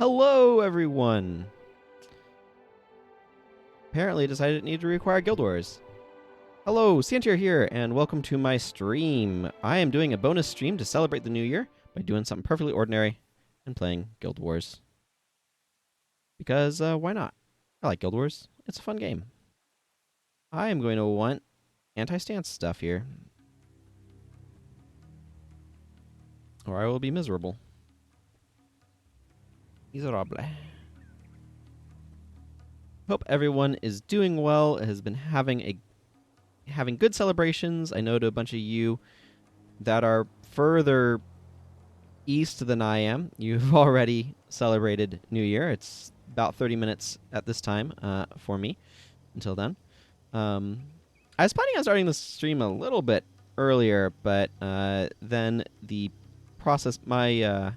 Hello, everyone! Apparently decided it needed to require Guild Wars. Hello, Santier here, and welcome to my stream. I am doing a bonus stream to celebrate the new year by doing something perfectly ordinary and playing Guild Wars. Because, why not? I like Guild Wars. It's a fun game. I am going to want anti-stance stuff here. Or I will be miserable. Miserable. Hope everyone is doing well, has been having good celebrations. I know to a bunch of you that are further east than I am, you've already celebrated New Year. It's about 30 minutes at this time for me until then. I was planning on starting the stream a little bit earlier, but then the process, my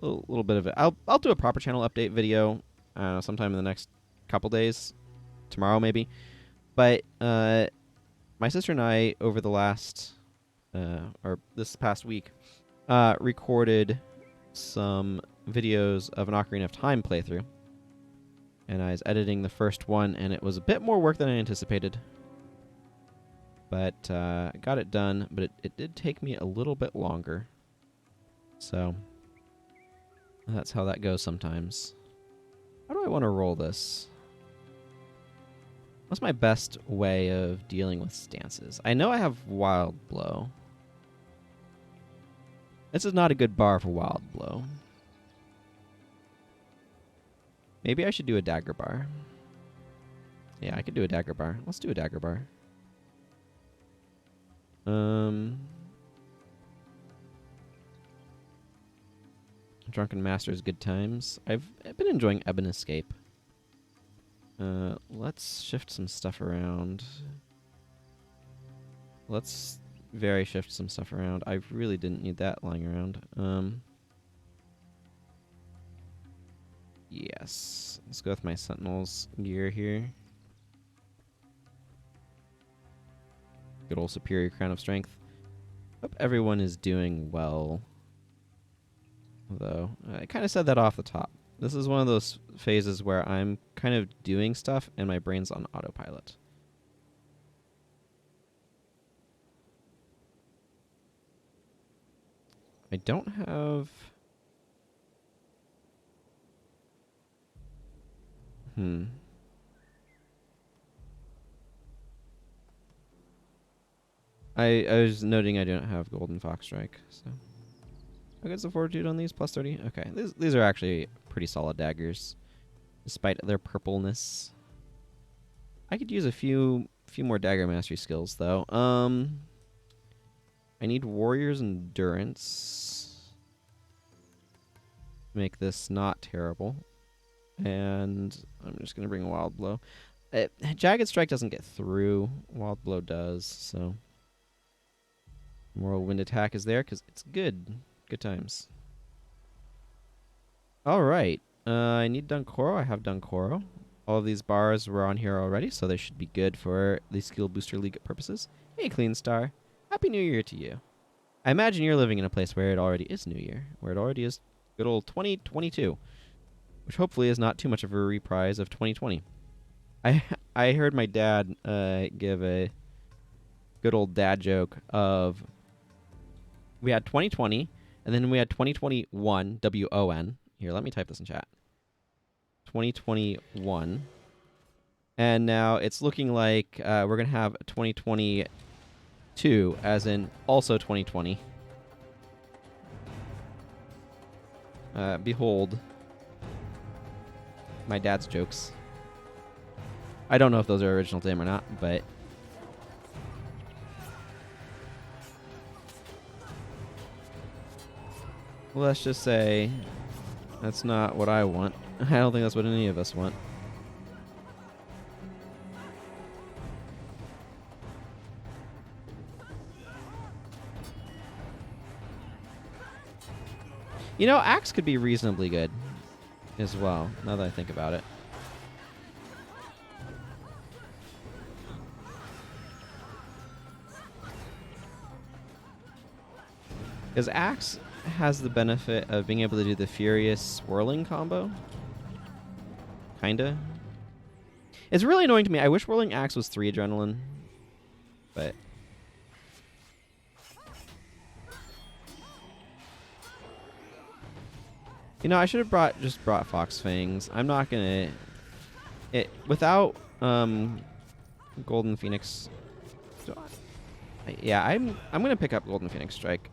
little bit of it. I'll do a proper channel update video sometime in the next couple days, tomorrow maybe. But my sister and I, over the last or this past week, recorded some videos of an Ocarina of Time playthrough, and I was editing the first one, and it was a bit more work than I anticipated. But I got it done, but it did take me a little bit longer. So that's how that goes sometimes. How do I want to roll this? What's my best way of dealing with stances? I know I have Wild Blow. This is not a good bar for Wild Blow. Maybe I should do a Dagger Bar. Yeah, I could do a Dagger Bar. Let's do a Dagger Bar. Drunken Master's Good Times. I've been enjoying Ebon Escape. Let's shift some stuff around. Let's very shift some stuff around. I really didn't need that lying around. Yes. Let's go with my Sentinel's gear here. Good old Superior Crown of Strength. Hope everyone is doing well. Though, I kind of said that off the top. This is one of those phases where I'm kind of doing stuff and my brain's on autopilot. I don't have... I was noting I don't have Golden Fox Strike, so... How good's the fortitude on these? Plus 30? Okay, these are actually pretty solid daggers, despite their purpleness. I could use a few more dagger mastery skills, though. I need Warrior's Endurance to make this not terrible. And I'm just going to bring Wild Blow. Jagged Strike doesn't get through. Wild Blow does, so... Whirlwind Attack is there, because it's good. Good times. Alright. I need Dunkoro. I have Dunkoro. All of these bars were on here already, so they should be good for the Skill Booster League purposes. Hey, Clean Star. Happy New Year to you. I imagine you're living in a place where it already is New Year. Where it already is good old 2022. Which hopefully is not too much of a reprise of 2020. I heard my dad give a good old dad joke of... We had 2020... And then we had 2021, W-O-N. Here, let me type this in chat. 2021. And now it's looking like we're going to have 2022, as in also 2020. Behold my dad's jokes. I don't know if those are original to him or not, but... Let's just say that's not what I want. I don't think that's what any of us want. You know, Axe could be reasonably good as well, now that I think about it. Because Axe has the benefit of being able to do the Furious Swirling combo. Kinda. It's really annoying to me. I wish Whirling Axe was 3 adrenaline, but... You know, I should have just brought Fox Fangs. I'm not gonna... Without Golden Phoenix... Yeah, I'm gonna pick up Golden Phoenix Strike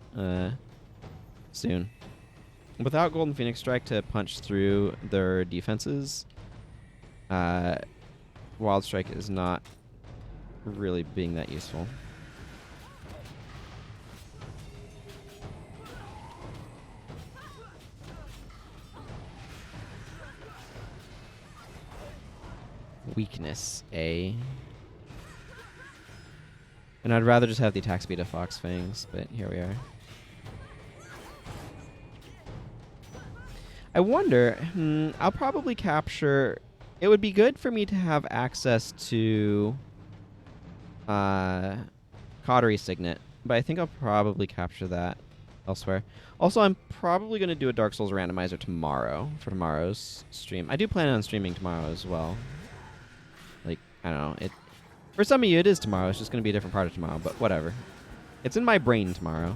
soon. Without Golden Phoenix Strike to punch through their defenses, Wild Strike is not really being that useful. Weakness, A. And I'd rather just have the attack speed of Fox Fangs, but here we are. I wonder, I'll probably capture... It would be good for me to have access to Cautery Signet, but I think I'll probably capture that elsewhere. Also, I'm probably going to do a Dark Souls randomizer tomorrow for tomorrow's stream. I do plan on streaming tomorrow as well. Like, I don't know. For some of you, it is tomorrow. It's just going to be a different part of tomorrow, but whatever. It's in my brain tomorrow.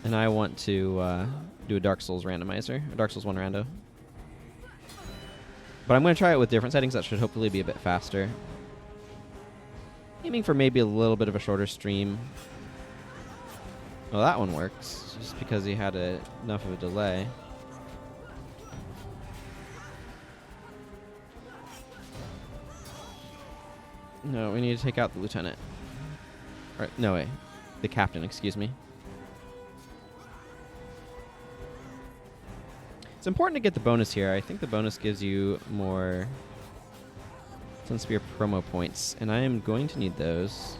And I want to do a Dark Souls randomizer, a Dark Souls 1 rando. But I'm going to try it with different settings. That should hopefully be a bit faster. Aiming for maybe a little bit of a shorter stream. Well, that one works, just because he had enough of a delay. No, we need to take out the lieutenant. Or, no way. The captain, excuse me. It's important to get the bonus here. I think the bonus gives you more Sunspear promo points, and I am going to need those.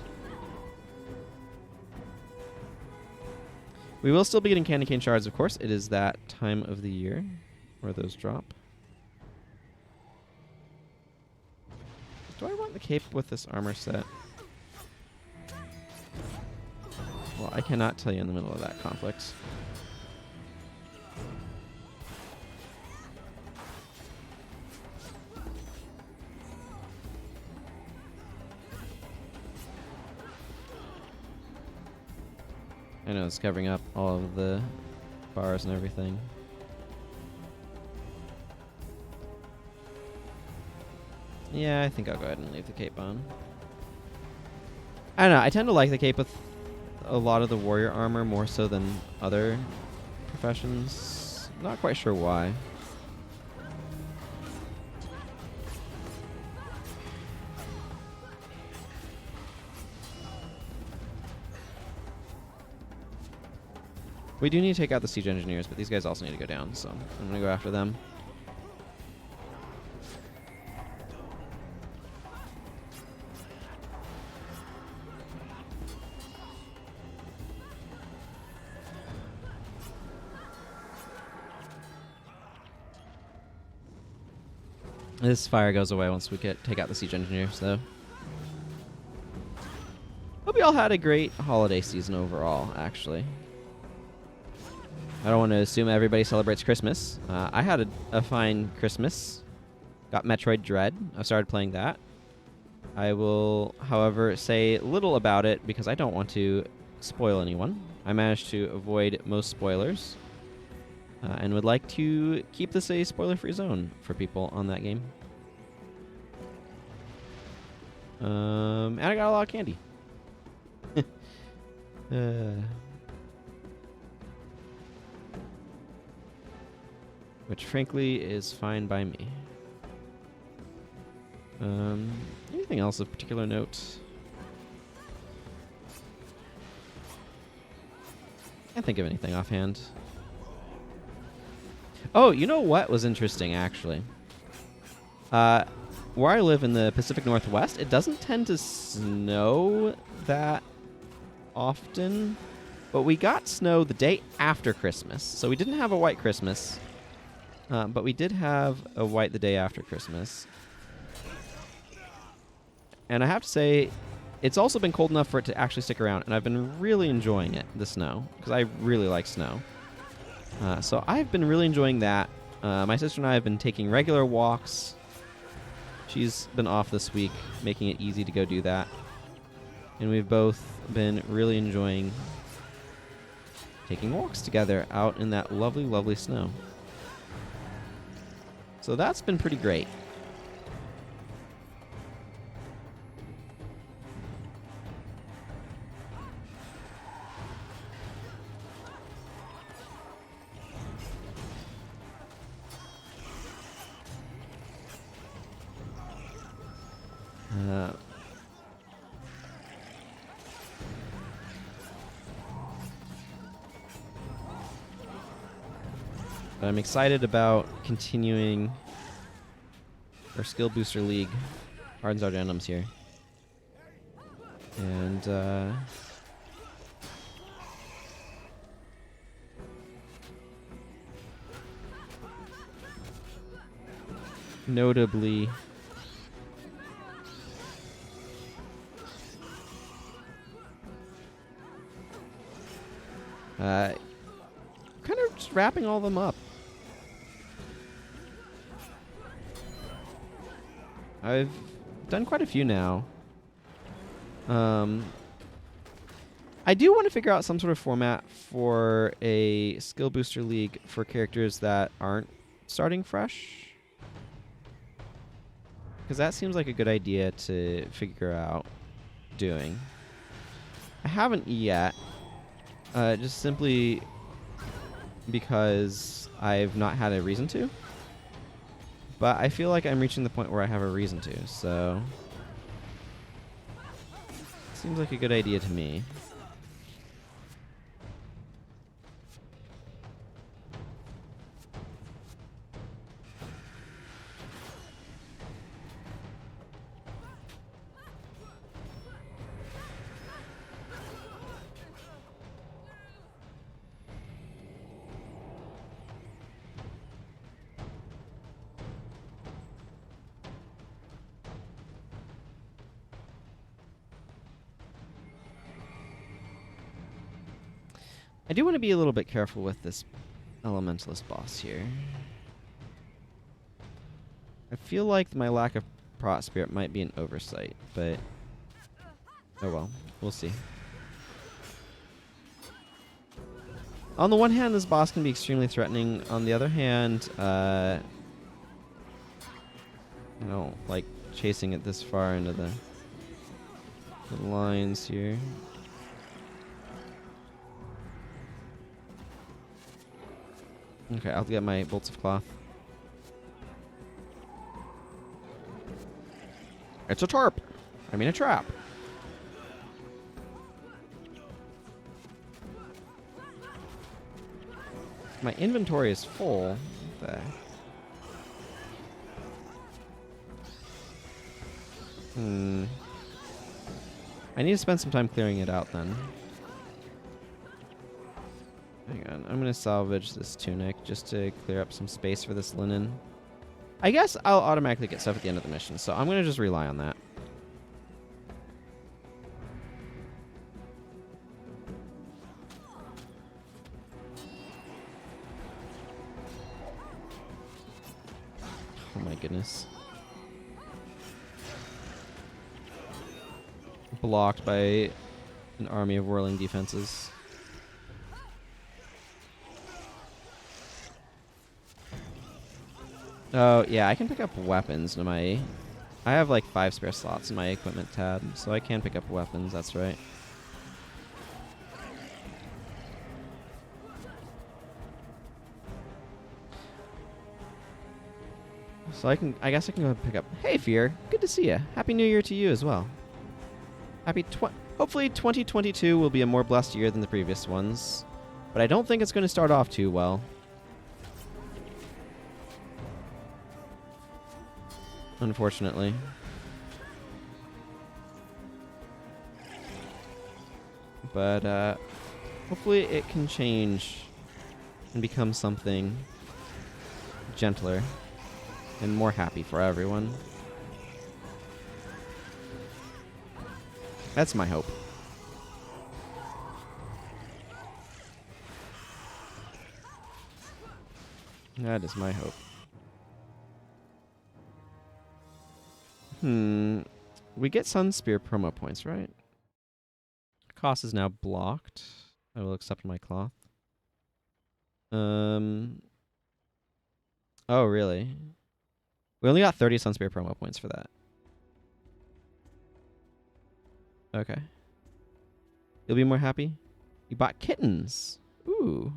We will still be getting candy cane shards, of course. It is that time of the year where those drop. Do I want the cape with this armor set? Well, I cannot tell you in the middle of that conflict. I know it's covering up all of the bars and everything. Yeah, I think I'll go ahead and leave the cape on. I don't know, I tend to like the cape with a lot of the warrior armor more so than other professions. Not quite sure why. We do need to take out the siege engineers, but these guys also need to go down, so I'm going to go after them. This fire goes away once we take out the siege engineers, though. Hope you all had a great holiday season overall, actually. I don't want to assume everybody celebrates Christmas. I had a fine Christmas. Got Metroid Dread. I started playing that. I will, however, say little about it because I don't want to spoil anyone. I managed to avoid most spoilers. And would like to keep this a spoiler-free zone for people on that game. And I got a lot of candy. Which, frankly, is fine by me. Anything else of particular note? Can't think of anything offhand. Oh, you know what was interesting, actually? Where I live in the Pacific Northwest, it doesn't tend to snow that often, but we got snow the day after Christmas. So we didn't have a white Christmas, but we did have a white the day after Christmas. And I have to say, it's also been cold enough for it to actually stick around, and I've been really enjoying it, the snow, because I really like snow. So I've been really enjoying that. My sister and I have been taking regular walks. She's been off this week, making it easy to go do that. And we've both been really enjoying taking walks together out in that lovely, lovely snow. So that's been pretty great. But I'm excited about continuing our Skill Booster League. Ardens Argentum's here. And, notably, kind of just wrapping all of them up. I've done quite a few now. I do want to figure out some sort of format for a Skill Booster League for characters that aren't starting fresh. Because that seems like a good idea to figure out doing. I haven't yet. Just simply because I've not had a reason to. But I feel like I'm reaching the point where I have a reason to, so seems like a good idea to me. I do want to be a little bit careful with this Elementalist boss here. I feel like my lack of Prot Spirit might be an oversight, but oh well, we'll see. On the one hand, this boss can be extremely threatening. On the other hand, I don't like chasing it this far into the lines here. Okay, I'll get my bolts of cloth. It's a tarp! I mean a trap. My inventory is full. What the heck? I need to spend some time clearing it out then. Hang on, I'm gonna salvage this tunic just to clear up some space for this linen. I guess I'll automatically get stuff at the end of the mission, so I'm gonna just rely on that. Oh my goodness. Blocked by an army of whirling defenses. Oh, yeah, I can pick up weapons in my... I have like 5 spare slots in my equipment tab, so I can pick up weapons, that's right. So I guess I can go pick up... Hey, Fear, good to see you. Happy New Year to you as well. Hopefully 2022 will be a more blessed year than the previous ones, but I don't think it's going to start off too well. Unfortunately. But hopefully it can change and become something gentler and more happy for everyone. That's my hope. That is my hope. We get Sunspear promo points, right? Cost is now blocked. I will accept my cloth. Oh, really? We only got 30 Sunspear promo points for that. Okay. You'll be more happy? You bought kittens. Ooh.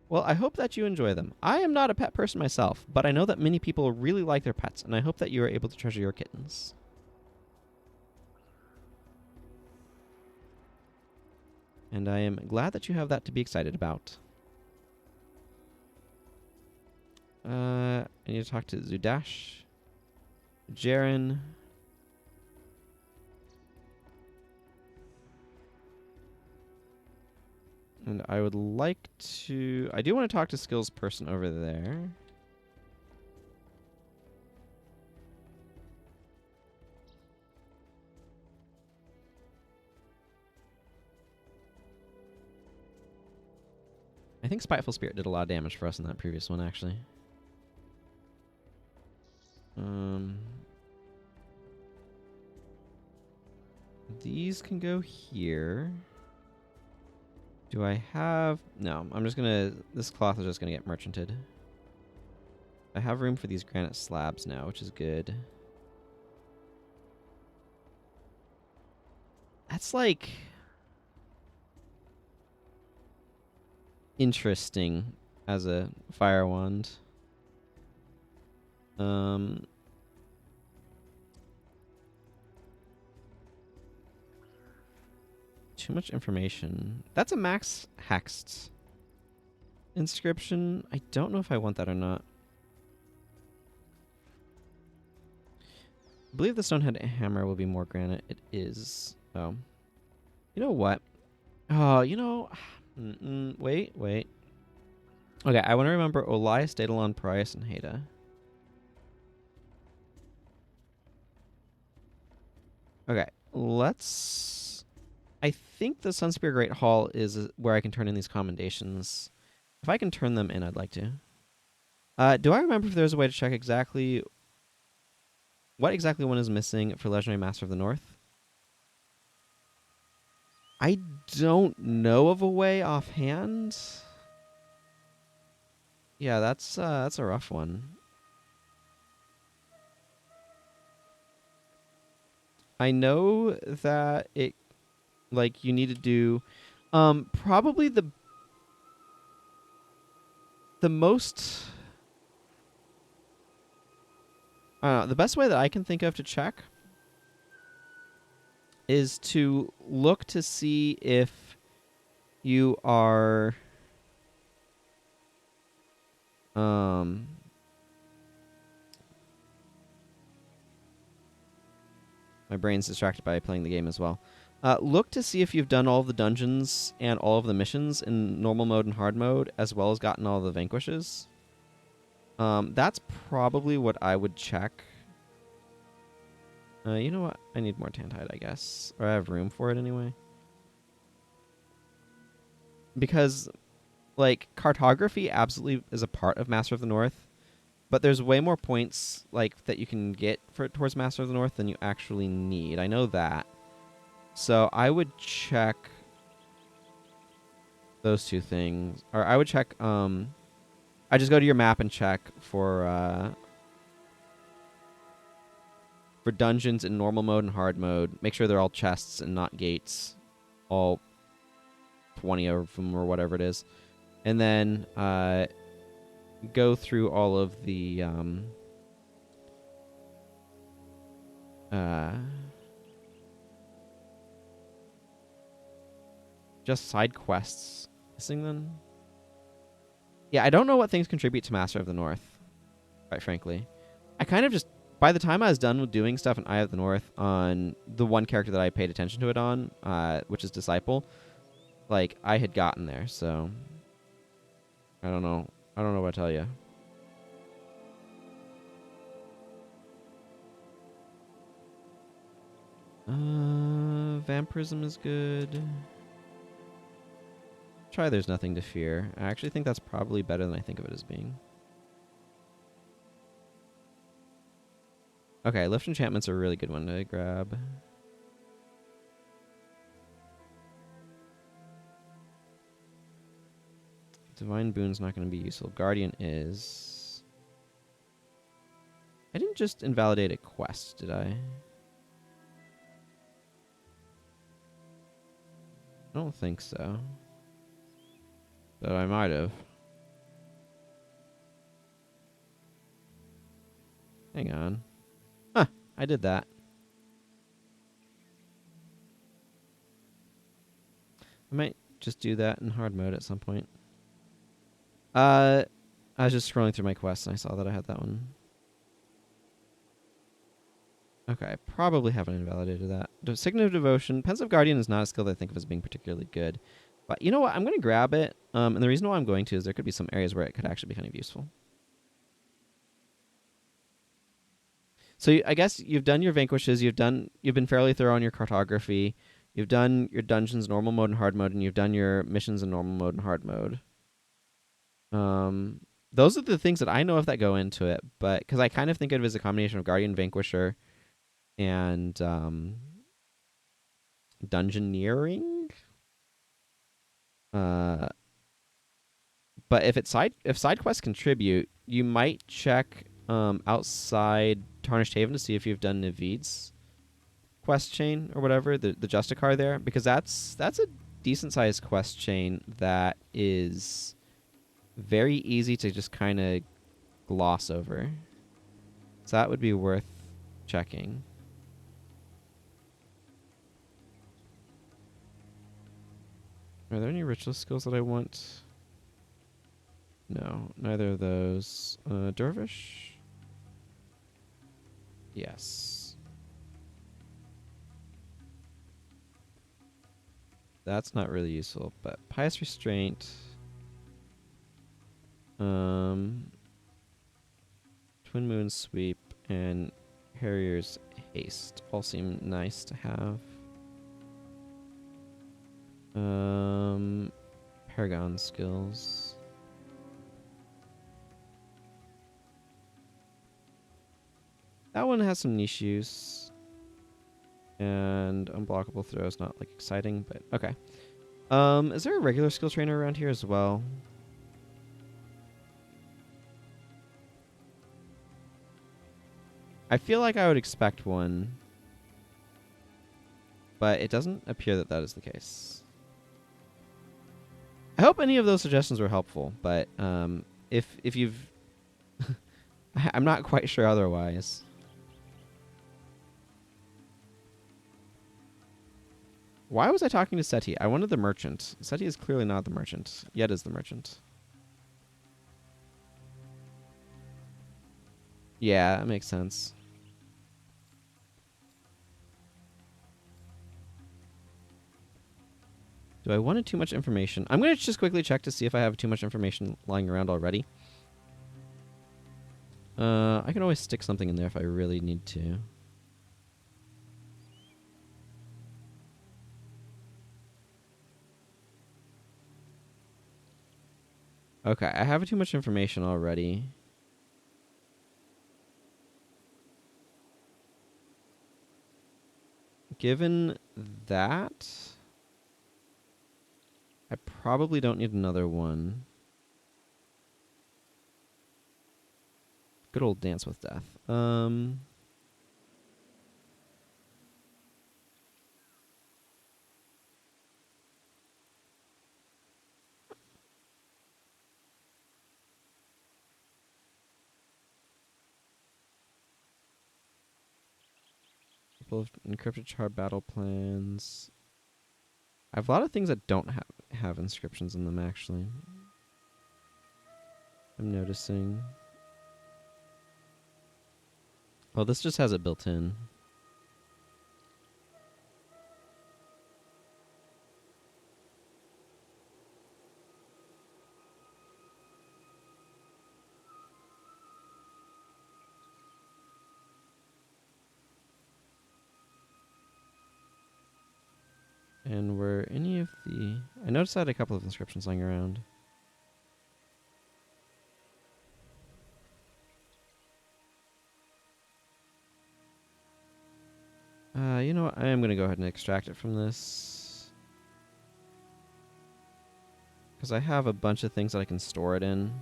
Well, I hope that you enjoy them. I am not a pet person myself, but I know that many people really like their pets, and I hope that you are able to treasure your kittens. And I am glad that you have that to be excited about. I need to talk to Zudash. Jaren. And I would like to... I do want to talk to skills person over there. I think Spiteful Spirit did a lot of damage for us in that previous one, actually. These can go here. Do I have... No, I'm just gonna... This cloth is just gonna get merchanted. I have room for these granite slabs now, which is good. That's like... interesting as a fire wand. Too much information. That's a max hexed inscription. I don't know if I want that or not. I believe the stonehead hammer will be more granite. It is. Oh. You know what? Oh, you know... wait. Okay, I want to remember Olias, Daedalon, Prius, and Heda. Okay, let's... I think the Sunspear Great Hall is where I can turn in these commendations. If I can turn them in, I'd like to. Do I remember if there's a way to check exactly... what exactly one is missing for Legendary Master of the North? I don't know of a way offhand. Yeah, that's a rough one. I know that it, like, you need to do, probably the most, I don't know, the best way that I can think of to check is to look to see if you are, my brain's distracted by playing the game as well. Look to see if you've done all of the dungeons and all of the missions in normal mode and hard mode, as well as gotten all the vanquishes. That's probably what I would check. You know what? I need more tantite, I guess. Or I have room for it anyway. Because, like, cartography absolutely is a part of Master of the North. But there's way more points, like, that you can get towards Master of the North than you actually need. I know that. So I would check those two things. Or I would check, I just go to your map and check for dungeons in normal mode and hard mode. Make sure they're all chests and not gates. All 20 of them or whatever it is. And then go through all of the just side quests. Missing them? Yeah, I don't know what things contribute to Master of the North, quite frankly. I kind of just, by the time I was done with doing stuff in Eye of the North on the one character that I paid attention to it on, which is Disciple, like, I had gotten there, so I don't know. I don't know what to tell you. Vampirism is good. Try There's Nothing to Fear. I actually think that's probably better than I think of it as being. Okay, Lift Enchantment's a really good one to grab. Divine Boon's not going to be useful. Guardian is. I didn't just invalidate a quest, did I? I don't think so. But I might have. Hang on. Huh, I did that. I might just do that in hard mode at some point. I was just scrolling through my quests and I saw that I had that one. Okay, I probably haven't invalidated that. Signet of Devotion. Pensive Guardian is not a skill that I think of as being particularly good. But you know what? I'm going to grab it. And the reason why I'm going to is there could be some areas where it could actually be kind of useful. So I guess you've done your Vanquishes. You've been fairly thorough on your cartography. You've done your dungeons normal mode and hard mode, and you've done your missions in normal mode and hard mode. Those are the things that I know of that go into it, but because I kind of think of it as a combination of Guardian, Vanquisher, and Dungeoneering. But if side quests contribute, you might check outside Tarnished Haven to see if you've done Naveed's quest chain or whatever, the Justicar there, because that's a decent sized quest chain that is very easy to just kind of gloss over. So that would be worth checking. Are there any ritual skills that I want? No, neither of those. Dervish? Yes. That's not really useful, but Pious Restraint. Twin Moon Sweep and Harrier's Haste all seem nice to have. Paragon skills. That one has some niche use. And Unblockable Throw is not like exciting, but okay. Is there a regular skill trainer around here as well? I feel like I would expect one, but it doesn't appear that that is the case. I hope any of those suggestions were helpful, but if you've... I'm not quite sure otherwise. Why was I talking to Seti? I wanted the merchant. Seti is clearly not the merchant. Yet is the merchant. Yeah, that makes sense. Do I want too much information? I'm going to just quickly check to see if I have too much information lying around already. I can always stick something in there if I really need to. Okay, I have too much information already. Given that, I probably don't need another one. Good old Dance with Death. Couple of encrypted chart battle plans. I have a lot of things that don't have inscriptions in them, actually. I'm noticing. Oh, this just has it built in. And were any of the... I noticed I had a couple of inscriptions lying around. You know what? I am going to go ahead and extract it from this. Because I have a bunch of things that I can store it in.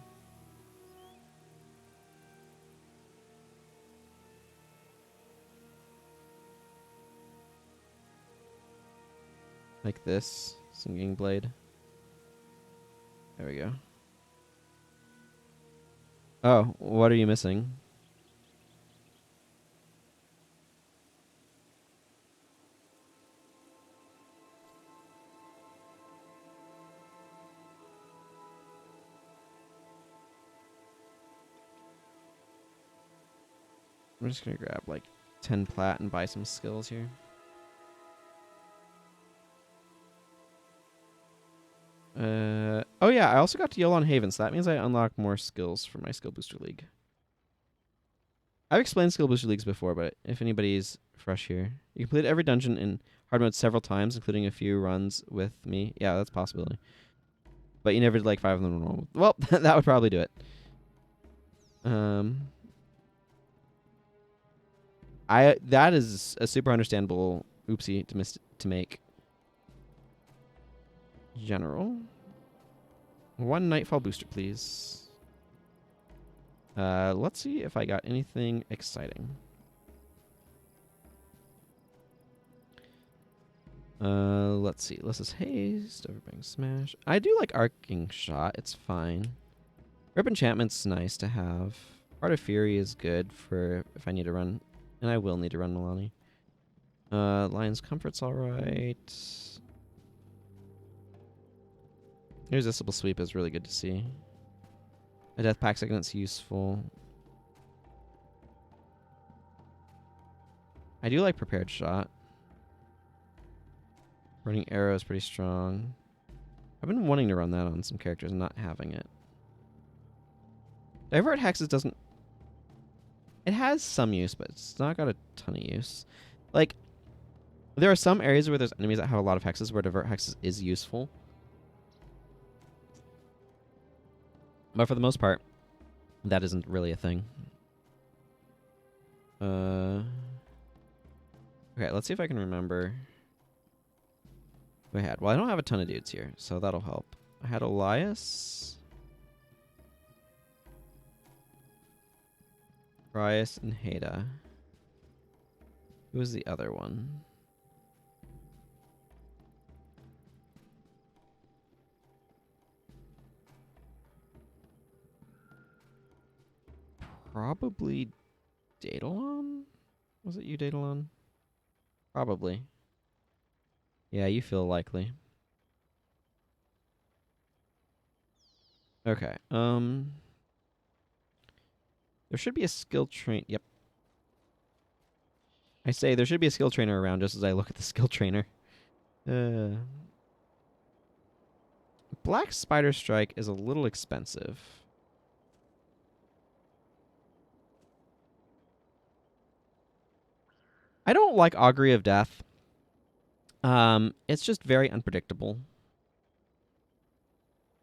Like this. Singing blade. There we go. Oh, what are you missing? I'm just going to grab like 10 plat and buy some skills here. Oh yeah, I also got to Yolon Haven, so that means I unlock more skills for my Skill Booster League. I've explained Skill Booster Leagues before, but if anybody's fresh here. You completed every dungeon in hard mode several times, including a few runs with me. Yeah, that's a possibility. But you never did like 5 of them in normal. Well, that would probably do it. That is a super understandable oopsie to make. General. 1 Nightfall booster, please. Let's see if I got anything exciting. Let's see. Let's haste. Overbring smash. I do like arcing shot. It's fine. Rip enchantment's nice to have. Art of Fury is good for if I need to run, and I will need to run Milani. Lion's Comfort's alright. Irresistible Sweep is really good to see. A Death Pact Signet's useful. I do like Prepared Shot. Running Arrow is pretty strong. I've been wanting to run that on some characters and not having it. Divert Hexes doesn't... It has some use, but it's not got a ton of use. Like, there are some areas where there's enemies that have a lot of hexes where Divert Hexes is useful. But for the most part, that isn't really a thing. Okay, let's see if I can remember who I had. Well, I don't have a ton of dudes here, so that'll help. I had Elias, Rias, and Hada. Who was the other one? Probably Daedalon? Was it you, Daedalon? Probably. Yeah, you feel likely. Okay. There should be a skill train. Yep. I say there should be a skill trainer around just as I look at the skill trainer. Black Spider Strike is a little expensive. I don't like Augury of Death. It's just very unpredictable.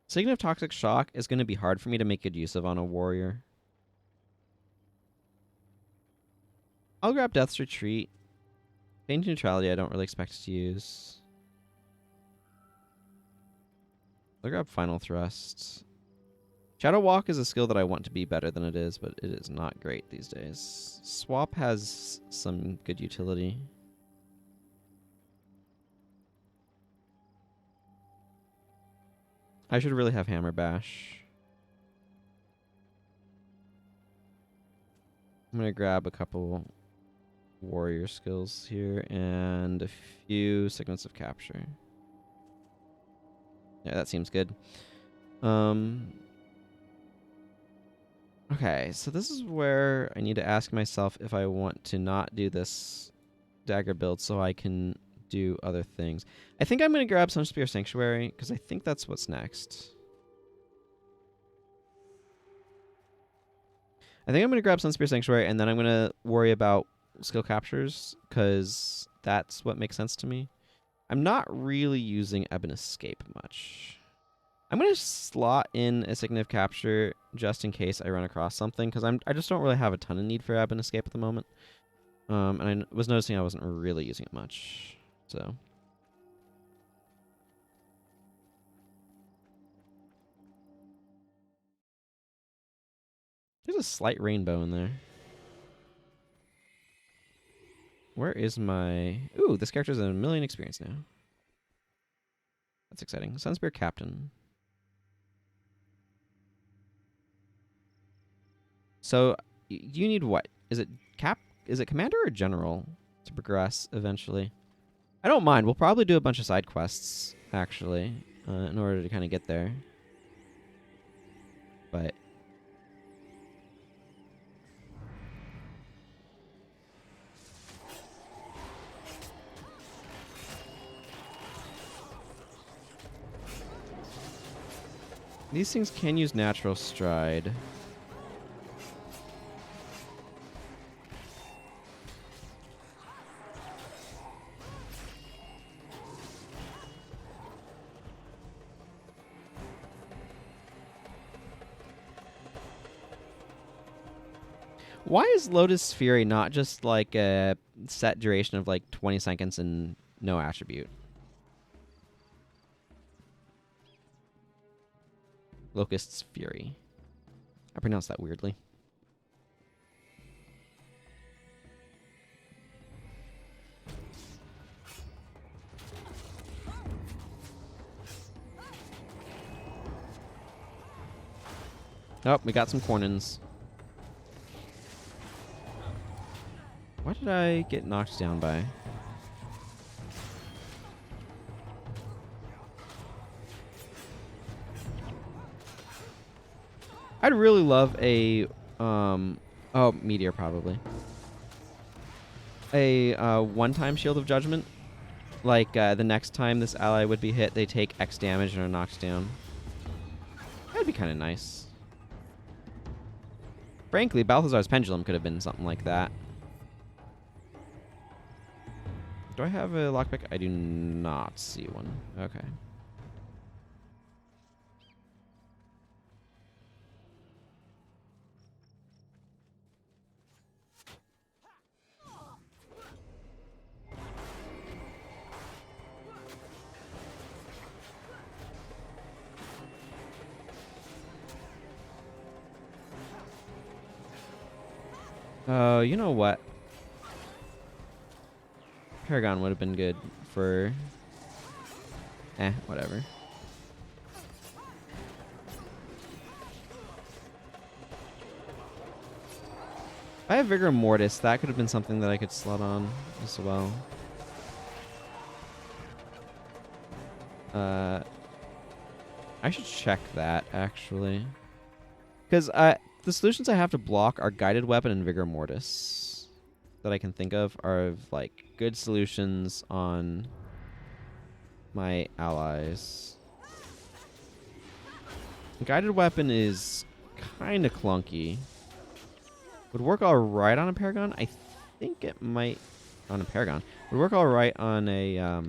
Signet of Toxic Shock is going to be hard for me to make good use of on a warrior. I'll grab Death's Retreat. Change Neutrality I don't really expect to use. I'll grab Final Thrust. Shadow Walk is a skill that I want to be better than it is, but it is not great these days. Swap has some good utility. I should really have Hammer Bash. I'm going to grab a couple warrior skills here and a few Signets of Capture. Yeah, that seems good. Okay, so this is where I need to ask myself if I want to not do this dagger build so I can do other things. I think I'm going to grab Sunspear Sanctuary because I think that's what's next. I think I'm going to grab Sunspear Sanctuary and then I'm going to worry about skill captures because that's what makes sense to me. I'm not really using Ebon Escape much. I'm going to slot in a Significant Capture just in case I run across something, because I just don't really have a ton of need for Ebon Escape at the moment. And I was noticing I wasn't really using it much, so... There's a slight rainbow in there. Where is my... Ooh, this character has 1 million experience now. That's exciting. Sunspear Captain. So, you need what? Is it Commander or General to progress eventually? I don't mind. We'll probably do a bunch of side quests, actually, in order to kind of get there. But... These things can use Natural Stride. Why is Lotus Fury not just like a set duration of like 20 seconds and no attribute? Locust's Fury. I pronounced that weirdly. Oh, we got some Cornins. What did I get knocked down by? I'd really love a, oh, Meteor probably. A one-time Shield of Judgment. Like, the next time this ally would be hit, they take X damage and are knocked down. That'd be kind of nice. Frankly, Balthazar's Pendulum could have been something like that. Do I have a lockpick? I do not see one. Okay. Oh, you know what? Paragon would have been good for... whatever. I have Vigor Mortis. That could have been something that I could slot on as well. I should check that, actually. Because the solutions I have to block are Guided Weapon and Vigor Mortis. That I can think of are like good solutions on my allies. Guided Weapon is kind of clunky. Would work all right on a Paragon. I think it might on a Paragon. Would work all right on a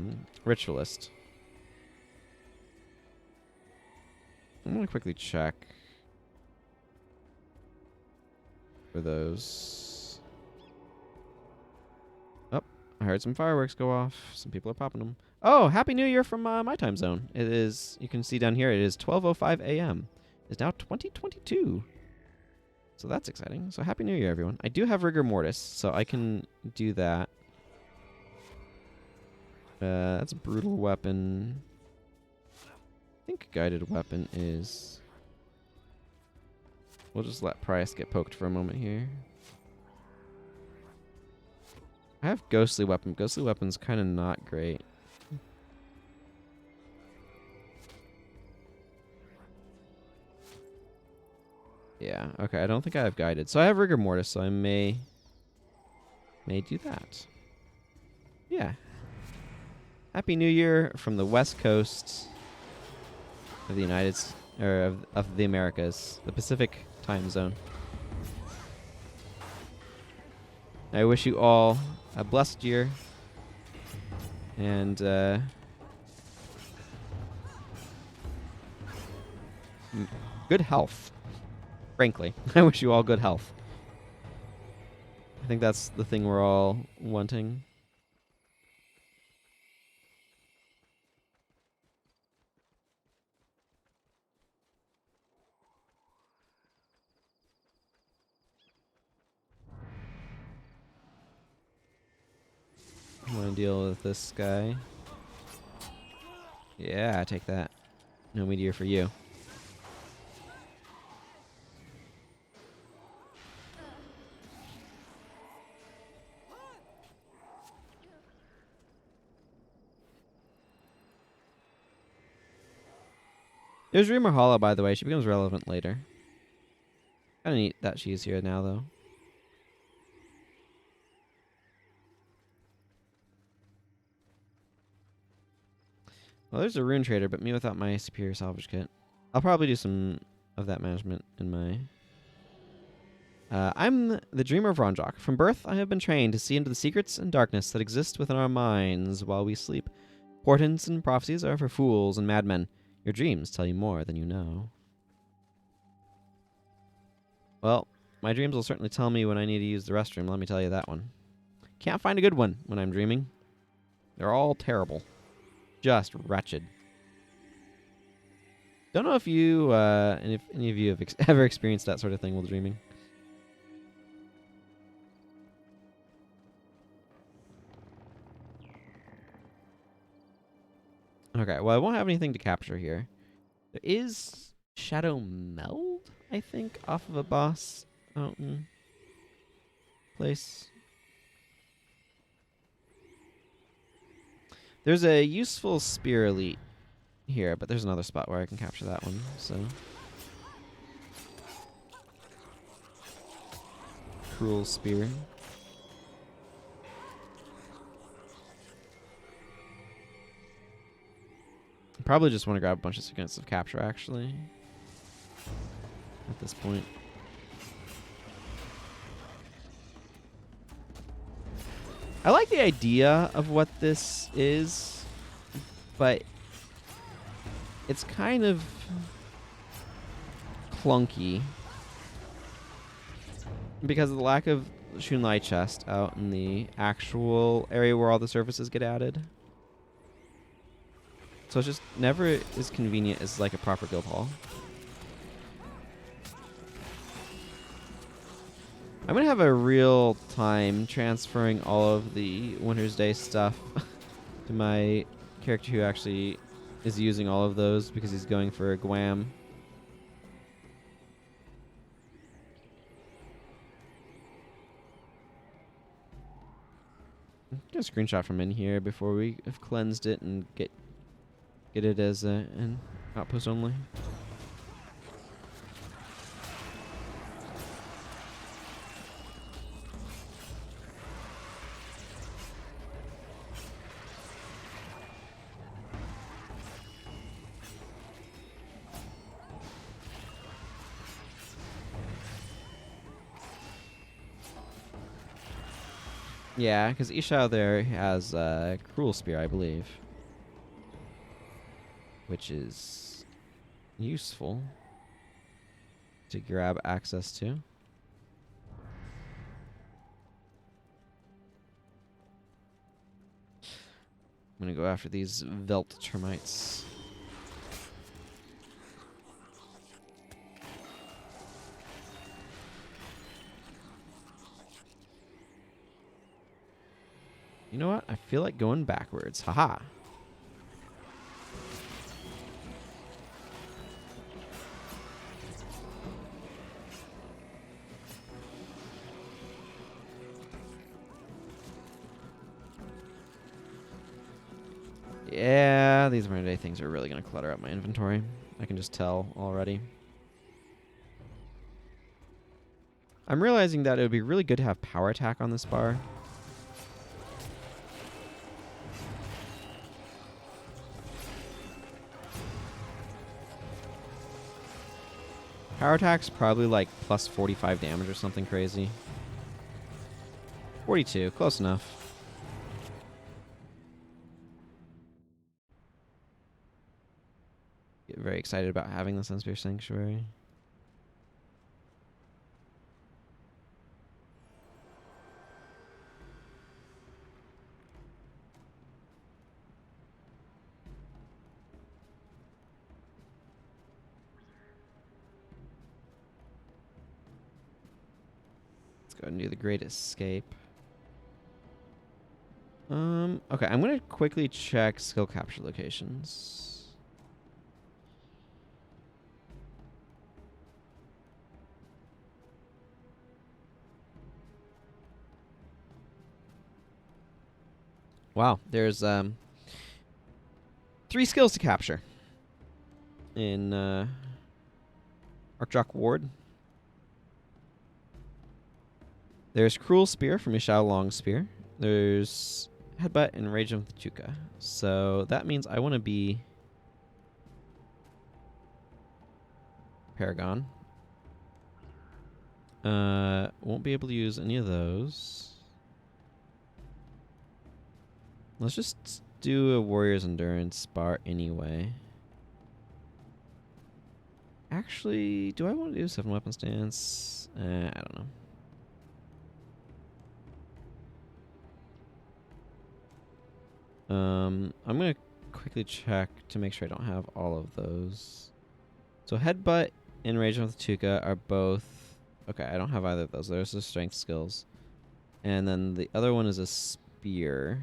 Ritualist. I'm gonna quickly check for those. Oh, I heard some fireworks go off. Some people are popping them. Oh, Happy New Year from my time zone. It is, you can see down here, it is 12:05 a.m. It's now 2022. So that's exciting. So Happy New Year, everyone. I do have Rigor Mortis, so I can do that. That's a Brutal Weapon. I think Guided Weapon is... We'll just let Price get poked for a moment here. I have Ghostly Weapon. Ghostly Weapon's kind of not great. Yeah, okay, I don't think I have Guided. So I have Rigor Mortis, so I may do that. Yeah. Happy New Year from the West Coast of the of the Americas, the Pacific time zone. I wish you all a blessed year, and good health. Frankly, I wish you all good health. I think that's the thing we're all wanting. I want to deal with this guy. Yeah, take that. No meteor for you. There's Dreamer Hollow, by the way. She becomes relevant later. Kind of neat that she's here now, though. Well, there's a rune trader, but me without my superior salvage kit. I'll probably do some of that management in my... I'm the Dreamer of Ronjok. From birth, I have been trained to see into the secrets and darkness that exist within our minds while we sleep. Portents and prophecies are for fools and madmen. Your dreams tell you more than you know. Well, my dreams will certainly tell me when I need to use the restroom, let me tell you that one. Can't find a good one when I'm dreaming. They're all terrible. Just wretched. Don't know if you, and if any of you have ever experienced that sort of thing while dreaming. Okay, well, I won't have anything to capture here. There is Shadow Meld, I think, off of a boss mountain place. There's a useful spear elite here, but there's another spot where I can capture that one, so. Cruel spear. Probably just want to grab a bunch of seconds of capture, actually. At this point. I like the idea of what this is, but it's kind of clunky because of the lack of Shunlai chest out in the actual area where all the surfaces get added. So it's just never as convenient as like a proper guild hall. I'm going to have a real time transferring all of the Winter's Day stuff to my character who actually is using all of those because he's going for a Guam. Get a screenshot from in here before we have cleansed it and get it as an outpost only. Yeah, because Ishao there has Cruel Spear, I believe. Which is useful to grab access to. I'm going to go after these Velt termites. You know what? I feel like going backwards. Haha. Yeah, these Monday things are really going to clutter up my inventory. I can just tell already. I'm realizing that it would be really good to have power attack on this bar. Power attack's probably like plus 45 damage or something crazy. 42, close enough. Get very excited about having the Sunspear Sanctuary. Let's go and do the Great Escape. Okay, I'm gonna quickly check skill capture locations. Wow, there's 3 skills to capture in Archrock Ward. There's Cruel Spear from Ishao Long Spear. There's Headbutt and Rage of the Chuka. So that means I want to be Paragon. Won't be able to use any of those. Let's just do a Warrior's Endurance bar anyway. Actually, do I want to do 7 weapon stance? I don't know. I'm going to quickly check to make sure I don't have all of those. So Headbutt and Rage of the Tuka are both... Okay, I don't have either of those. There's the strength skills. And then the other one is a spear.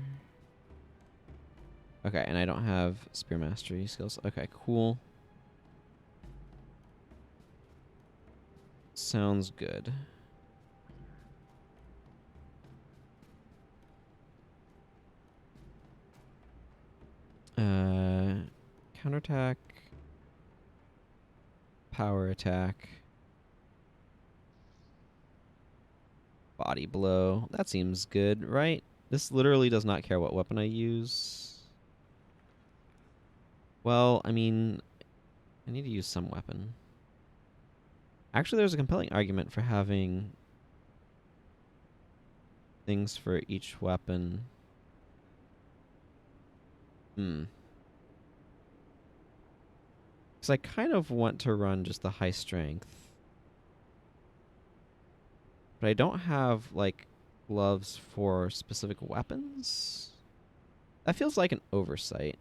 Okay, and I don't have spear mastery skills. Okay, cool. Sounds good. Counterattack. Power attack. Body blow. That seems good, right? This literally does not care what weapon I use. Well, I mean, I need to use some weapon. Actually, there's a compelling argument for having things for each weapon. Because I kind of want to run just the high strength. But I don't have, like, gloves for specific weapons. That feels like an oversight.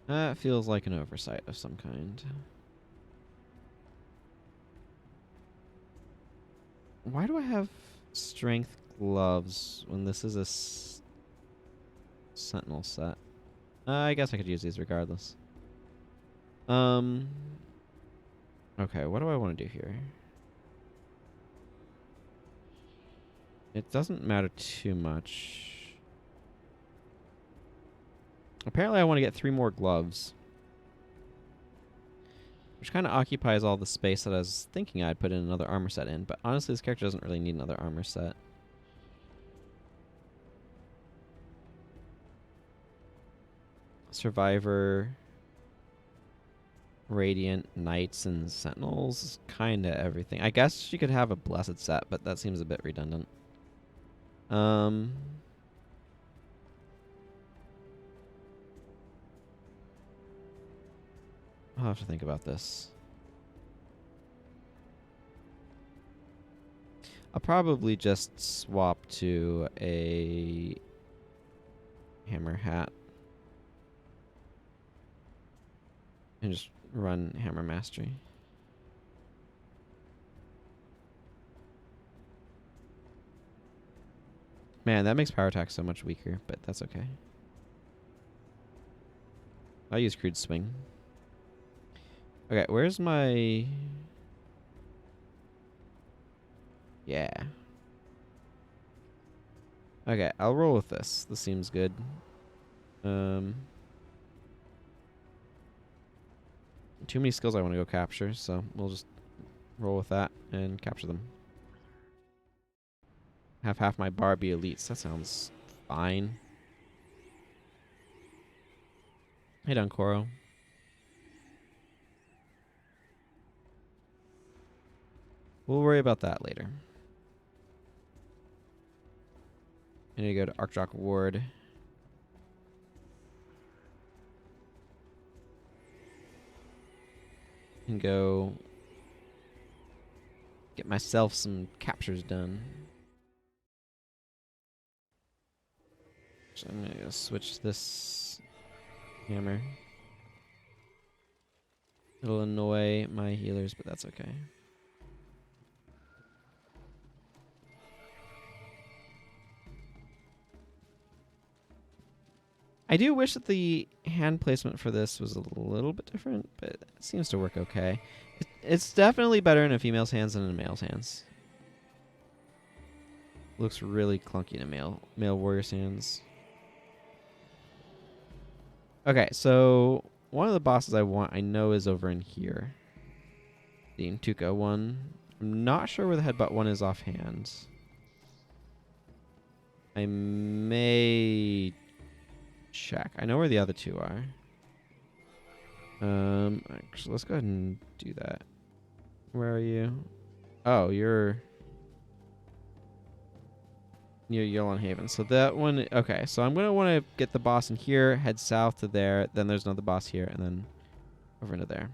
That feels like an oversight of some kind. Why do I have strength gloves when this is a sentinel set? I guess I could use these regardless. Okay, what do I want to do here? It doesn't matter too much. Apparently I want to get 3 more gloves. Which kind of occupies all the space that I was thinking I'd put in another armor set in. But honestly, this character doesn't really need another armor set. Survivor, Radiant, Knights, and Sentinels. Kind of everything. I guess she could have a Blessed set, but that seems a bit redundant. I'll have to think about this. I'll probably just swap to a hammer hat. And just run hammer mastery. Man, that makes power attack so much weaker, but that's okay. I'll use crude swing. Okay, where's my... Yeah. Okay, I'll roll with this. This seems good. Too many skills I want to go capture, so we'll just roll with that and capture them. Have half my bar be elites. That sounds fine. Hey, Dunkoro. We'll worry about that later. I need to go to Archdock Ward. And go get myself some captures done. So I'm gonna switch this hammer. It'll annoy my healers, but that's okay. I do wish that the hand placement for this was a little bit different, but it seems to work okay. It's definitely better in a female's hands than in a male's hands. Looks really clunky in a male warrior's hands. Okay, so one of the bosses I know is over in here. The Intuka one. I'm not sure where the headbutt one is offhand. I may check. I know where the other two are. Actually, let's go ahead and do that. Where are you? Oh, you're near Yellow Haven. So that one, okay. So I'm gonna want to get the boss in here, head south to there. Then there's another boss here, and then over into there.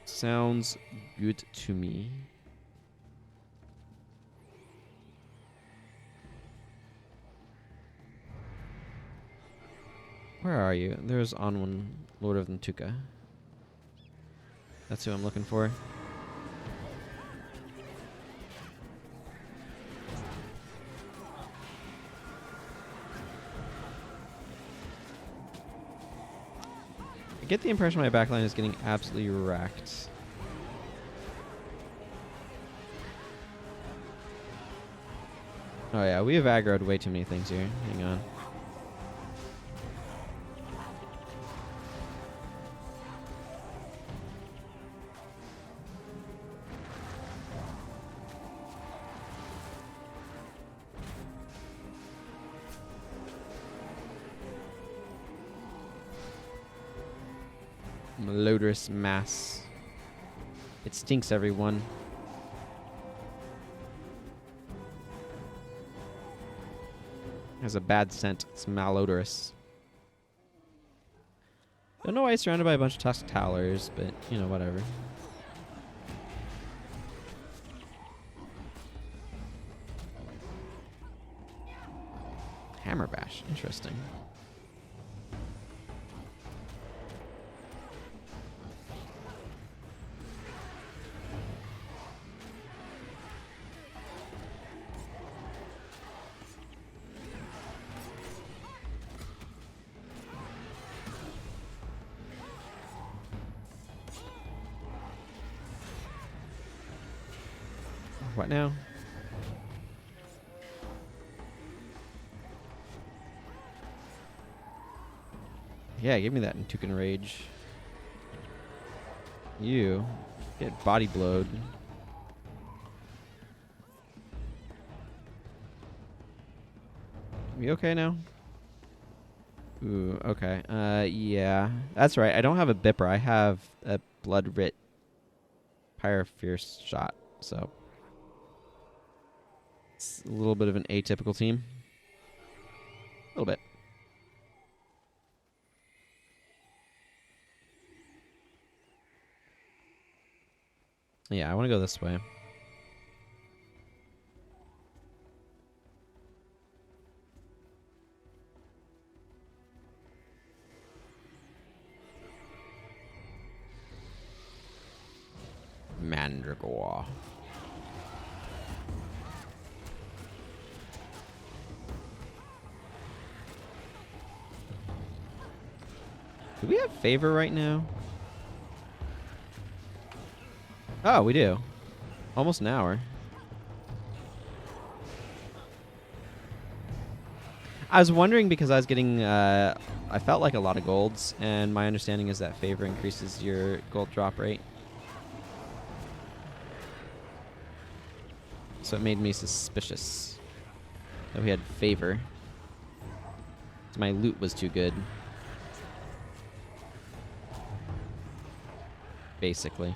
Sounds good to me. Where are you? There's Onwin, Lord of Ntuka. That's who I'm looking for. I get the impression my backline is getting absolutely wrecked. Oh yeah, we have aggroed way too many things here. Hang on. Malodorous mass. It stinks, everyone. It has a bad scent. It's malodorous. Don't know why it's surrounded by a bunch of tusk towers, but, you know, whatever. Hammer bash. Interesting. What now? Yeah, give me that Intukan Rage. You get body blowed. You okay now? Ooh, okay. Yeah. That's right. I don't have a Bipper. I have a Blood Writ Pyre Fierce shot, so it's a little bit of an atypical team. A little bit. Yeah, I want to go this way. Mandragora. Do we have favor right now? Oh, we do. Almost an hour. I was wondering because I was getting, I felt like a lot of golds, and my understanding is that favor increases your gold drop rate. So it made me suspicious that we had favor. So my loot was too good. Basically.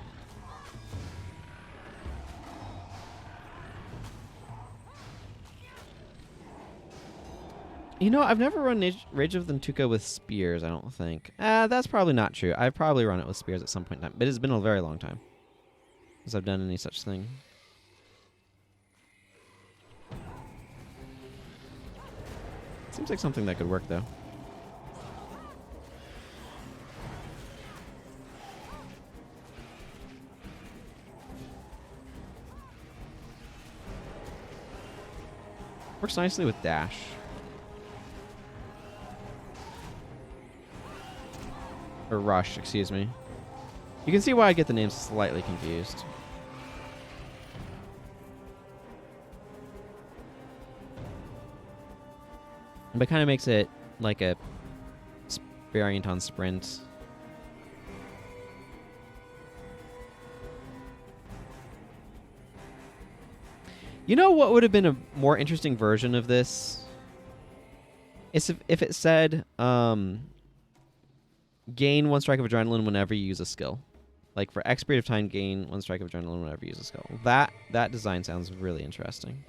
You know, I've never run Rage of the Tuca with spears, I don't think. That's probably not true. I've probably run it with spears at some point in time. But it's been a very long time since I've done any such thing. Seems like something that could work, though. Works nicely with dash. Or rush, excuse me. You can see why I get the names slightly confused. But it kind of makes it like a variant on sprint. You know what would have been a more interesting version of this? Is if it said, gain 1 strike of adrenaline whenever you use a skill. Like for X period of time, gain 1 strike of adrenaline whenever you use a skill. That design sounds really interesting.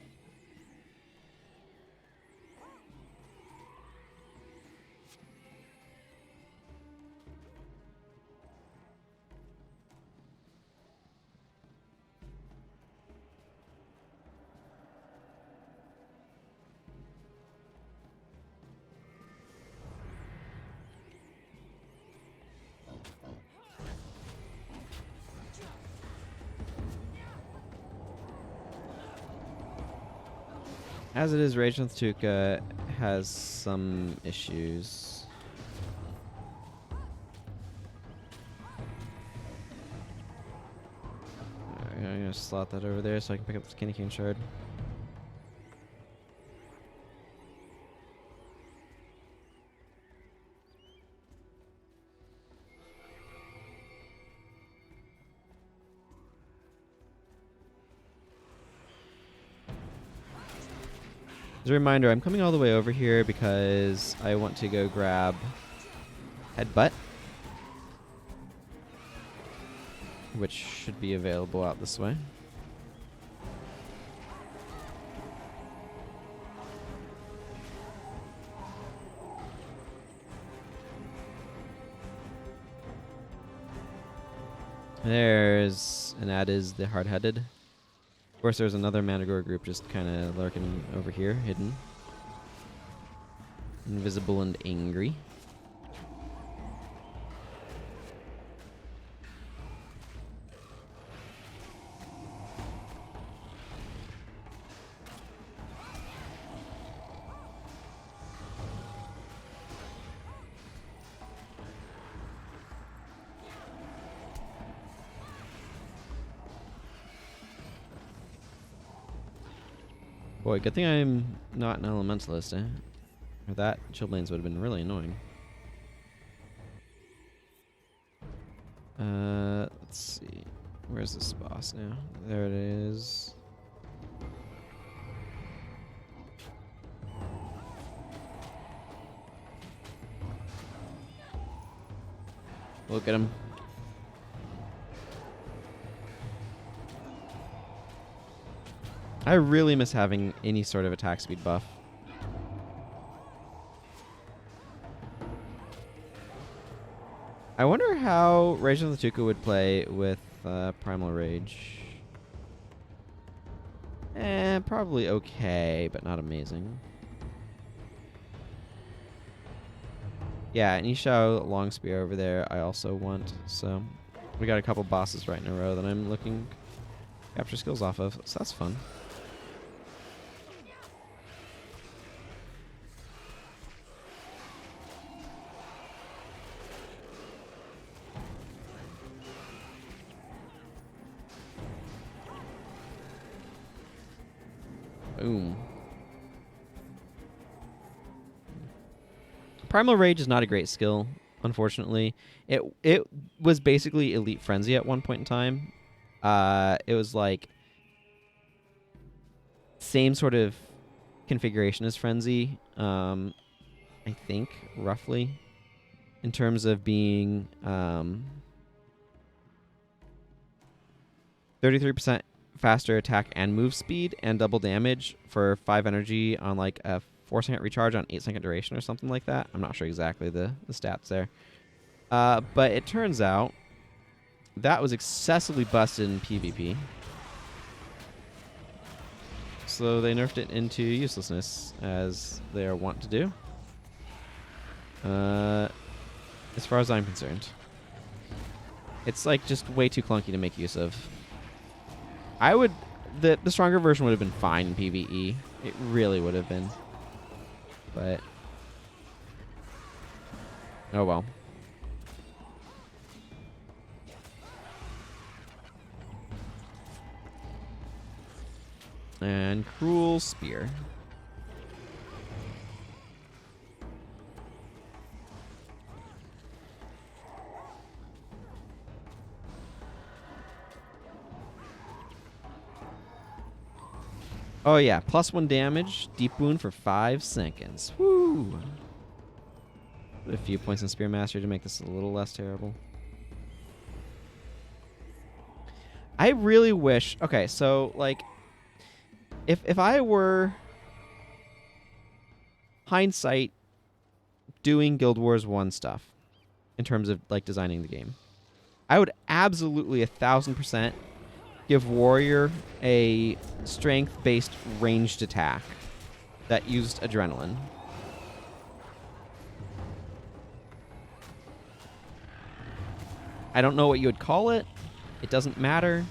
As it is, Rage of the Tuca has some issues. I'm gonna slot that over there so I can pick up this Candy Cane Shard. As a reminder, I'm coming all the way over here because I want to go grab Headbutt, which should be available out this way. There's an Ardens the Hard-Headed. Of course, there's another Manticore group just kind of lurking over here, hidden. Invisible and angry. Boy, good thing I'm not an elementalist, eh? Or that Chillblains would have been really annoying. Let's see. Where's this boss now? There it is. Look at him. I really miss having any sort of attack speed buff. I wonder how Rage of the Tuca would play with Primal Rage. Probably okay, but not amazing. Yeah, and Isha Long Spear over there I also want, so we got a couple bosses right in a row that I'm looking to capture skills off of, so that's fun. Boom. Primal Rage is not a great skill, unfortunately. It was basically Elite Frenzy at one point in time. It was like same sort of configuration as Frenzy, I think, roughly, in terms of being 33% faster attack and move speed and double damage for 5 energy on like a 4-second recharge on 8-second duration or something like that. I'm not sure exactly the stats there. But it turns out that was excessively busted in PvP. So they nerfed it into uselessness, as they are wont to do. As far as I'm concerned. It's like just way too clunky to make use of. The stronger version would have been fine in PvE. It really would have been. But oh well. And Cruel Spear. Oh yeah, +1 damage, deep wound for 5 seconds. Woo! A few points in Spear Mastery to make this a little less terrible. I really wish... Okay, so, like... If I were... hindsight doing Guild Wars 1 stuff, in terms of, like, designing the game, I would absolutely 1,000% give Warrior a strength-based ranged attack that used adrenaline. I don't know what you would call it. It doesn't matter.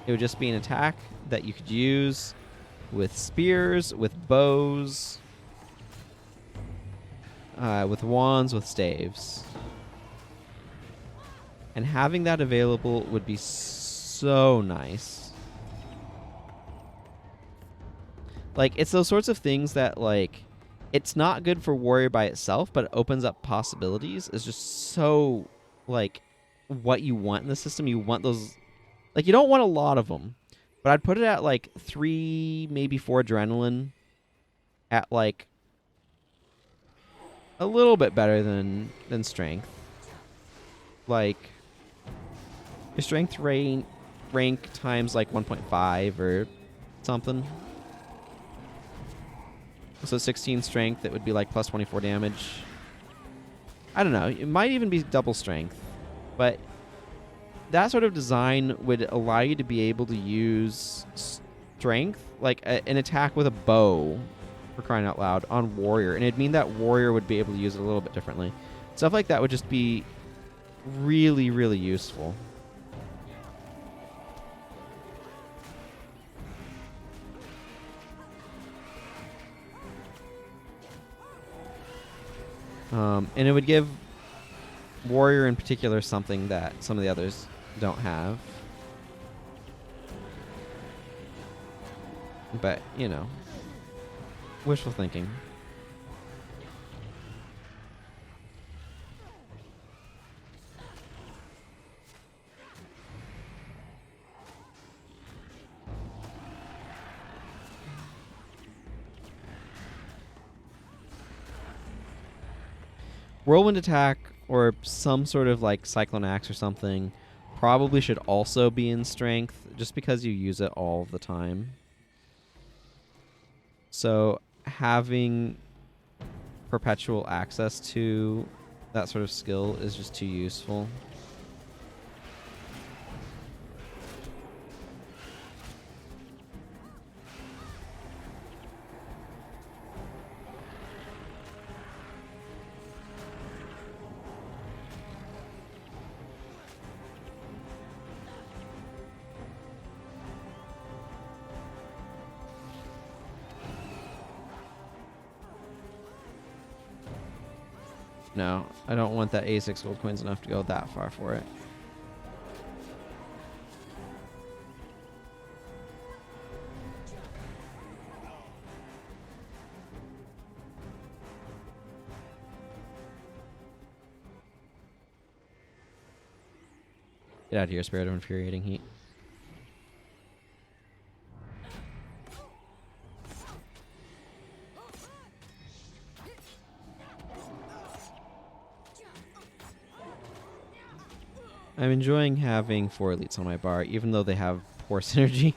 It would just be an attack that you could use with spears, with bows, with wands, with staves. And having that available would be so nice. Like, it's those sorts of things that, like, it's not good for Warrior by itself, but it opens up possibilities. It's just so, like, what you want in the system. You want those... Like, you don't want a lot of them. But I'd put it at, like, 3, maybe 4 adrenaline. At, like, a little bit better than strength. Like... Your strength rank times like 1.5 or something. So 16 strength, it would be like plus 24 damage. I don't know. It might even be double strength. But that sort of design would allow you to be able to use strength, like an attack with a bow, for crying out loud, on Warrior. And it'd mean that Warrior would be able to use it a little bit differently. Stuff like that would just be really, really useful. And it would give Warrior in particular something that some of the others don't have. But, you know, wishful thinking. Whirlwind attack or some sort of like Cyclone Axe or something probably should also be in strength just because you use it all the time. So having perpetual access to that sort of skill is just too useful. No, I don't want that A6 gold coins enough to go that far for it. Get out of here, Spirit of Infuriating Heat. I'm enjoying having 4 elites on my bar, even though they have poor synergy.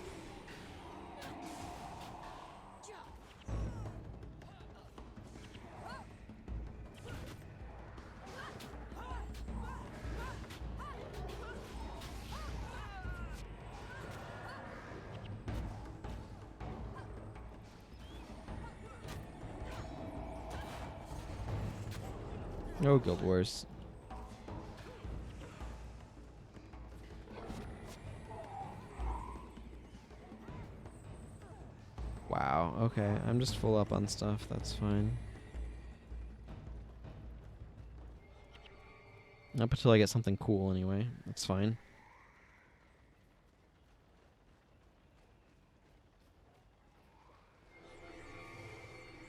Oh, Guild Wars. Wow, okay. I'm just full up on stuff. That's fine. Up until I get something cool anyway. That's fine.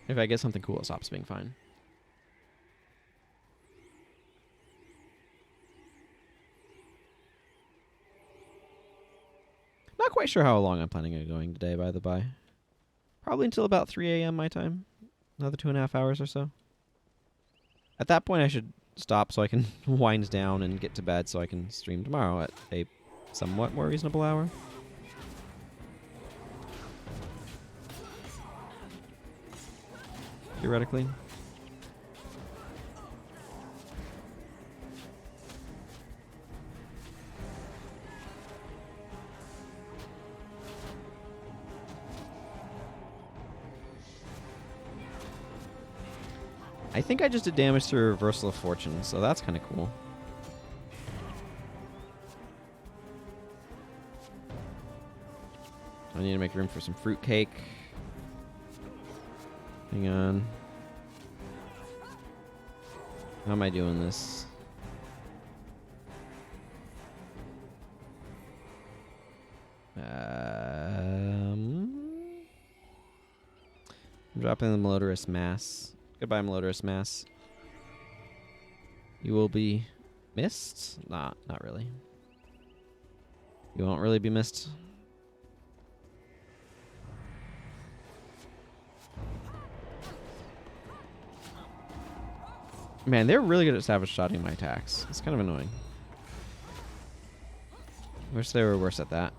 If I get something cool, it stops being fine. Not quite sure how long I'm planning on going today, by the by. Probably until about 3 a.m. my time. Another 2.5 hours or so. At that point, I should stop so I can wind down and get to bed so I can stream tomorrow at a somewhat more reasonable hour. Theoretically. I think I just did damage through Reversal of Fortune, so that's kind of cool. I need to make room for some fruitcake. Hang on. How am I doing this? I'm dropping the Malodorous Mass. Goodbye, Malodorous Mass. You will be missed? Nah, not really. You won't really be missed. Man, they're really good at savage shotting my attacks. It's kind of annoying. Wish they were worse at that.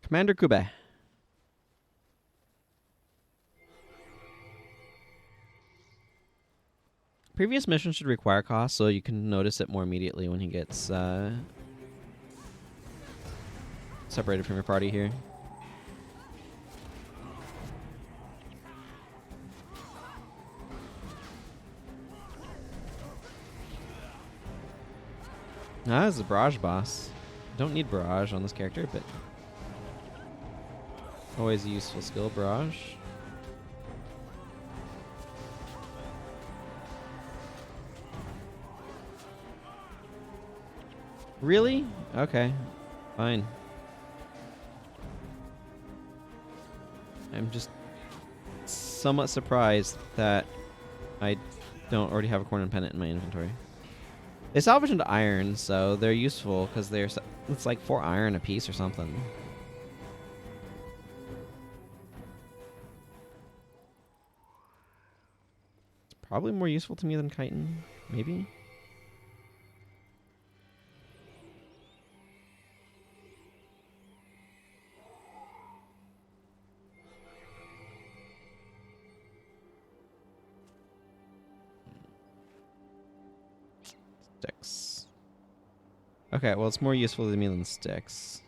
Commander Kube. Previous mission should require cost, so you can notice it more immediately when he gets separated from your party here. Ah, this is a barrage boss. Don't need barrage on this character, but always a useful skill, barrage. Really? Okay. Fine. I'm just somewhat surprised that I don't already have a Corn and Pendant in my inventory. They salvage into iron, so they're useful because they're it's like 4 iron a piece or something. It's probably more useful to me than chitin, maybe. Sticks. Okay, well, it's more useful to me than sticks.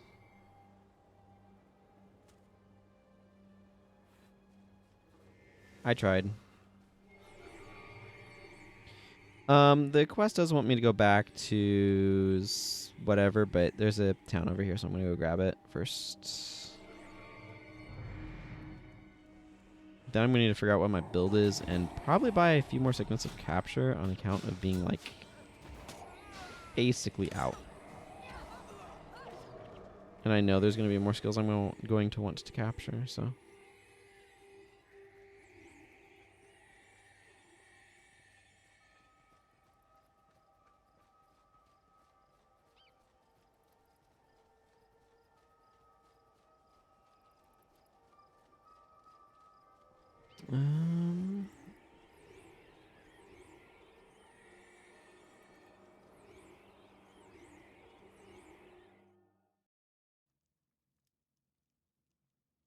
I tried. The quest does want me to go back to whatever, but there's a town over here, so I'm gonna go grab it first. Then I'm gonna need to figure out what my build is, and probably buy a few more segments of capture on account of being like basically out. And I know there's gonna be more skills I'm going to want to capture, so.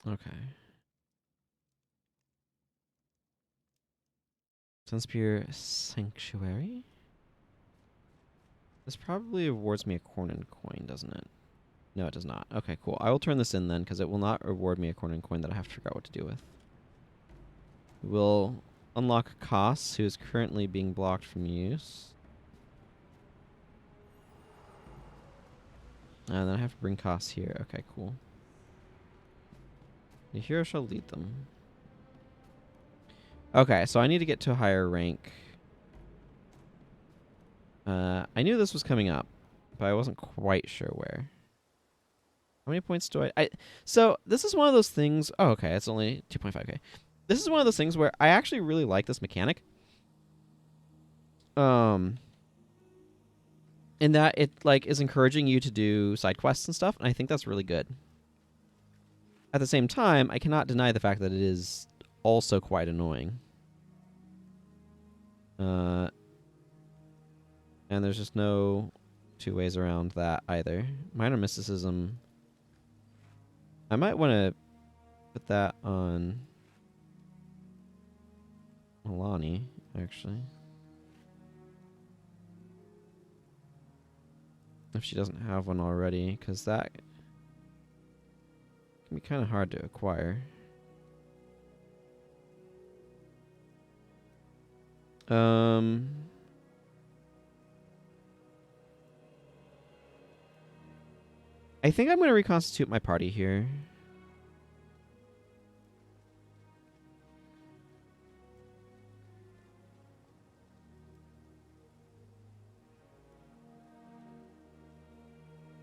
Okay. Sunspear Sanctuary. This probably awards me a corn and coin, doesn't it? No, it does not. Okay, cool. I will turn this in then, because it will not reward me a corn and coin that I have to figure out what to do with. We'll unlock Koss, who is currently being blocked from use. And then I have to bring Koss here. Okay, cool. The hero shall lead them. Okay, so I need to get to a higher rank. I knew this was coming up, but I wasn't quite sure where. How many points do I... So, this is one of those things... Oh, okay, it's only 2.5k. This is one of those things where I actually really like this mechanic. In that it, like, is encouraging you to do side quests and stuff, and I think that's really good. At the same time, I cannot deny the fact that it is also quite annoying. And there's just no two ways around that either. Minor mysticism. I might want to put that on Milani, actually. If she doesn't have one already, because that can be kind of hard to acquire. I think I'm going to reconstitute my party here.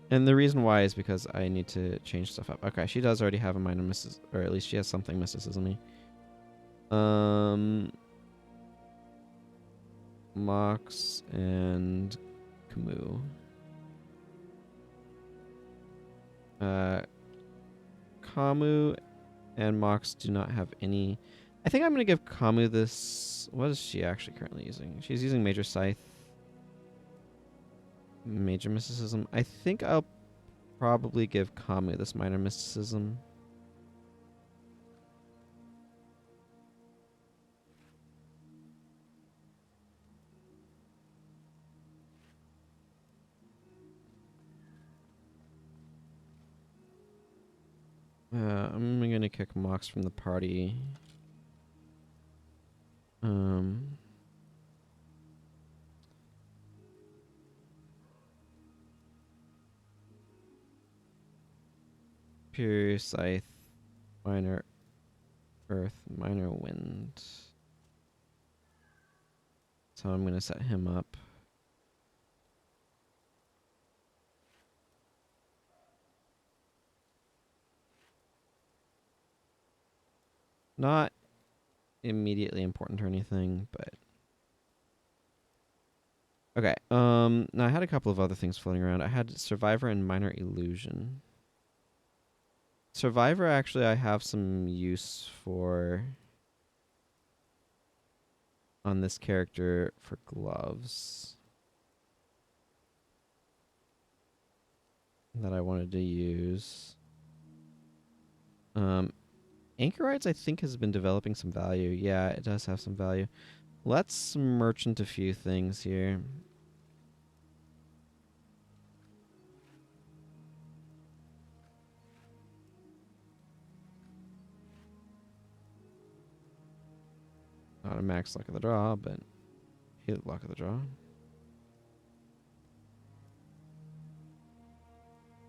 And the reason why is because I need to change stuff up. Okay, she does already have a minor mysticism, or at least she has something mysticism-y. Mox and Camus. Camus and Mox do not have any... I think I'm going to give Camus this... What is she actually currently using? She's using Major Scythe. Major Mysticism. I think I'll probably give Camus this Minor Mysticism. I'm going to kick Mox from the party. Pure Scythe, Minor Earth, Minor Wind. So I'm going to set him up. Not immediately important or anything, but... Okay, now I had a couple of other things floating around. I had Survivor and Minor Illusion. Survivor, actually, I have some use for on this character for gloves that I wanted to use. Anchorites, I think, has been developing some value. Yeah, it does have some value. Let's merchant a few things here. Not a max luck of the draw, but hit luck of the draw.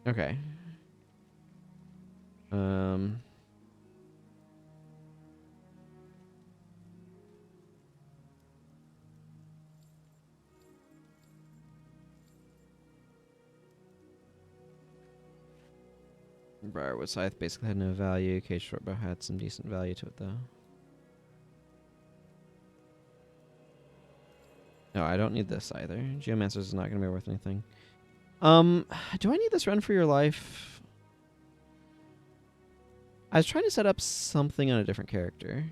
Okay. Briarwood Scythe basically had no value. Cage Shortbow had some decent value to it, though. No, I don't need this either. Geomancer is not going to be worth anything. Do I need this Run for Your Life? I was trying to set up something on a different character.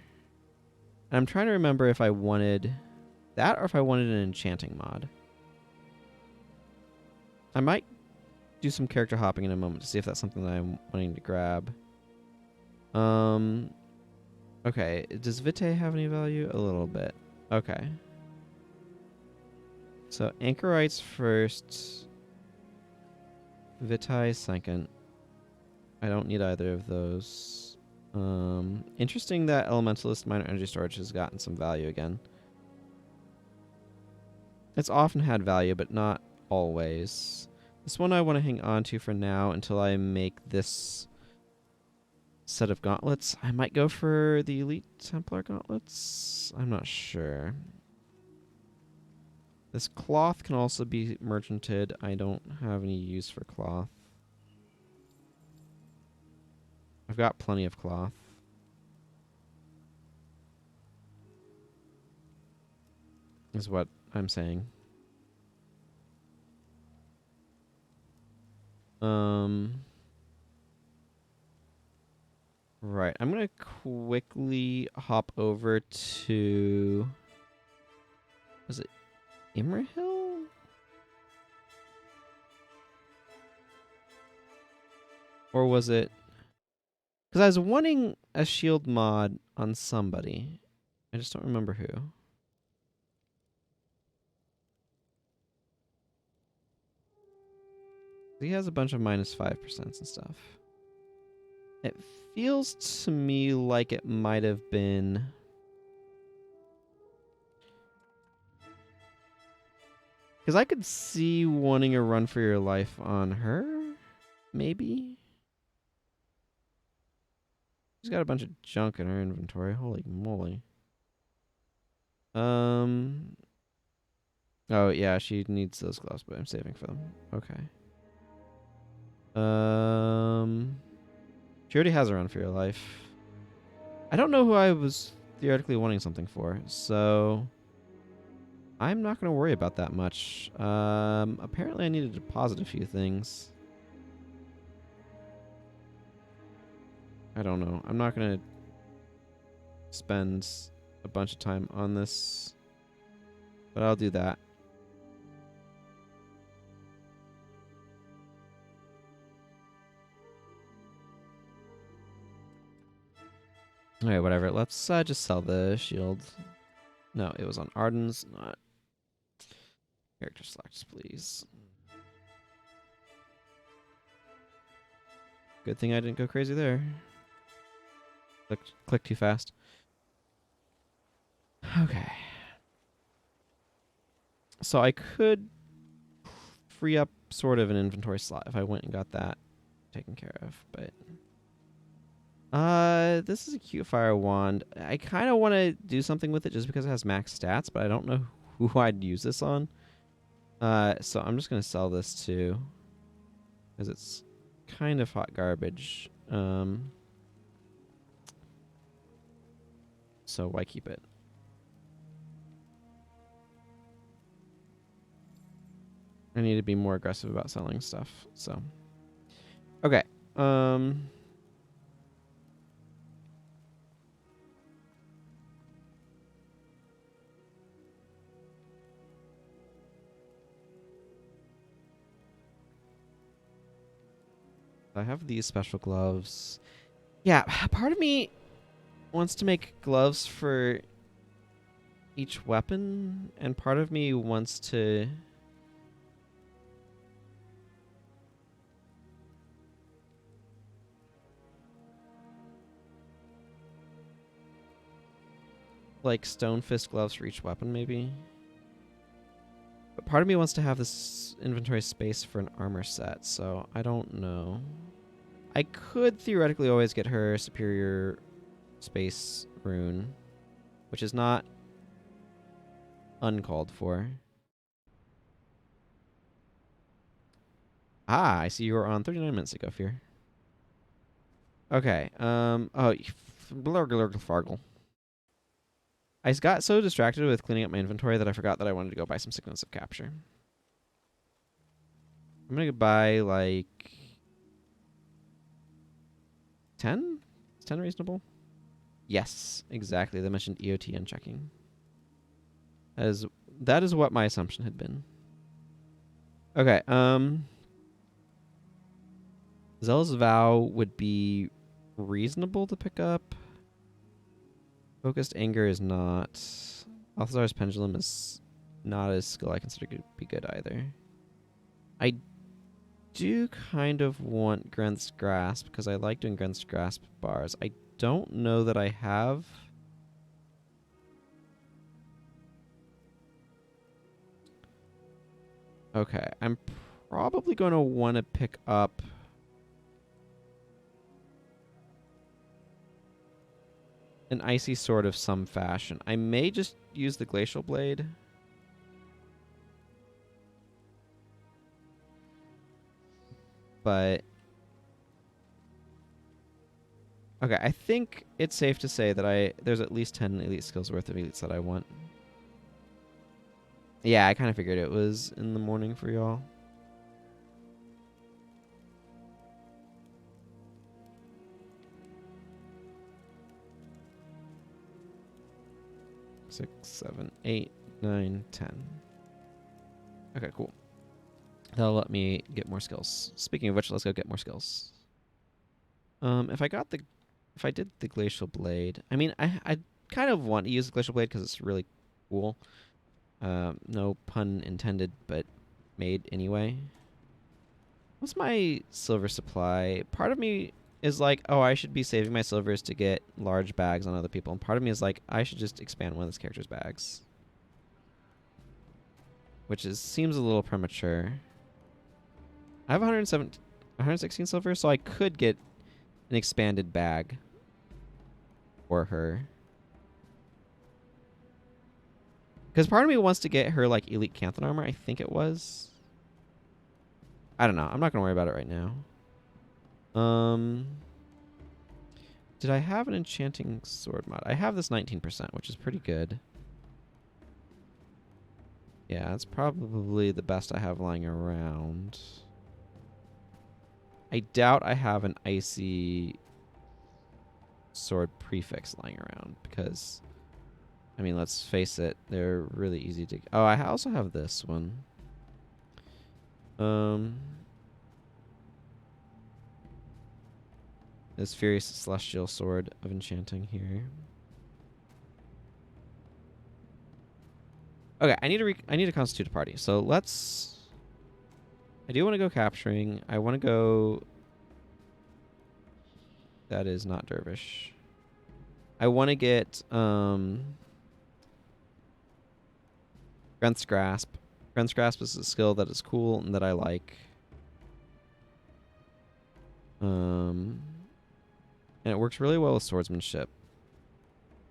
And I'm trying to remember if I wanted that or if I wanted an enchanting mod. I might do some character hopping in a moment to see if that's something that I'm wanting to grab. Okay, does Vitae have any value? A little bit. Okay. So Anchorites first. Vitae second. I don't need either of those. Interesting that Elementalist Minor Energy Storage has gotten some value again. It's often had value, but not always. This one I want to hang on to for now until I make this set of gauntlets. I might go for the Elite Templar gauntlets. I'm not sure. This cloth can also be merchanted. I don't have any use for cloth. I've got plenty of cloth. Is what I'm saying. Right. I'm going to quickly hop over to... Was it Imrahil? Or was it... Because I was wanting a shield mod on somebody. I just don't remember who. He has a bunch of -5% and stuff. It feels to me like it might have been... Because I could see wanting a run for your life on her, maybe? She's got a bunch of junk in her inventory. Holy moly. Oh, yeah, she needs those gloves, but I'm saving for them. Okay. She already has a run for your life. I don't know who I was theoretically wanting something for, so I'm not going to worry about that much. Apparently I need to deposit a few things. I don't know. I'm not going to spend a bunch of time on this, but I'll do that. Alright, whatever. Let's just sell the shield. No, it was on Ardens, not character selects, please. Good thing I didn't go crazy there. Click too fast. Okay. So I could free up sort of an inventory slot if I went and got that taken care of, but... this is a cute fire wand. I kind of want to do something with it just because it has max stats, but I don't know who I'd use this on. So I'm just going to sell this too, because it's kind of hot garbage. So why keep it? I need to be more aggressive about selling stuff, so. Okay. I have these special gloves. Yeah, part of me wants to make gloves for each weapon, and part of me wants to... like stone fist gloves for each weapon, maybe. But part of me wants to have this inventory space for an armor set, so I don't know. I could theoretically always get her superior space rune, which is not uncalled for. Ah, I see you were on 39 minutes ago, Fear. Okay, oh, Fargle. I got so distracted with cleaning up my inventory that I forgot that I wanted to go buy some Sickness of Capture. I'm gonna buy, like... 10? Is 10 reasonable? Yes, exactly. They mentioned EotN checking. That is what my assumption had been. Okay, Zealous Vow would be reasonable to pick up. Focused Anger is not. Balthazar's Pendulum is not a skill I consider to be good either. I do kind of want Grenth's Grasp because I like doing Grenth's Grasp bars. I don't know that I have. Okay, I'm probably going to want to pick up an Icy Sword of some fashion. I may just use the Glacial Blade. But okay, I think it's safe to say that there's at least 10 elite skills worth of elites that I want. Yeah, I kind of figured it was in the morning for y'all. Six, 7, 8, 9, 10. Okay, cool. That'll let me get more skills. Speaking of which, let's go get more skills. If I did the Glacial Blade, I mean, I kind of want to use the Glacial Blade because it's really cool. No pun intended, but made anyway. What's my silver supply? Part of me is like, oh, I should be saving my silvers to get large bags on other people. And part of me is like, I should just expand one of this character's bags. Which seems a little premature. I have 116 silver, so I could get an expanded bag for her. Because part of me wants to get her, like, Elite Canthan armor, I think it was. I don't know. I'm not going to worry about it right now. Did I have an enchanting sword mod? I have this 19%, which is pretty good. Yeah, that's probably the best I have lying around. I doubt I have an icy sword prefix lying around because, I mean, let's face it, they're really easy to... Oh, I also have this one. This Furious Celestial Sword of Enchanting here. Okay, I need to constitute a party. So let's... I do want to go capturing. I want to go... That is not Dervish. I want to get Grenth's Grasp. Grenth's Grasp is a skill that is cool and that I like. And it works really well with swordsmanship.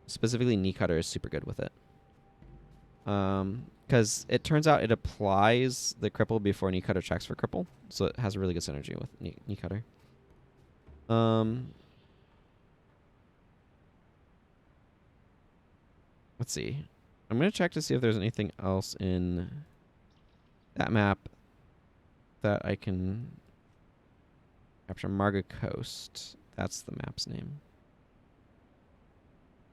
Specifically, Knee Cutter is super good with it. Because it turns out it applies the cripple before Knee Cutter checks for cripple. So it has a really good synergy with Knee Cutter. Let's see. I'm going to check to see if there's anything else in that map that I can capture. Marga Coast. That's the map's name.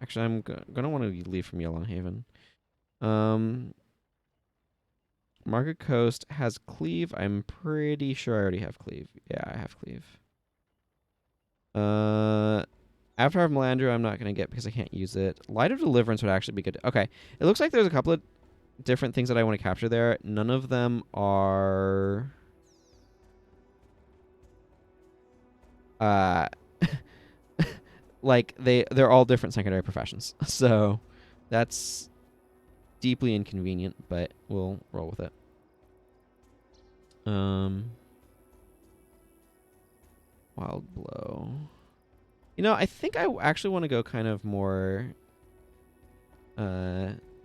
Actually, I'm going to want to leave from Yellow Haven. Marga Coast has Cleave. I'm pretty sure I already have Cleave. Yeah, I have Cleave. Avatar of Melandra I'm not going to get because I can't use it. Light of Deliverance would actually be good. Okay. It looks like there's a couple of different things that I want to capture there. None of them are... like, they're all different secondary professions. So, that's deeply inconvenient, but we'll roll with it. Wild Blow. You know, I think I actually want to go kind of more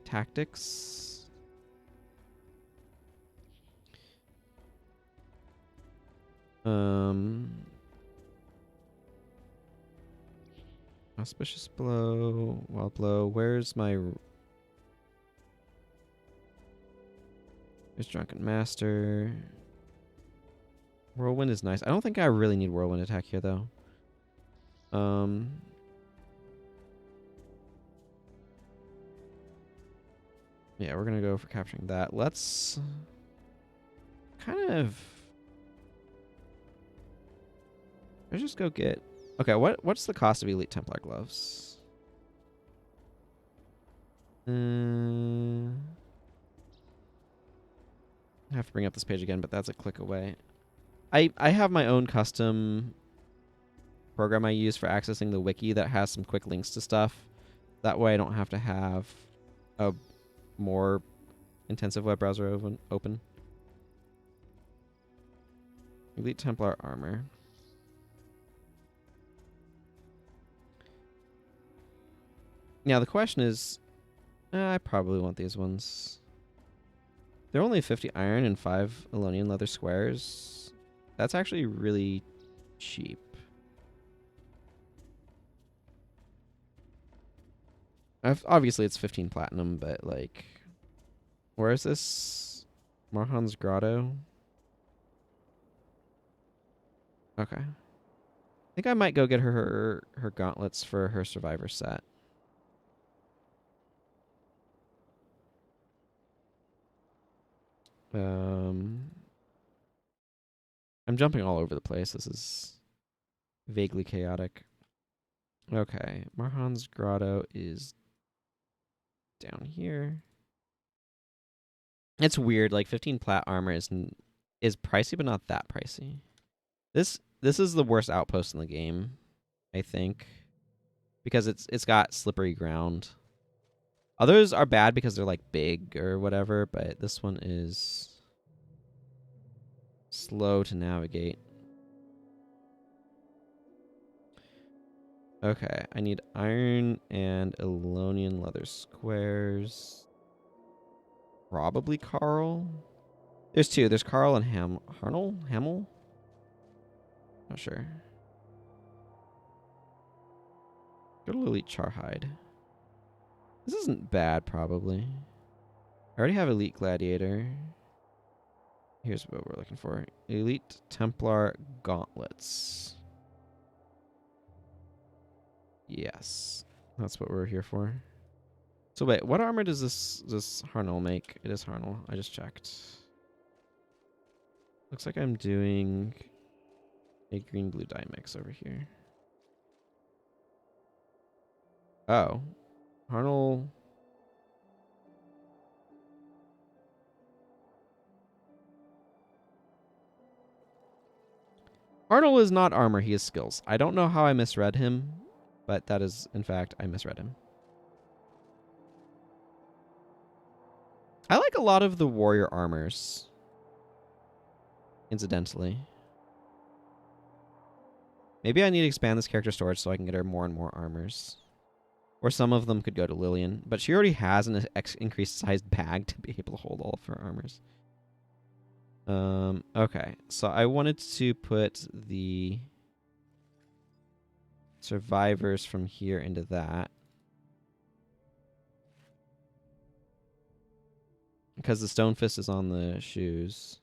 tactics. Auspicious Blow, Wild Blow. Where's Drunken Master. Whirlwind is nice. I don't think I really need Whirlwind attack here, though. Yeah, we're gonna go for capturing that. Let's kind of... Let's just go get... Okay, what's the cost of Elite Templar gloves? I have to bring up this page again, but that's a click away. I have my own custom program I use for accessing the wiki that has some quick links to stuff. That way I don't have to have a more intensive web browser open. Elite Templar armor. Now the question is, I probably want these ones. They're only 50 iron and 5 Elonian leather squares. That's actually really cheap. Obviously it's 15 platinum, but like, where is this? Marhan's Grotto. Okay. I think I might go get her gauntlets for her survivor set. I'm jumping all over the place. This is vaguely chaotic. Okay, Marhan's Grotto is down here. It's weird. Like 15 plat armor is pricey, but not that pricey. This is the worst outpost in the game, I think, because it's got slippery ground. Others are bad because they're like big or whatever, but this one is slow to navigate. Okay, I need iron and Elonian leather squares. Probably Carl. There's two. There's Carl and Hamel? Not sure. Go to Elite Charhide. This isn't bad, probably. I already have Elite Gladiator. Here's what we're looking for. Elite Templar Gauntlets. Yes. That's what we're here for. So wait, what armor does this Harnell make? It is Harnell. I just checked. Looks like I'm doing a green-blue dye mix over here. Oh. Harnell. Harnell is not armor, he is skills. I don't know how I misread him, but that is, in fact, I misread him. I like a lot of the warrior armors, incidentally. Maybe I need to expand this character storage so I can get her more and more armors. Or some of them could go to Lillian, but she already has an increased sized bag to be able to hold all of her armors. Okay, so I wanted to put the survivors from here into that. Because the Stone Fist is on the shoes.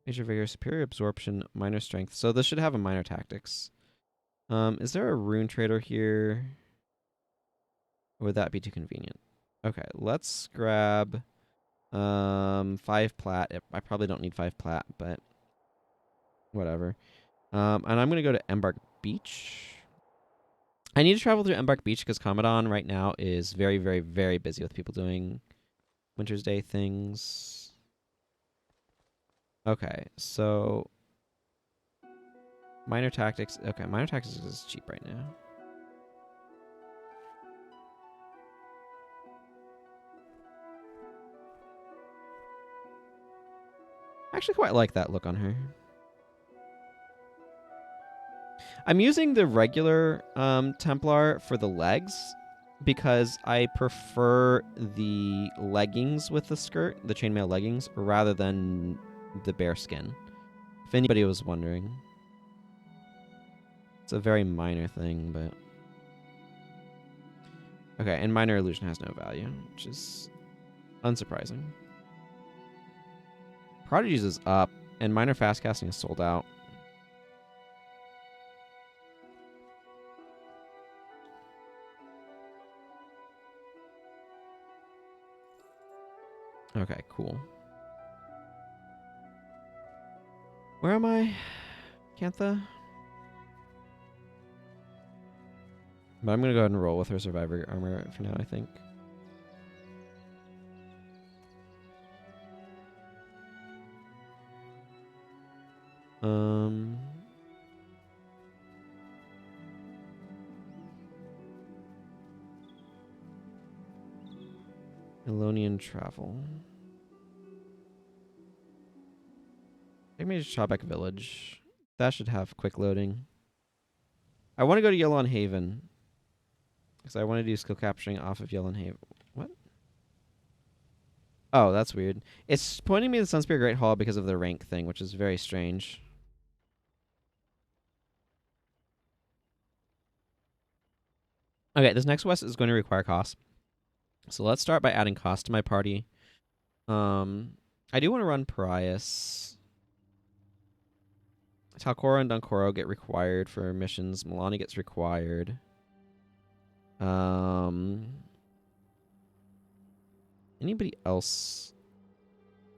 Major Vigor, Superior Absorption, Minor Strength. So this should have a Minor Tactics. Is there a Rune Trader here? Or would that be too convenient? Okay, let's grab 5 plat. I probably don't need 5 plat, but whatever. And I'm going to go to Embark Beach. I need to travel through Embark Beach because Commodon right now is very, very, very busy with people doing Winter's Day things. Okay, so Minor Tactics. Okay, Minor Tactics is cheap right now. I actually quite like that look on her. I'm using the regular Templar for the legs because I prefer the leggings with the skirt, the chainmail leggings, rather than the bare skin. If anybody was wondering. It's a very minor thing, but... Okay, and Minor Illusion has no value, which is unsurprising. Prodigies is up, and Minor Fast Casting is sold out. Okay, cool. Where am I? Cantha? But I'm going to go ahead and roll with her Survivor armor for now, I think. Um. Elonian travel. Take me to Chaubec Village. That should have quick loading. I want to go to Yellon Haven. Because I want to do skill capturing off of Yellon Haven. What? Oh, that's weird. It's pointing me to the Sunspear Great Hall because of the rank thing, which is very strange. Okay, this next quest is going to require cost. So let's start by adding cost to my party. I do want to run Parias. Talcoro and Dunkoro get required for missions. Milani gets required. Anybody else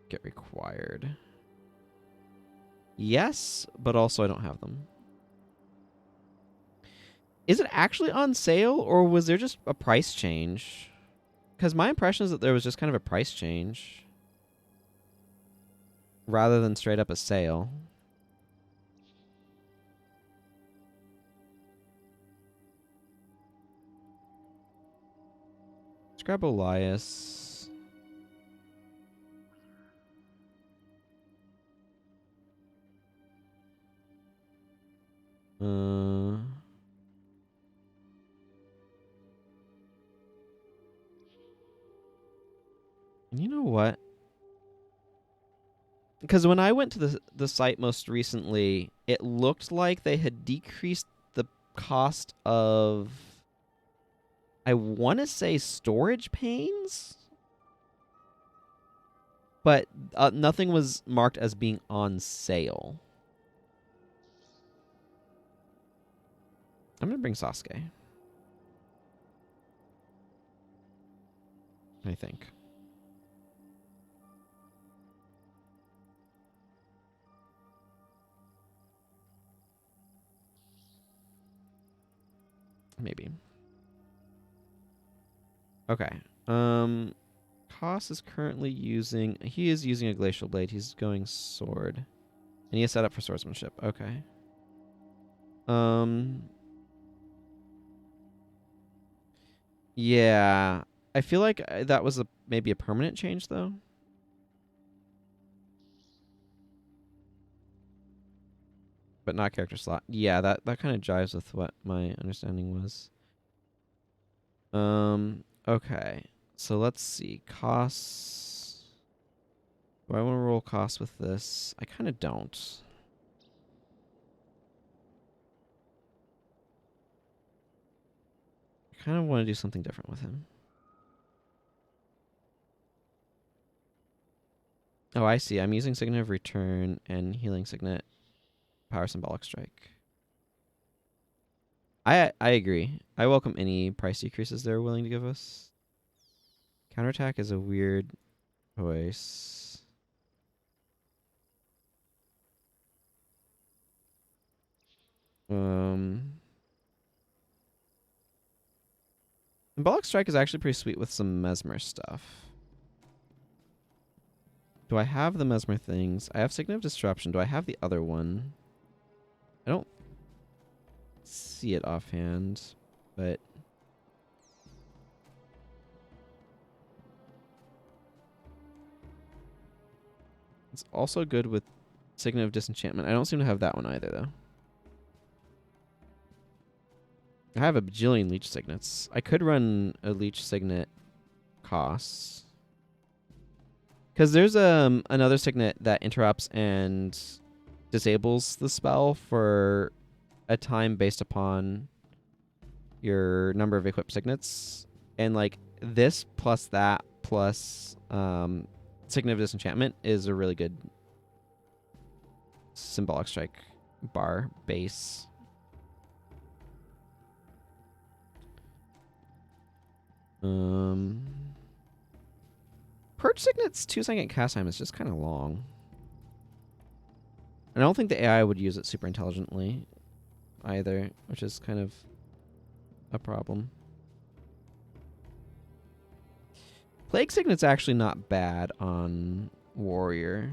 get required? Yes, but also I don't have them. Is it actually on sale, or was there just a price change? Because my impression is that there was just kind of a price change rather than straight up a sale. Let's grab Elias. You know what? Because when I went to the site most recently, it looked like they had decreased the cost of, I want to say, storage panes, but nothing was marked as being on sale. I'm going to bring Sasuke, I think. Maybe. Okay. Koss is currently using... He is using a Glacial Blade. He's going Sword. And he is set up for Swordsmanship. Okay. Yeah. I feel like that was maybe a permanent change, though. But not character slot. Yeah, that kind of jives with what my understanding was. Okay. So let's see. Costs. Do I want to roll costs with this? I kind of don't. I kind of want to do something different with him. Oh, I see. I'm using Signet of Return and Healing Signet. Power Symbolic Strike. I agree. I welcome any price decreases they're willing to give us. Counterattack is a weird choice. Symbolic Strike is actually pretty sweet with some Mesmer stuff. Do I have the Mesmer things? I have Signet of Disruption. Do I have the other one? I don't see it offhand, but... It's also good with Signet of Disenchantment. I don't seem to have that one either, though. I have a bajillion Leech Signets. I could run a Leech Signet costs. Because there's another Signet that interrupts and disables the spell for a time based upon your number of equipped Signets. And like this plus that plus Signet of Disenchantment is a really good Symbolic Strike bar base. Purge Signet's 2-second cast time is just kind of long. And I don't think the AI would use it super intelligently either, which is kind of a problem. Plague Signet's actually not bad on Warrior.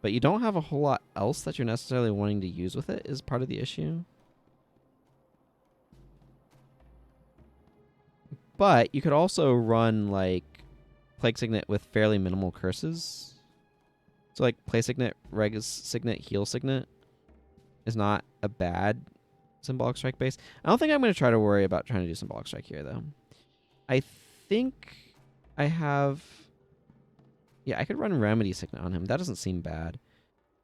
but you don't have a whole lot else that you're necessarily wanting to use with it is part of the issue. But you could also run like Plague Signet with fairly minimal curses. So like Play Signet, Reg Signet, Heal Signet is not a bad Symbolic Strike base. I don't think I'm going to try to worry about trying to do Symbolic Strike here though. I think I have... Yeah, I could run Remedy Signet on him. That doesn't seem bad.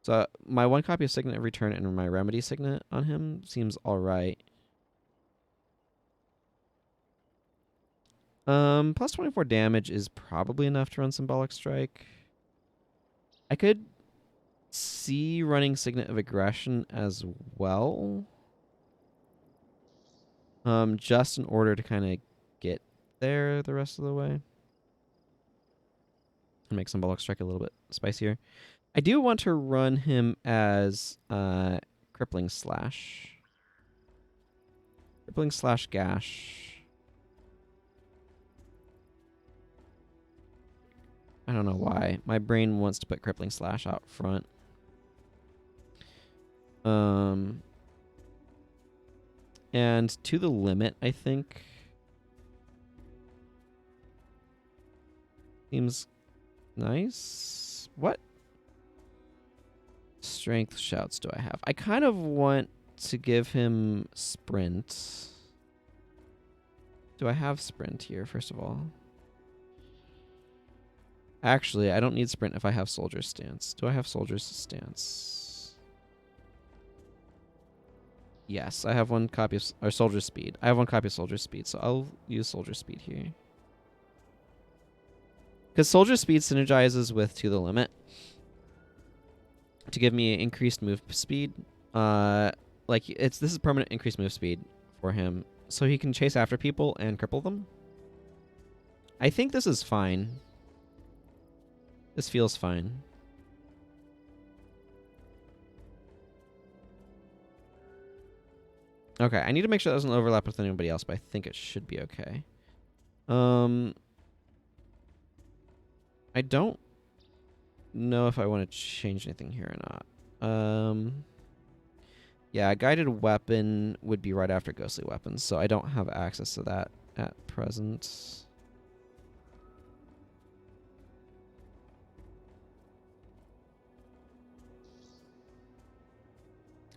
So my 1 copy of Signet Return and my Remedy Signet on him seems alright. Plus 24 damage is probably enough to run Symbolic Strike. I could see running Signet of Aggression as well. Just in order to kind of get there the rest of the way. And make Symbolic Strike a little bit spicier. I do want to run him as Crippling Slash. Crippling Slash Gash. I don't know why. My brain wants to put Crippling Slash out front. And to the limit, I think. Seems nice. What strength shouts do I have? I kind of want to give him sprint. Do I have sprint here, first of all? Actually, I don't need sprint if I have soldier's stance. Do I have soldier's stance? Yes, I have 1 copy of soldier's speed. I have 1 copy of soldier's speed, so I'll use soldier's speed here. Because soldier's speed synergizes with To the Limit to give me increased move speed. This is permanent increased move speed for him, so he can chase after people and cripple them. I think this is fine. This feels fine. Okay, I need to make sure that doesn't overlap with anybody else, but I think it should be okay. I don't know if I want to change anything here or not. Yeah, a guided weapon would be right after ghostly weapons, so I don't have access to that at present.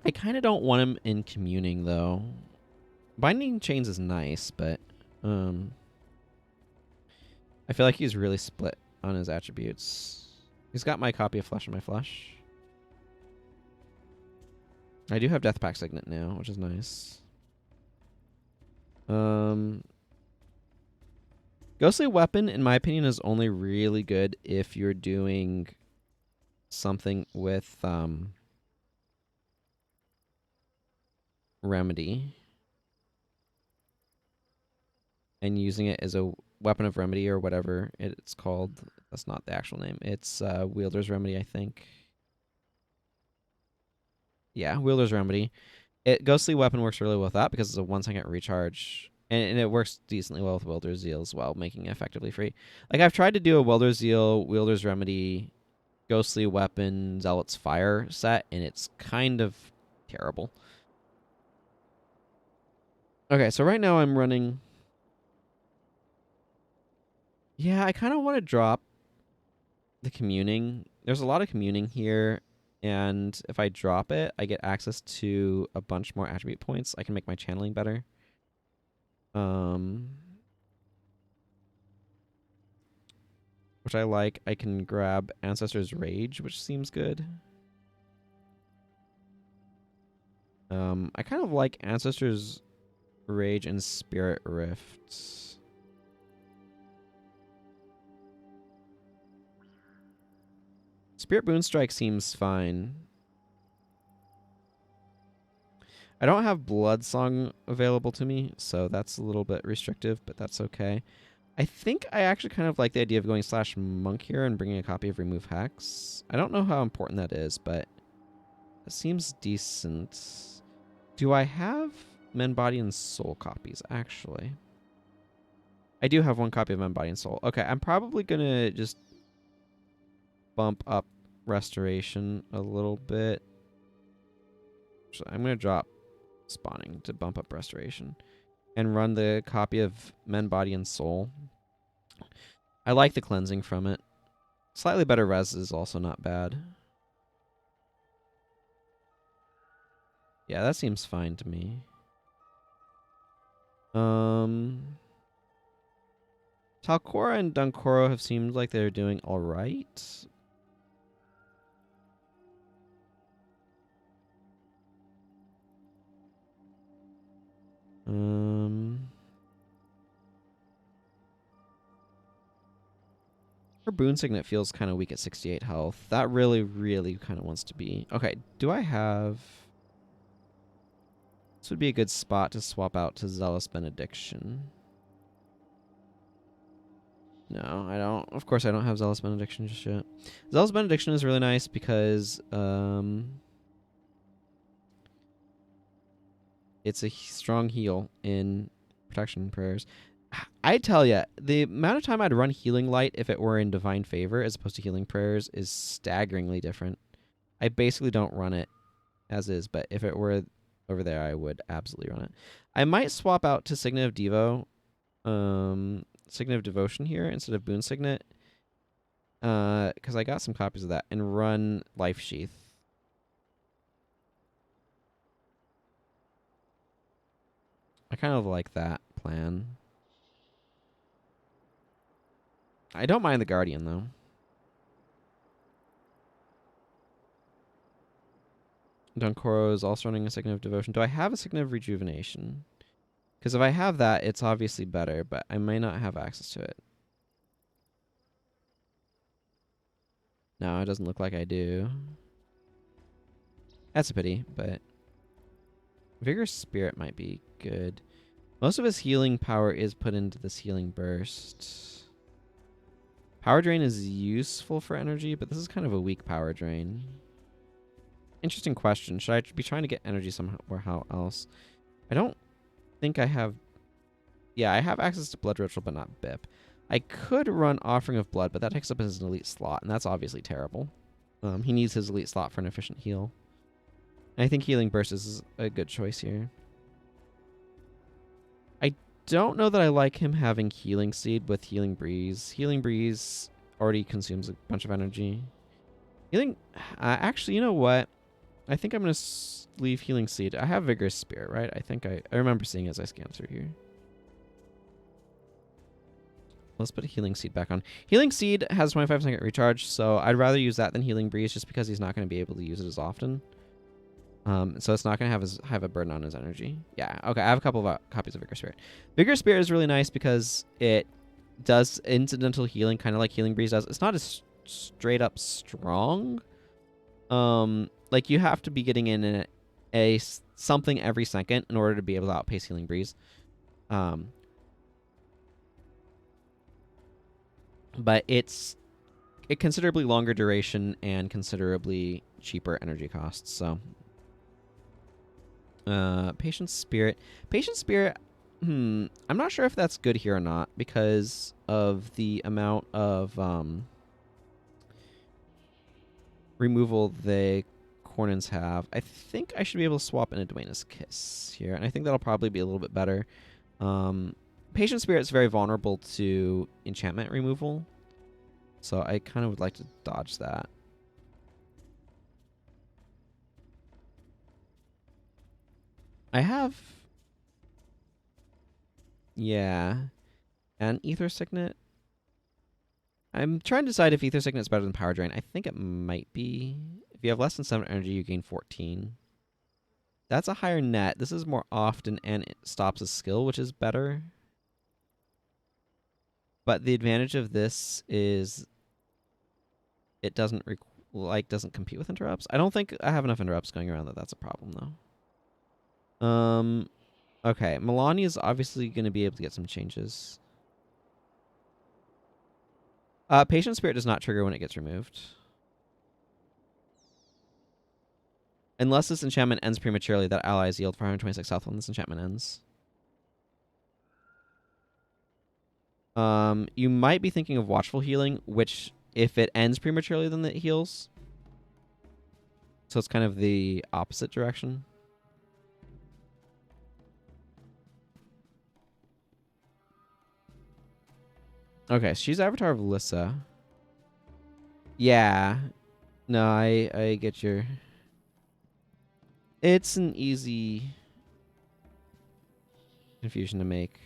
I kind of don't want him in communing, though. Binding Chains is nice, but I feel like he's really split on his attributes. He's got my copy of Flesh on my Flesh. I do have Death Pact Signet now, which is nice. Ghostly Weapon, in my opinion, is only really good if you're doing something with Remedy and using it as a weapon of remedy or whatever it's called. That's not the actual name. It's Wielder's Remedy, I think. Yeah, Wielder's Remedy. Ghostly Weapon works really well with that because it's a 1-second recharge. And it works decently well with Wielder's Zeal as well, making it effectively free. Like, I've tried to do a Wielder's Zeal, Wielder's Remedy, Ghostly Weapon, Zealot's Fire set, and it's kind of terrible. Okay, so right now I'm running... Yeah, I kind of want to drop the communing. There's a lot of communing here, and if I drop it, I get access to a bunch more attribute points. I can make my channeling better. Which I like. I can grab Ancestor's Rage, which seems good. I kind of like Ancestor's Rage and Spirit Rifts. Spirit Boonstrike seems fine. I don't have Bloodsong available to me, so that's a little bit restrictive, but that's okay. I think I actually kind of like the idea of going /monk here and bringing a copy of Remove Hex. I don't know how important that is, but it seems decent. Do I have Men, Body, and Soul copies, actually? I do have 1 copy of Men, Body, and Soul. Okay, I'm probably going to just bump up restoration a little bit. So I'm going to drop spawning to bump up restoration and run the copy of Men, Body, and Soul. I like the cleansing from it. Slightly better res is also not bad. Yeah, that seems fine to me. Talcora and Dunkoro have seemed like they're doing all right. Her Boon Signet feels kind of weak at 68 health. That really, really kind of wants to be... Okay, do I have... This would be a good spot to swap out to Zealous Benediction. No, I don't. Of course, I don't have Zealous Benediction just yet. Zealous Benediction is really nice because it's a strong heal in protection prayers. I tell ya, the amount of time I'd run Healing Light if it were in Divine Favor as opposed to Healing Prayers is staggeringly different. I basically don't run it as is, but if it were over there, I would absolutely run it. I might swap out to Signet of Devo, Signet of Devotion here instead of Boon Signet, because I got some copies of that, and run Life Sheath. I kind of like that plan. I don't mind the Guardian, though. Dunkoro is also running a Signet of Devotion. Do I have a Signet of Rejuvenation? Because if I have that, it's obviously better, but I may not have access to it. No, it doesn't look like I do. That's a pity, but... Vigorous Spirit might be good. Most of his healing power is put into this Healing Burst. Power Drain is useful for energy, but this is kind of a weak Power Drain. Interesting question. Should I be trying to get energy somehow else? I don't think I have... Yeah, I have access to Blood Ritual, but not BIP. I could run Offering of Blood, but that takes up his elite slot, and that's obviously terrible. He needs his elite slot for an efficient heal. I think Healing Burst is a good choice here. I don't know that I like him having Healing Seed with Healing Breeze. Healing Breeze already consumes a bunch of energy. Healing... actually, you know what? I think I'm going to leave Healing Seed. I have Vigorous Spirit, right? I think I remember seeing as I scan through here. Let's put a Healing Seed back on. Healing Seed has 25-second recharge, so I'd rather use that than Healing Breeze just because he's not going to be able to use it as often. So it's not going to have a burden on his energy. Yeah, okay, I have a couple of copies of Vigor Spirit. Vigor Spirit is really nice because it does incidental healing, kind of like Healing Breeze does. It's not as straight up strong. Like, you have to be getting in a something every second in order to be able to outpace Healing Breeze. But it's a considerably longer duration and considerably cheaper energy costs, so... Patient Spirit. Patient Spirit, I'm not sure if that's good here or not because of the amount of removal the Cornins have. I think I should be able to swap in a Dwayne's Kiss here, and I think that'll probably be a little bit better. Patient Spirit is very vulnerable to enchantment removal, so I kind of would like to dodge that. I have... Yeah. And Ether Signet. I'm trying to decide if Ether Signet is better than Power Drain. I think it might be. If you have less than 7 energy, you gain 14. That's a higher net. This is more often, and it stops a skill, which is better. But the advantage of this is it doesn't compete with interrupts. I don't think I have enough interrupts going around that's a problem, though. Okay, Milani is obviously going to be able to get some changes. Patient Spirit does not trigger when it gets removed. Unless this enchantment ends prematurely, that allies yield 426 health when this enchantment ends. You might be thinking of Watchful Healing, which, if it ends prematurely, then it heals. So it's kind of the opposite direction. Okay, she's Avatar of Lissa. Yeah. No, I get your... It's an easy confusion to make.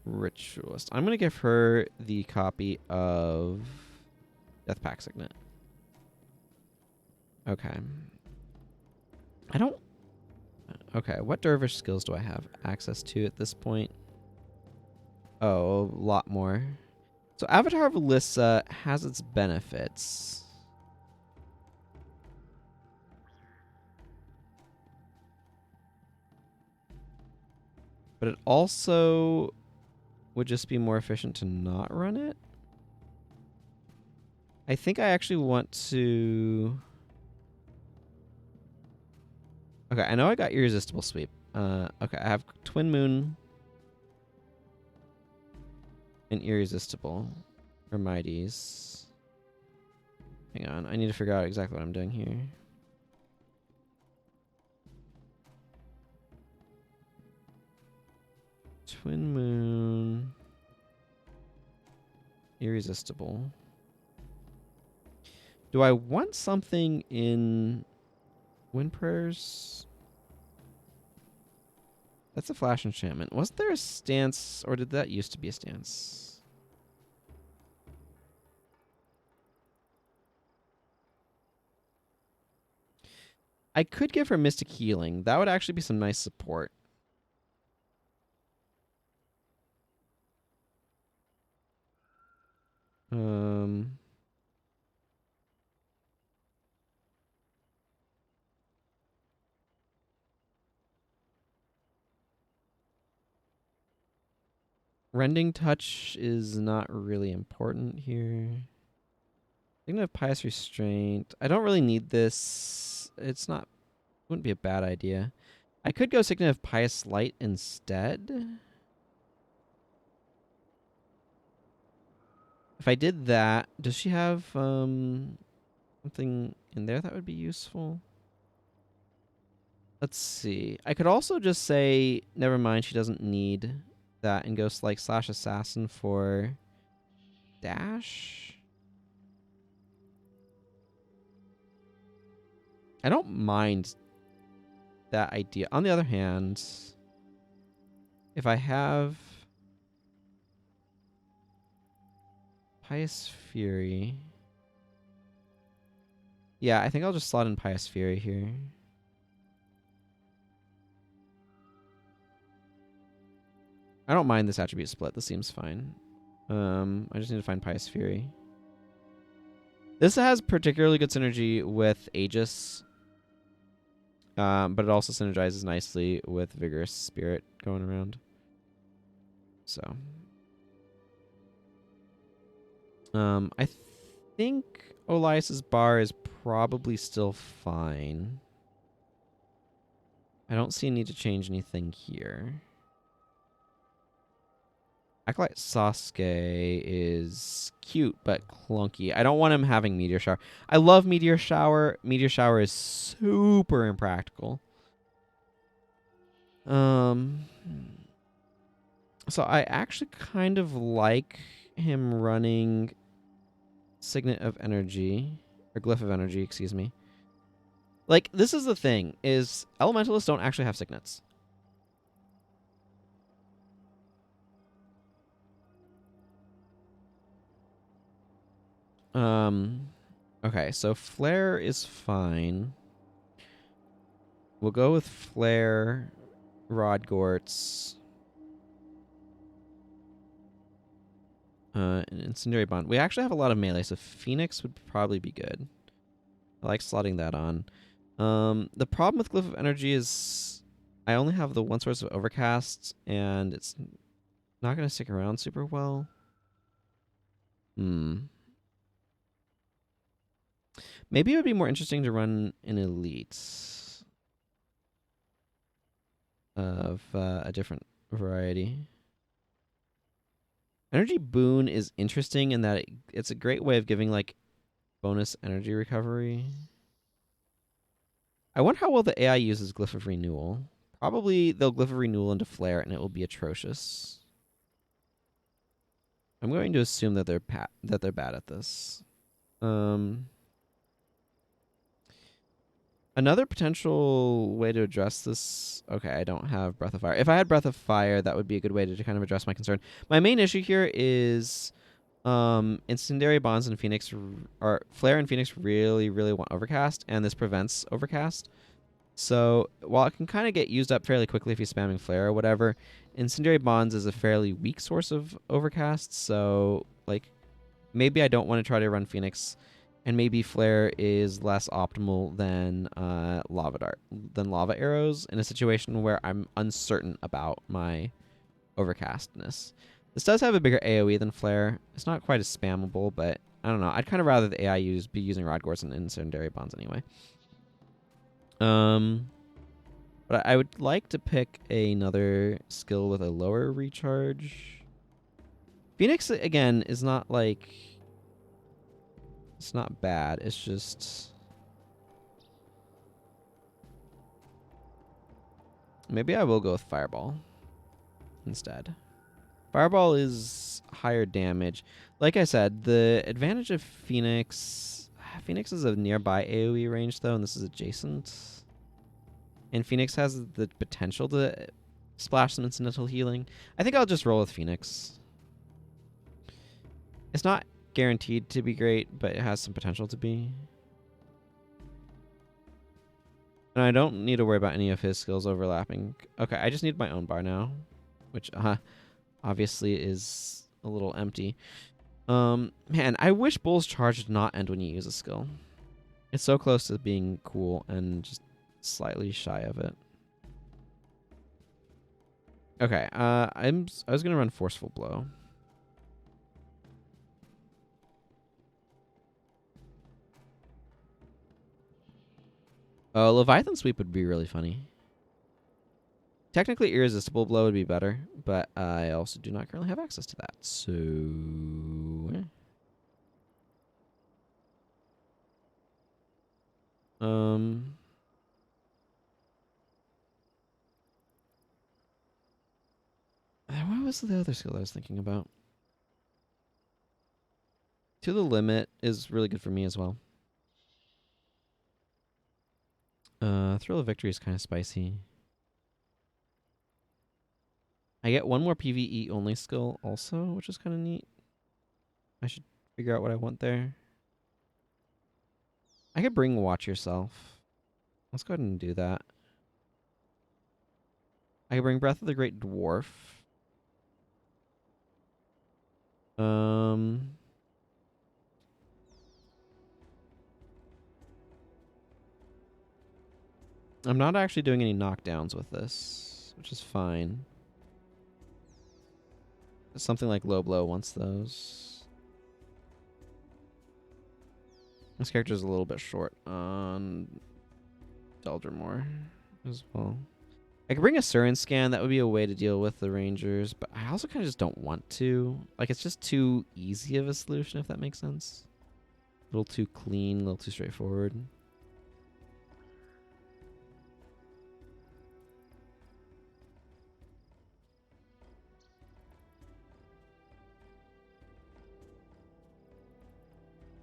Ritualist. I'm going to give her the copy of Death Pact Signet. Okay. I don't... Okay, what dervish skills do I have access to at this point? Oh, a lot more. So Avatar of Lissa has its benefits. But it also would just be more efficient to not run it. I think I actually want to... Okay, I know I got Irresistible Sweep. Okay, I have Twin Moon and Irresistible. Or Mighties. Hang on, I need to figure out exactly what I'm doing here. Twin Moon. Irresistible. Do I want something in Wind Prayers? That's a flash enchantment. Wasn't there a stance, or did that used to be a stance? I could give her Mystic Healing. That would actually be some nice support. Rending Touch is not really important here. Thinking of Pious Restraint. I don't really need this. It's not... Wouldn't be a bad idea. I could go Signet of Pious Light instead. If I did that, does she have something in there that would be useful? Let's see. I could also just say, never mind, she doesn't need that, and go like slash assassin for dash. I don't mind that idea. On the other hand, if I have Pious Fury, yeah, I think I'll just slot in Pious Fury here. I don't mind this attribute split. This seems fine. I just need to find Pious Fury. This has particularly good synergy with Aegis. But it also synergizes nicely with Vigorous Spirit going around. So. I think Olias's bar is probably still fine. I don't see a need to change anything here. Acolyte Sasuke is cute but clunky. I don't want him having Meteor Shower. I love Meteor Shower. Meteor Shower is super impractical. So I actually kind of like him running Signet of Energy, or Glyph of Energy, excuse me. Like, this is the thing, is Elementalists don't actually have Signets. Okay, so Flare is fine. We'll go with Flare, Rod Gortz, and Incendiary Bond. We actually have a lot of melee, so Phoenix would probably be good. I like slotting that on. The problem with Glyph of Energy is I only have the one source of Overcast, and it's not going to stick around super well. Maybe it would be more interesting to run an Elite of a different variety. Energy boon is interesting in that it's a great way of giving like bonus energy recovery. I wonder how well the AI uses Glyph of Renewal. Probably they'll Glyph of Renewal into Flare and it will be atrocious. I'm going to assume that they're bad at this. Another potential way to address this. Okay, I don't have Breath of Fire. If I had Breath of Fire, that would be a good way to kind of address my concern. My main issue here is Incendiary Bonds and Phoenix are Flare and Phoenix really want Overcast, and this prevents Overcast. So while it can kind of get used up fairly quickly if you're spamming Flare or whatever, Incendiary Bonds is a fairly weak source of Overcast. So like maybe I don't want to try to run Phoenix, and maybe Flare is less optimal than Lava Arrows in a situation where I'm uncertain about my Overcastness. This does have a bigger AoE than Flare. It's not quite as spammable, but I don't know. I'd kind of rather the AI be using Rod Gores and Incendiary Bonds anyway. But I would like to pick another skill with a lower recharge. Phoenix, again, is not like... It's not bad. It's just... Maybe I will go with Fireball instead. Fireball is higher damage. Like I said, the advantage of Phoenix... Phoenix is a nearby AoE range, though, and this is adjacent. And Phoenix has the potential to splash some incidental healing. I think I'll just roll with Phoenix. It's not guaranteed to be great, but it has some potential to be. And I don't need to worry about any of his skills overlapping. Okay, I just need my own bar now, which obviously is a little empty. Man, I wish Bull's Charge did not end when you use a skill. It's so close to being cool and just slightly shy of it. Okay, I was gonna run Forceful Blow. Leviathan Sweep would be really funny. Technically, Irresistible Blow would be better, but I also do not currently have access to that. So... What was the other skill I was thinking about? To the Limit is really good for me as well. Thrill of Victory is kind of spicy. I get one more PvE only skill also, which is kind of neat. I should figure out what I want there. I could bring Watch Yourself. Let's go ahead and do that. I could bring Breath of the Great Dwarf. I'm not actually doing any knockdowns with this, which is fine. Something like Low Blow wants those. This character's a little bit short on Deldrimore as well. I could bring a Surin Scan. That would be a way to deal with the Rangers, but I also kind of just don't want to. Like, it's just too easy of a solution, if that makes sense. A little too clean, a little too straightforward.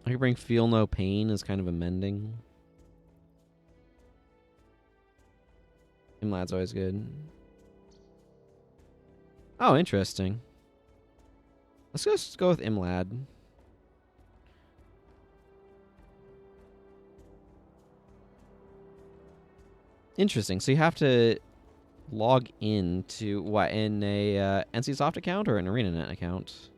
I could bring Feel No Pain as kind of a mending. Imlad's always good. Oh, interesting. Let's just go with Imlad. Interesting. So you have to log in to what, in a NCSoft account or an ArenaNet account?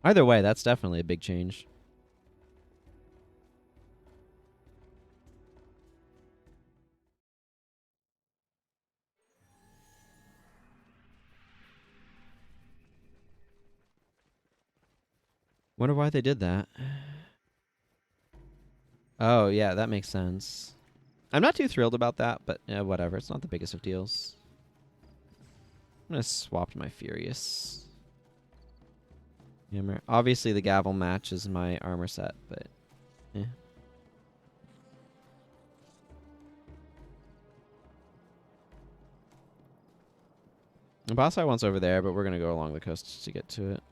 Either way, that's definitely a big change. Wonder why they did that. Oh, yeah, that makes sense. I'm not too thrilled about that, but whatever. It's not the biggest of deals. I'm going to swap to my Furious Hammer. Obviously, the Gavel matches my armor set, but eh. The boss I want's over there, but we're going to go along the coast to get to it.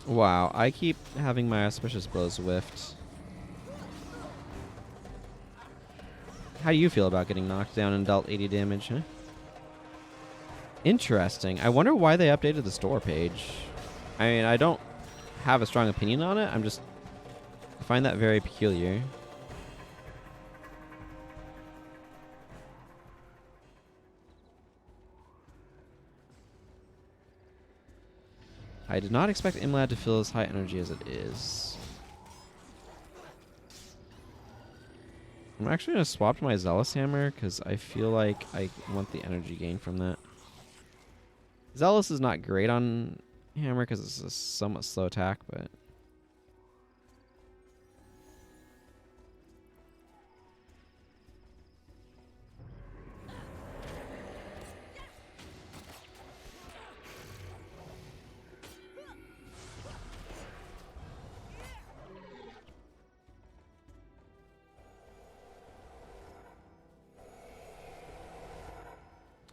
Wow, I keep having my Auspicious Blows whiffed. How do you feel about getting knocked down and dealt 80 damage, huh? Interesting. I wonder why they updated the store page. I mean, I don't have a strong opinion on it. I find that very peculiar. I did not expect Imlad to feel as high energy as it is. I'm actually going to swap to my Zealous Hammer because I feel like I want the energy gain from that. Zealous is not great on Hammer because it's a somewhat slow attack, but...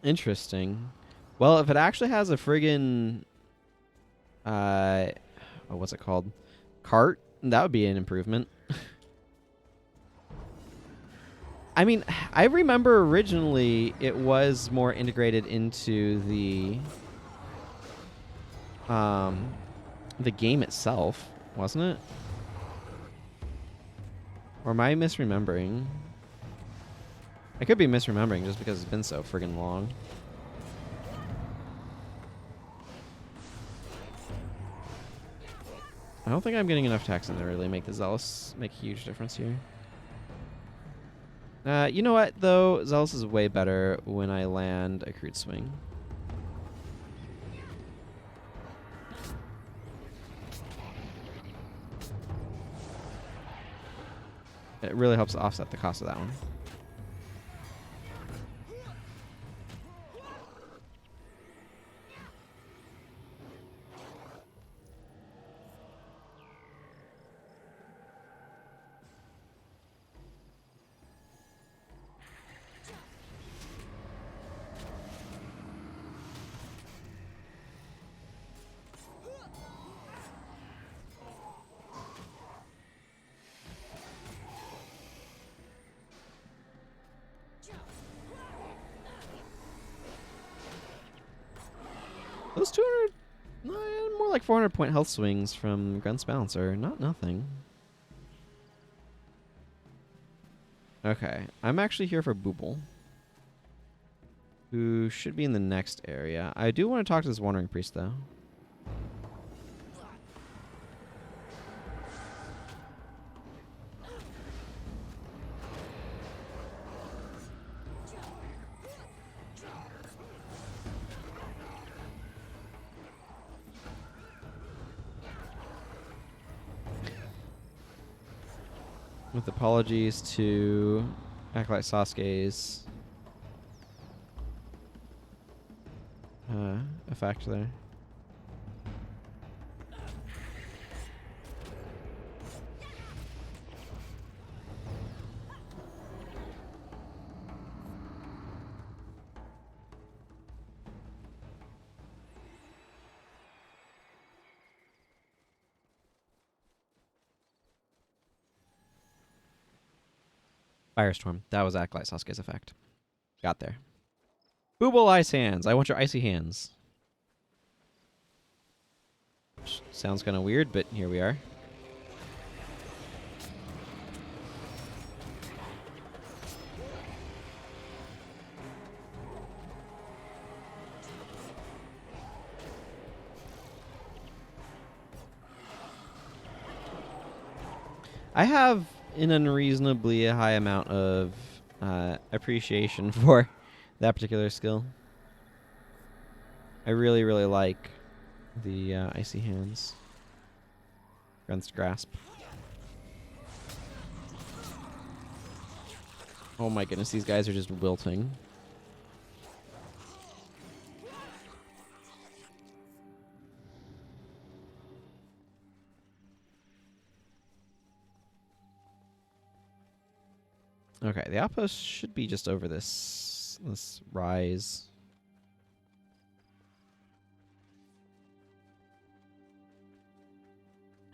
Interesting. Well, if it actually has a friggin' what's it called? Cart, that would be an improvement. I mean, I remember originally it was more integrated into the game itself, wasn't it? Or am I misremembering? I could be misremembering just because it's been so friggin' long. I don't think I'm getting enough tax in to really make the Zealous make a huge difference here. You know what, though? Zealous is way better when I land a crude swing. It really helps offset the cost of that one. Those 200, more like 400 point health swings from Grunt's Balancer, not nothing. Okay, I'm actually here for Booble, who should be in the next area. I do want to talk to this Wandering Priest, though. With apologies to Acolyte Sasuke's effect there. Firestorm. That was Acolyte Sasuke's effect. Got there. Booble Ice Hands. I want your icy hands. Which sounds kind of weird, but here we are. I have an unreasonably high amount of appreciation for that particular skill. I really, really like the Icy Hands. Grunth's Grasp. Oh my goodness, these guys are just wilting. Okay, the outpost should be just over this rise.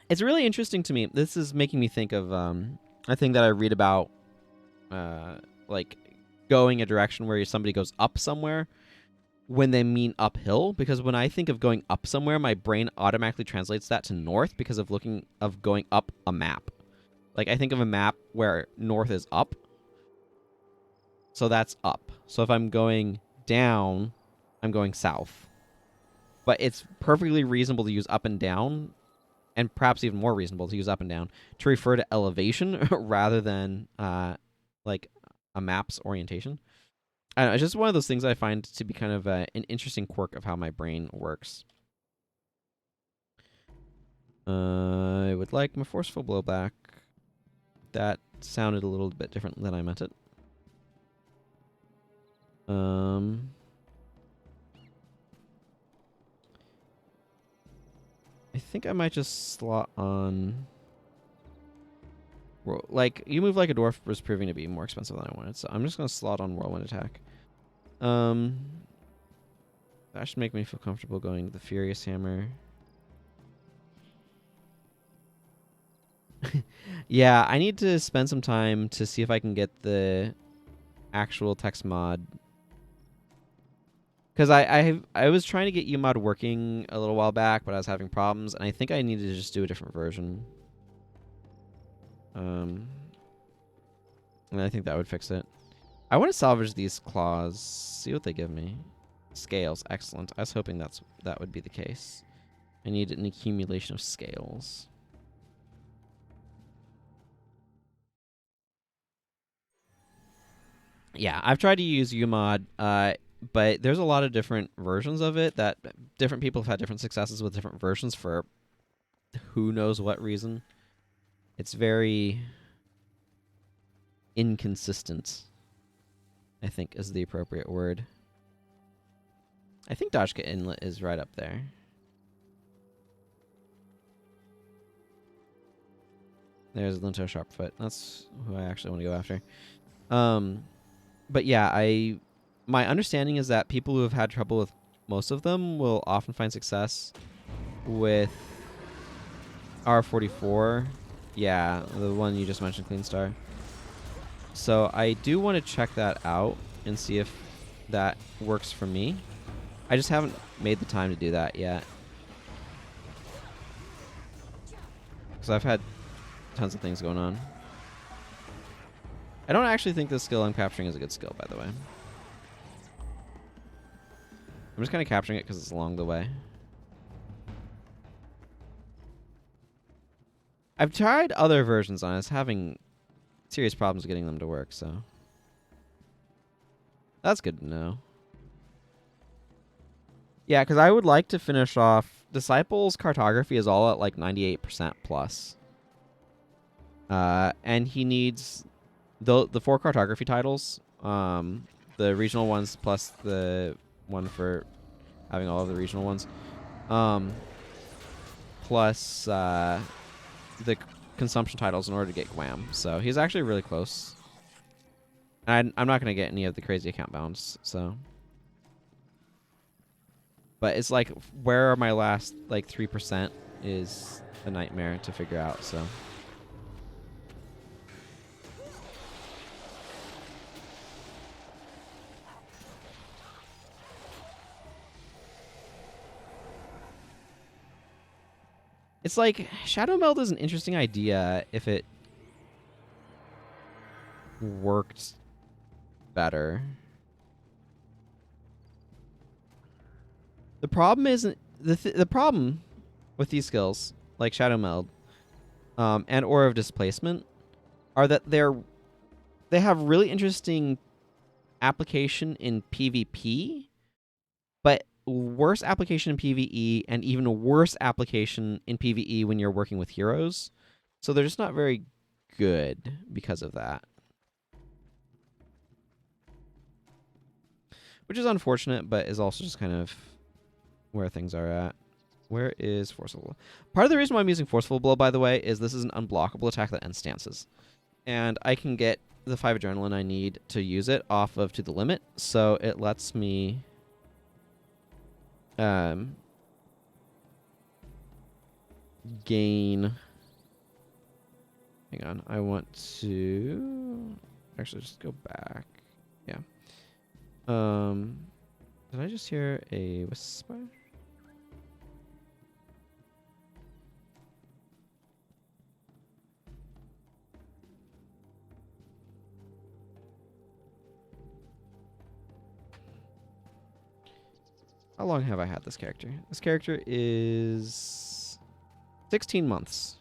It's really interesting to me. This is making me think of a thing that I read about, like going a direction where somebody goes up somewhere when they mean uphill. Because when I think of going up somewhere, my brain automatically translates that to north because of going up a map. Like I think of a map where north is up, so that's up. So if I'm going down, I'm going south. But it's perfectly reasonable to use up and down, and perhaps even more reasonable to use up and down, to refer to elevation rather than like a map's orientation. I don't know, it's just one of those things I find to be kind of an interesting quirk of how my brain works. I would like my forceful blowback. That sounded a little bit different than I meant it. I think I might just slot on... Like, you move like a dwarf was proving to be more expensive than I wanted, so I'm just going to slot on Whirlwind Attack. That should make me feel comfortable going the Furious Hammer. Yeah, I need to spend some time to see if I can get the actual text mod. Because I was trying to get UMod working a little while back, but I was having problems, and I think I needed to just do a different version. And I think that would fix it. I want to salvage these claws, see what they give me. Scales, excellent. I was hoping that would be the case. I need an accumulation of scales. Yeah, I've tried to use UMod, but there's a lot of different versions of it that different people have had different successes with different versions for who knows what reason. It's very inconsistent, I think is the appropriate word. I think Dajka Inlet is right up there. There's Linto Sharpfoot. That's who I actually want to go after. But yeah, my understanding is that people who have had trouble with most of them will often find success with R44. Yeah, the one you just mentioned, Clean Star. So I do want to check that out and see if that works for me. I just haven't made the time to do that yet. Because I've had tons of things going on. I don't actually think this skill I'm capturing is a good skill, by the way. I'm just kind of capturing it because it's along the way. I've tried other versions on it. It's having serious problems getting them to work, so... That's good to know. Yeah, because I would like to finish off... Disciple's cartography is all at like 98% plus. And he needs... The 4 cartography titles, the regional ones plus the one for having all of the regional ones, plus the consumption titles in order to get Guam. So he's actually really close. And I'm not going to get any of the crazy account bounds, so... But it's like, where are my last, like, 3% is a nightmare to figure out, so... It's like, Shadow Meld is an interesting idea if it worked better. The problem isn't... The problem with these skills, like Shadow Meld, and Aura of Displacement are that they have really interesting application in PvP, but worse application in PvE, and even worse application in PvE when you're working with heroes. So they're just not very good because of that. Which is unfortunate, but is also just kind of where things are at. Where is Forceful Blow? Part of the reason why I'm using Forceful Blow, by the way, is this is an unblockable attack that ends stances. And I can get the 5 Adrenaline I need to use it off of To the Limit, so it lets me gain... Hang on, I want to... Actually, just go back. Yeah. Did I just hear a whisper? How long have I had this character? This character is 16 months.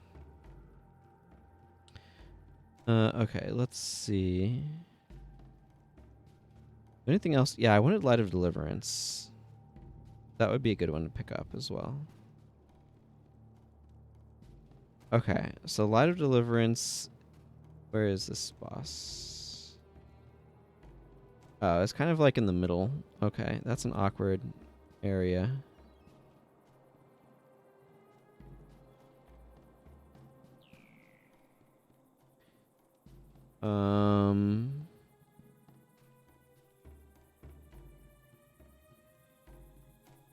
Okay, let's see. Anything else? Yeah, I wanted Light of Deliverance. That would be a good one to pick up as well. Okay, so Light of Deliverance. Where is this boss? Oh, it's kind of like in the middle. Okay, that's an awkward area.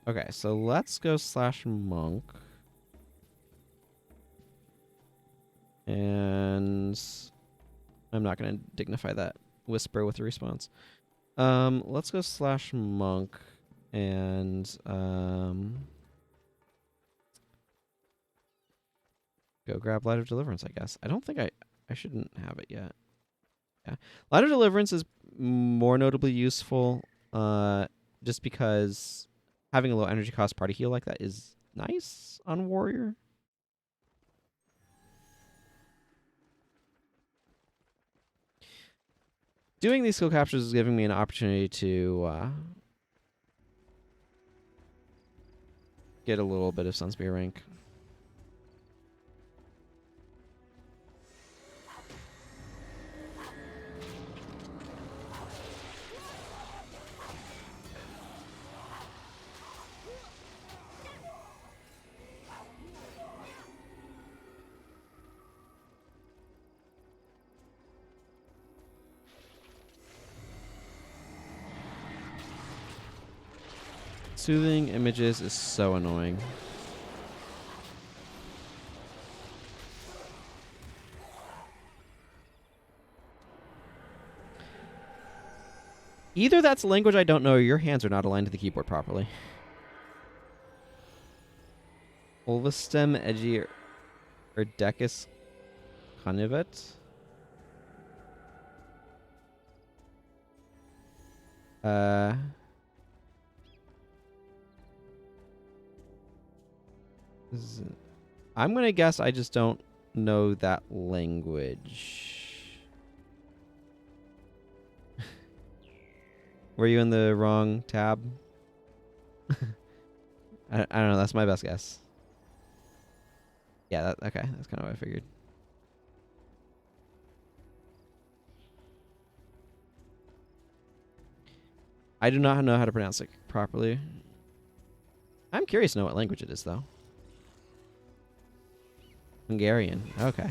Okay, so let's go /monk. And I'm not going to dignify that whisper with a response. Let's go /monk and go grab Light of Deliverance, I guess. I don't think I shouldn't have it yet. Yeah. Light of Deliverance is more notably useful just because having a low energy cost party heal like that is nice on Warrior. Doing these skill captures is giving me an opportunity to get a little bit of Sunspear rank. Soothing images is so annoying. Either that's a language I don't know or your hands are not aligned to the keyboard properly. Ulvastem Edgy Erdecus Conivet. I'm going to guess I just don't know that language. Were you in the wrong tab? I don't know. That's my best guess. Yeah, okay. That's kind of what I figured. I do not know how to pronounce it properly. I'm curious to know what language it is, though. Hungarian. Okay.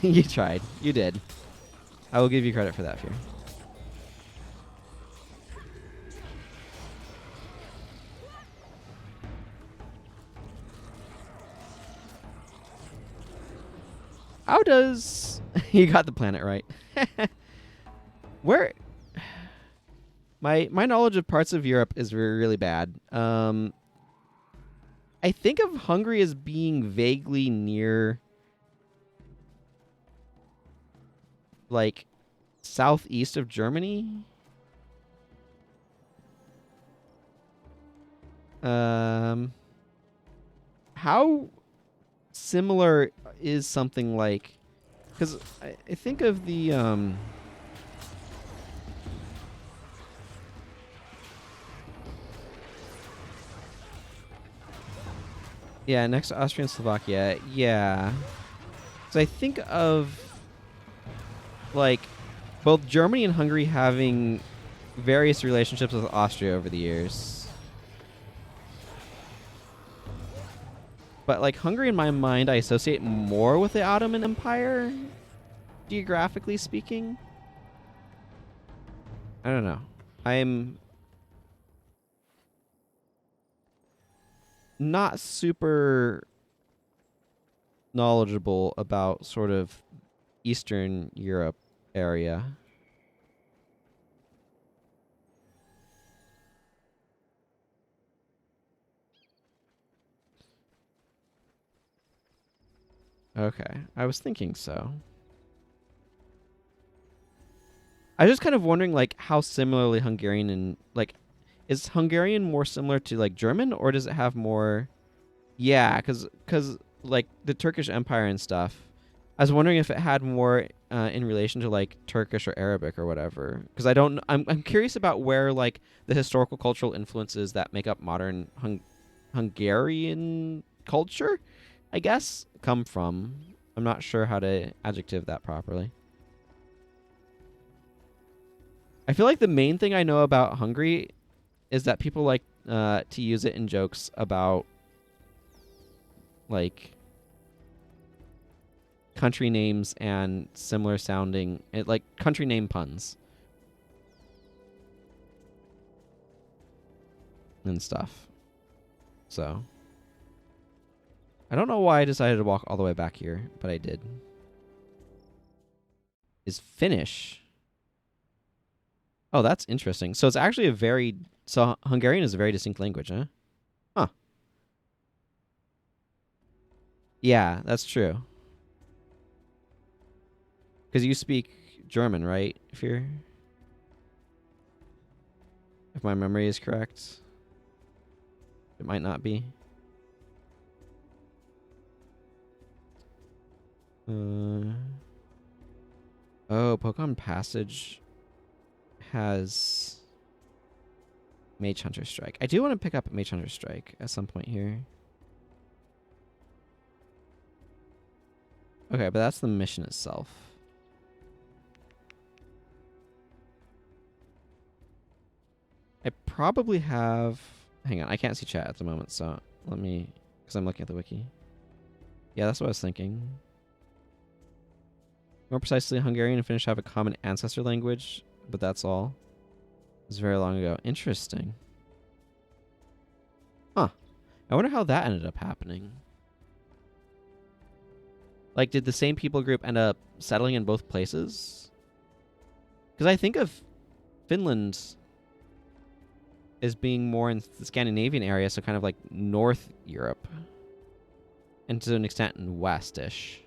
You tried. You did. I will give you credit for that, Fear. How does... You got the planet right. Where... My knowledge of parts of Europe is really bad. I think of Hungary as being vaguely near, like, southeast of Germany. How how similar is something like... Because I think of the... yeah, next to Austria and Slovakia. Yeah. So I think of, like, both Germany and Hungary having various relationships with Austria over the years. But, like, Hungary, in my mind, I associate more with the Ottoman Empire, geographically speaking. I don't know. I'm not super knowledgeable about sort of Eastern Europe area. Okay, I was thinking so. I was just kind of wondering, like, how similarly Hungarian and, like, is Hungarian more similar to, like, German, or does it have more... Yeah, because like, the Turkish Empire and stuff, I was wondering if it had more in relation to, like, Turkish or Arabic or whatever. Because I'm curious about where, like, the historical cultural influences that make up modern Hungarian culture, I guess, come from. I'm not sure how to adjective that properly. I feel like the main thing I know about Hungary is that people like to use it in jokes about, like, country names and similar sounding, like country name puns and stuff. So I don't know why I decided to walk all the way back here, but I did. Is Finnish. Oh, that's interesting. So it's actually a very... So Hungarian is a very distinct language, huh? Huh. Yeah, that's true. Because you speak German, right? If my memory is correct. It might not be. Oh, Pokemon Passage has Mage Hunter Strike. I do want to pick up Mage Hunter Strike at some point here. Okay, but that's the mission itself. I probably have... Hang on, I can't see chat at the moment, so let me... Because I'm looking at the wiki. Yeah, that's what I was thinking. More precisely, Hungarian and Finnish have a common ancestor language, but that's all. It was very long ago. Interesting. Huh. I wonder how that ended up happening. Like, did the same people group end up settling in both places? Because I think of Finland as being more in the Scandinavian area, so kind of like North Europe. And to an extent in West-ish.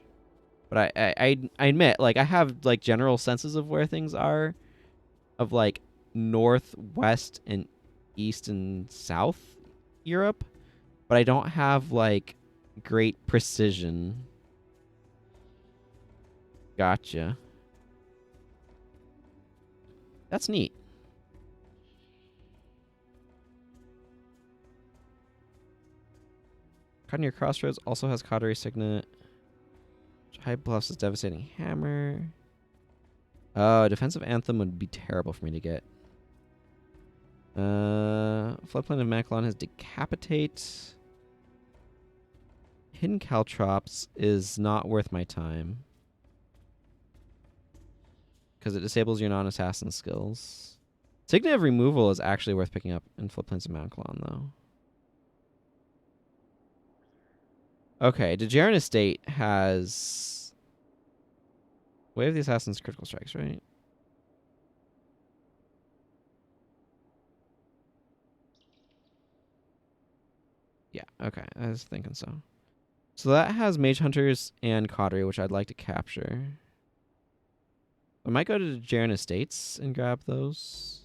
But I admit, like, I have, like, general senses of where things are. Of, like, North, West, and East and South Europe. But I don't have, like, great precision. Gotcha. That's neat. Cottonere Crossroads also has Cautery Signet. High Bluffs is Devastating Hammer. Oh, Defensive Anthem would be terrible for me to get. Floodplain of Macalon has Decapitate. Hidden Caltrops is not worth my time. Because it disables your non-assassin skills. Signet of Removal is actually worth picking up in Floodplains of Macalon, though. Okay, Dejarin Estate has... Wave of the Assassin's critical strikes, right? Yeah, okay. I was thinking so. So that has Mage Hunters and Cautery, which I'd like to capture. I might go to Dejarin Estates and grab those.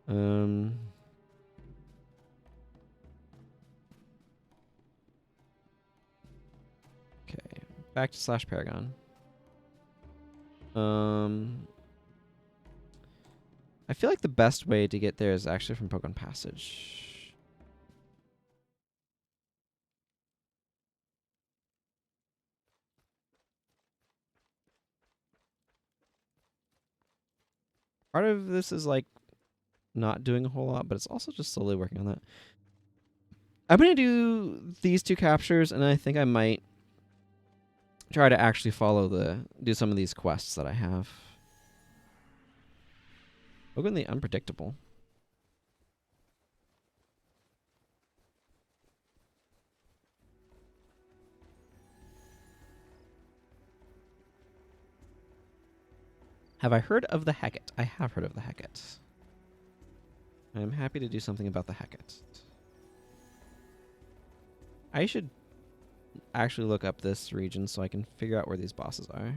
Um. Okay, back to Slash Paragon. I feel like the best way to get there is actually from Pokemon Passage. Part of this is like not doing a whole lot, but it's also just slowly working on that. I'm going to do these 2 captures, and I think I might try to actually do some of these quests that I have. Look at the Unpredictable. Have I heard of the Hecate? I have heard of the Hecate. I'm happy to do something about the Hecate. I should actually look up this region so I can figure out where these bosses are.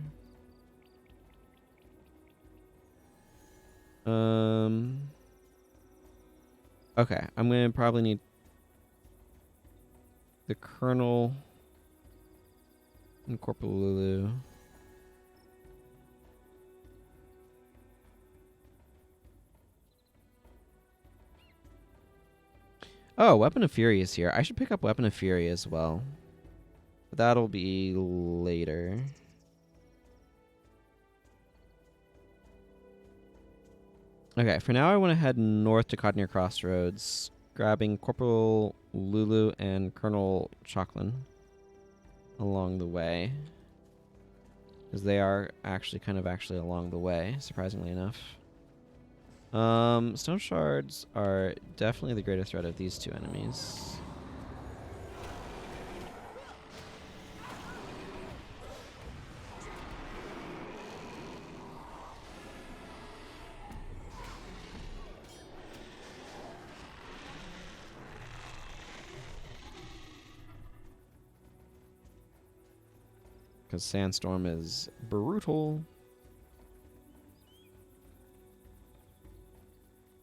Okay, I'm going to probably need the Colonel and Corporal Lulu. Oh, Weapon of Fury is here. I should pick up Weapon of Fury as well. But that'll be later. Okay, for now I want to head north to Cottonere Crossroads, grabbing Corporal Lulu and Colonel Chocklin along the way. Because they are actually along the way, surprisingly enough. Stone Shards are definitely the greater threat of these 2 enemies. Because Sandstorm is brutal.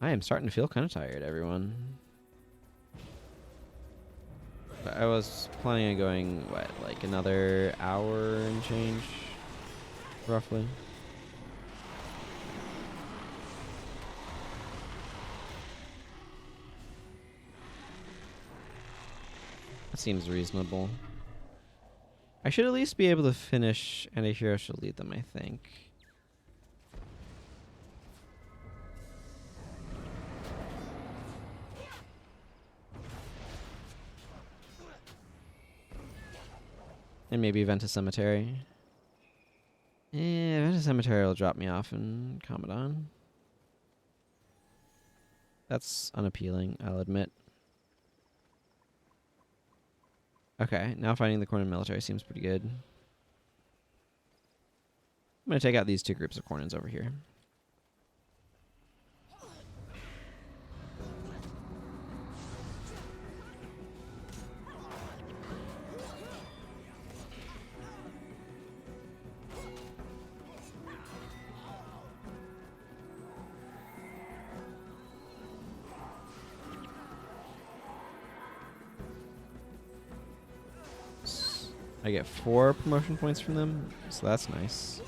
I am starting to feel kind of tired, everyone. But I was planning on going, what, like another hour and change? Roughly. That seems reasonable. I should at least be able to finish, and a hero should lead them, I think. And maybe Venta Cemetery. Venta Cemetery will drop me off in Commandant. That's unappealing, I'll admit. Okay, now finding the Cornin military seems pretty good. I'm going to take out these 2 groups of Cornins over here. I get 4 promotion points from them, so that's nice.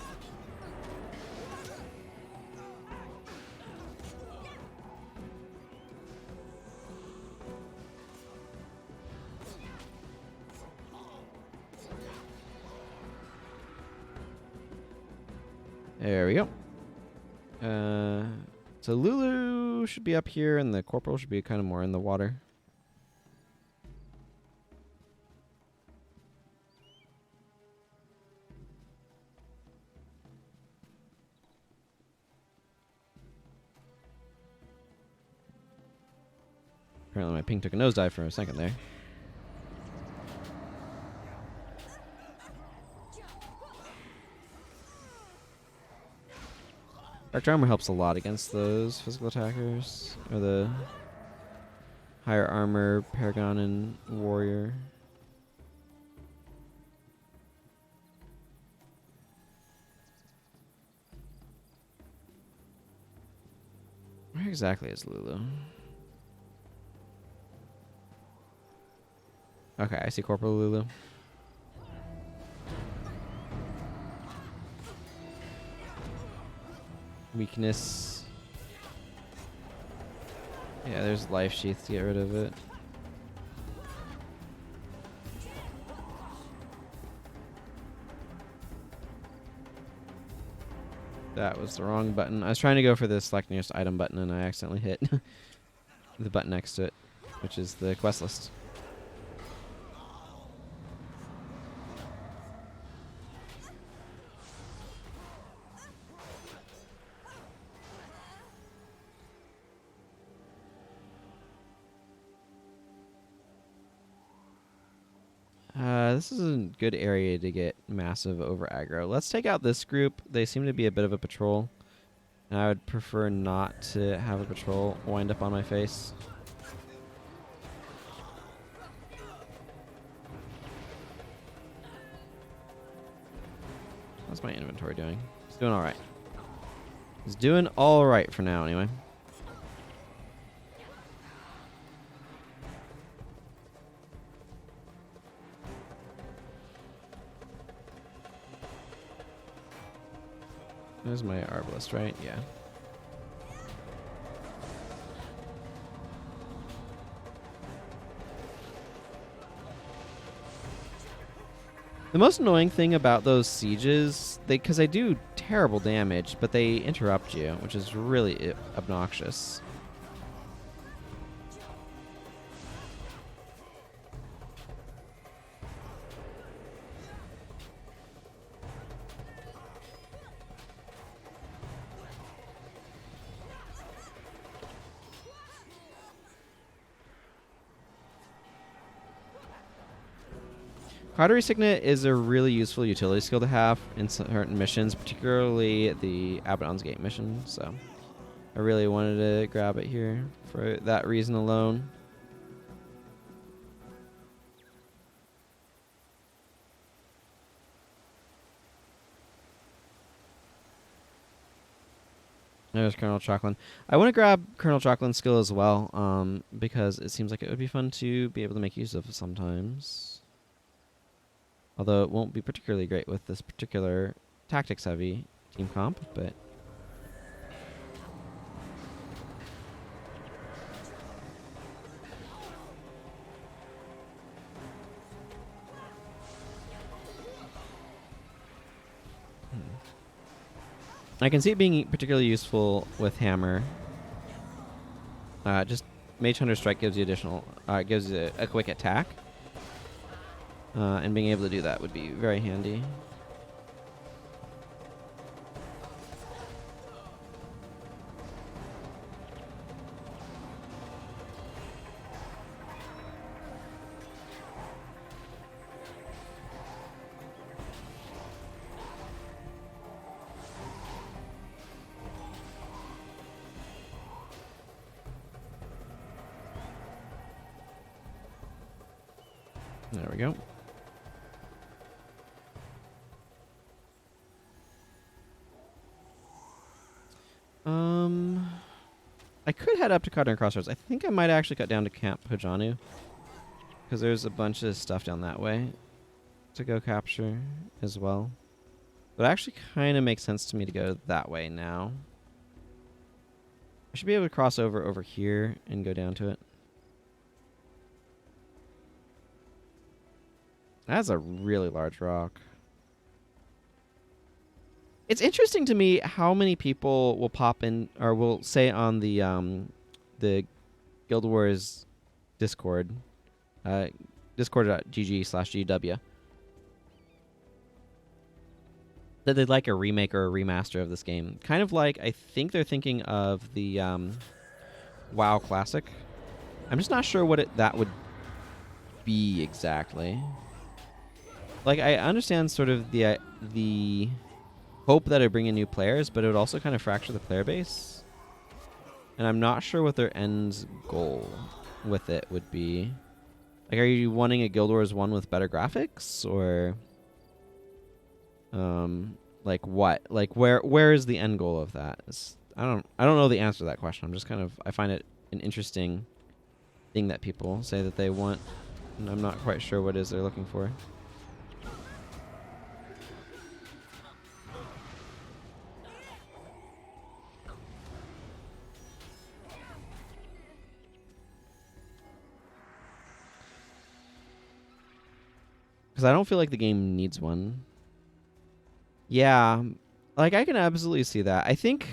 There we go. So Lulu should be up here, and the Corporal should be kind of more in the water. Apparently my ping took a nosedive for a second there. Archer Armor helps a lot against those physical attackers, or the higher armor Paragon and Warrior. Why Where exactly is Lulu? Okay, I see Corporal Lulu. Weakness. Yeah, there's life sheath to get rid of it. That was the wrong button. I was trying to go for the select nearest item button and I accidentally hit the button next to it, which is the quest list. This is a good area to get massive over aggro. Let's take out this group. They seem to be a bit of a patrol. And I would prefer not to have a patrol wind up on my face. How's my inventory doing? It's doing alright. It's doing alright for now, anyway. There's my arbalist, right? Yeah. The most annoying thing about those sieges, because they do terrible damage, but they interrupt you, which is really obnoxious. Cautery Signet is a really useful utility skill to have in certain missions, particularly the Abaddon's Gate mission, so I really wanted to grab it here for that reason alone. There's Colonel Chalklin. I want to grab Colonel Chalklin's skill as well, because it seems like it would be fun to be able to make use of sometimes. Although it won't be particularly great with this particular tactics-heavy team comp, but... I can see it being particularly useful with Hammer. Just Mage Hunter Strike gives you additional... gives you a quick attack. And being able to do that would be very handy. There we go. I could head up to Cardinal Crossroads. I think I might actually cut down to Camp Hojanu, because there's a bunch of stuff down that way to go capture as well. But it actually kind of makes sense to me to go that way now. I should be able to cross over here and go down to it. That's a really large rock. It's interesting to me how many people will pop in, or will say on the Guild Wars Discord, discord.gg/GW, that they'd like a remake or a remaster of this game. Kind of like, I think they're thinking of the WoW Classic. I'm just not sure what that would be exactly. Like, I understand sort of the hope that it bring in new players, but it would also kind of fracture the player base. And I'm not sure what their end goal with it would be. Like, are you wanting a Guild Wars 1 with better graphics, or like what? Like, where is the end goal of that? I don't know the answer to that question. I'm just kind of, I find it an interesting thing that people say that they want, and I'm not quite sure what it is they're looking for. Because I don't feel like the game needs one. Yeah, like I can absolutely see that. I think,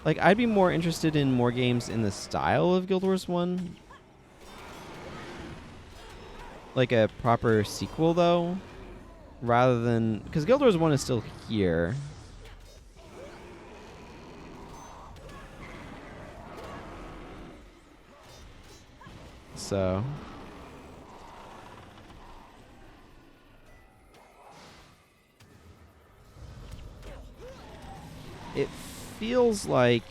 like, I'd be more interested in more games in the style of Guild Wars 1. Like a proper sequel, though, rather than, because Guild Wars 1 is still here. So it feels like,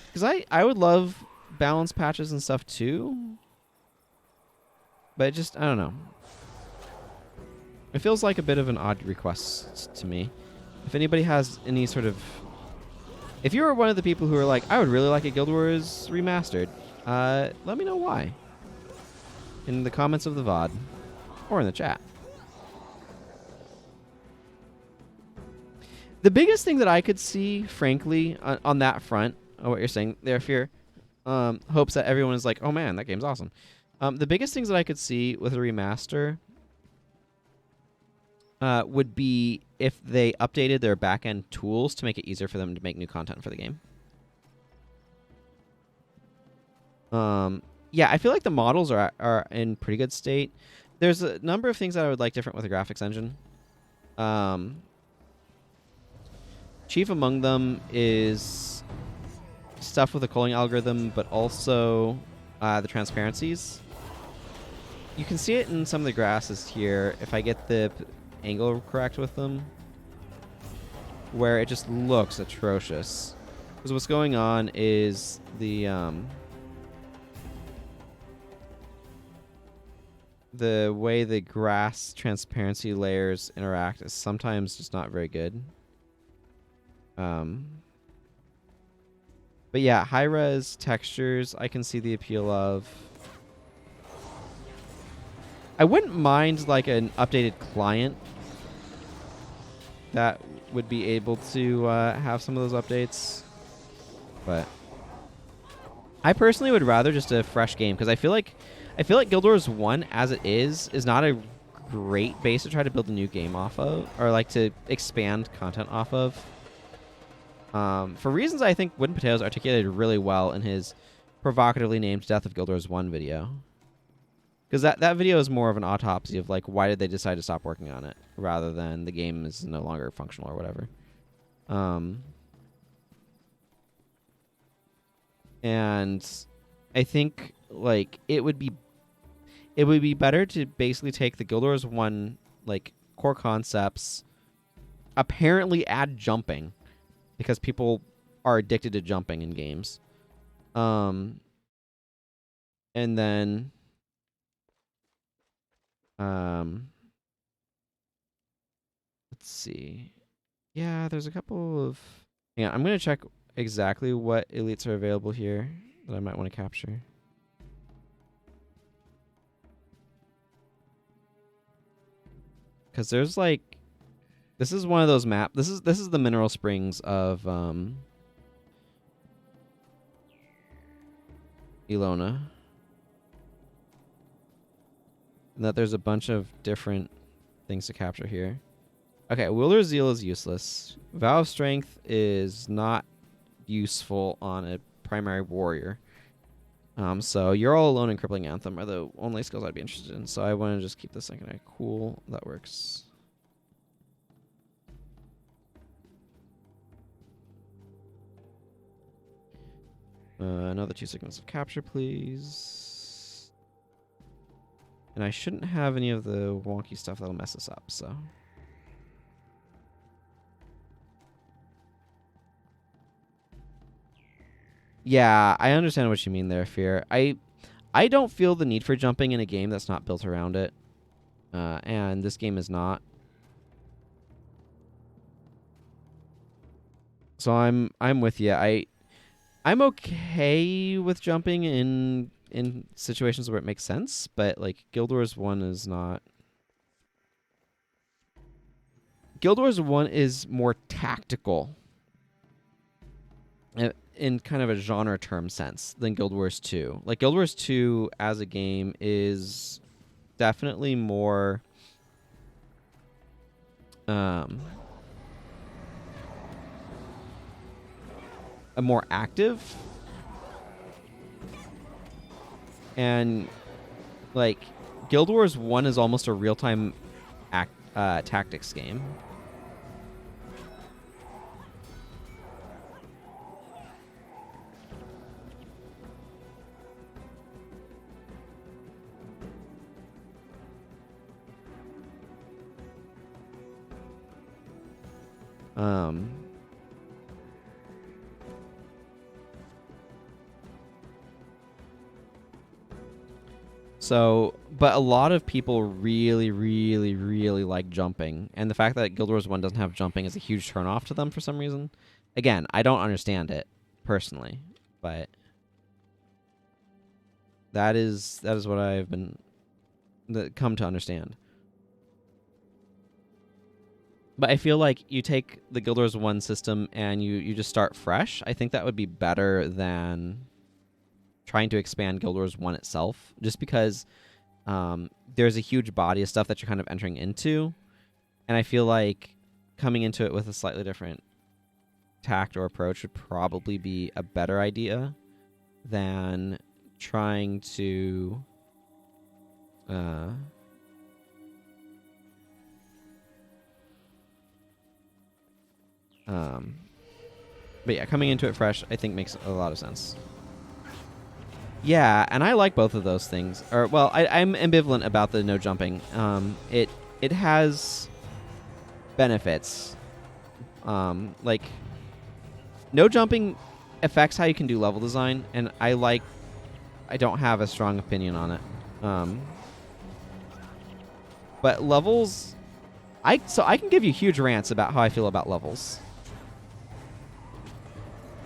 because I would love balance patches and stuff too, but it just, I don't know. It feels like a bit of an odd request to me. If anybody has any sort of, if you were one of the people who are like, I would really like a Guild Wars remastered, let me know why in the comments of the VOD or in the chat. The biggest thing that I could see, frankly, on that front, what you're saying there, Fear, hopes that everyone is like, oh man, that game's awesome. The biggest things that I could see with a remaster would be if they updated their back-end tools to make it easier for them to make new content for the game. Yeah, I feel like the models are in pretty good state. There's a number of things that I would like different with the graphics engine. Chief among them is stuff with the culling algorithm, but also the transparencies. You can see it in some of the grasses here if I get the angle correct with them, where it just looks atrocious. Because what's going on is the way the grass transparency layers interact is sometimes just not very good. But yeah, high-res textures, I can see the appeal of. I wouldn't mind like an updated client that would be able to have some of those updates. But I personally would rather just a fresh game, because I feel like Guild Wars 1 as it is not a great base to try to build a new game off of, or like to expand content off of. For reasons I think Wooden Potatoes articulated really well in his provocatively named Death of Guild Wars 1 video. Because that video is more of an autopsy of like why did they decide to stop working on it, rather than the game is no longer functional or whatever. And I think like it would be better to basically take the Guild Wars 1 like core concepts, apparently add jumping, because people are addicted to jumping in games. And then let's see. Yeah, there's a couple of, yeah, I'm going to check exactly what elites are available here that I might want to capture. Cuz there's like, this is one of those maps. This is the mineral springs of Ilona. And that there's a bunch of different things to capture here. Okay, Wielder's Zeal is useless. Vow of Strength is not useful on a primary warrior. So You're All Alone and Crippling Anthem are the only skills I'd be interested in. So I want to just keep this thing kind of cool. That works. Another 2 segments of capture, please. And I shouldn't have any of the wonky stuff that'll mess us up, so. Yeah, I understand what you mean there, Fear. I don't feel the need for jumping in a game that's not built around it. And this game is not. So I'm with you. I'm okay with jumping in situations where it makes sense, but like Guild Wars 1 is not. Guild Wars 1 is more tactical in kind of a genre term sense than Guild Wars 2. Like Guild Wars 2 as a game is definitely more a more active, and like Guild Wars 1 is almost a real-time tactics game. So, but a lot of people really, really, really like jumping, and the fact that Guild Wars 1 doesn't have jumping is a huge turnoff to them for some reason. Again, I don't understand it personally, but that is what I've come to understand. But I feel like you take the Guild Wars 1 system and you just start fresh. I think that would be better than trying to expand Guild Wars 1 itself, just because there's a huge body of stuff that you're kind of entering into. And I feel like coming into it with a slightly different tact or approach would probably be a better idea than trying to but yeah, coming into it fresh, I think makes a lot of sense. Yeah, and I like both of those things. Or well, I'm ambivalent about the no jumping. It has benefits. Like no jumping affects how you can do level design, and I don't have a strong opinion on it. But levels, I can give you huge rants about how I feel about levels.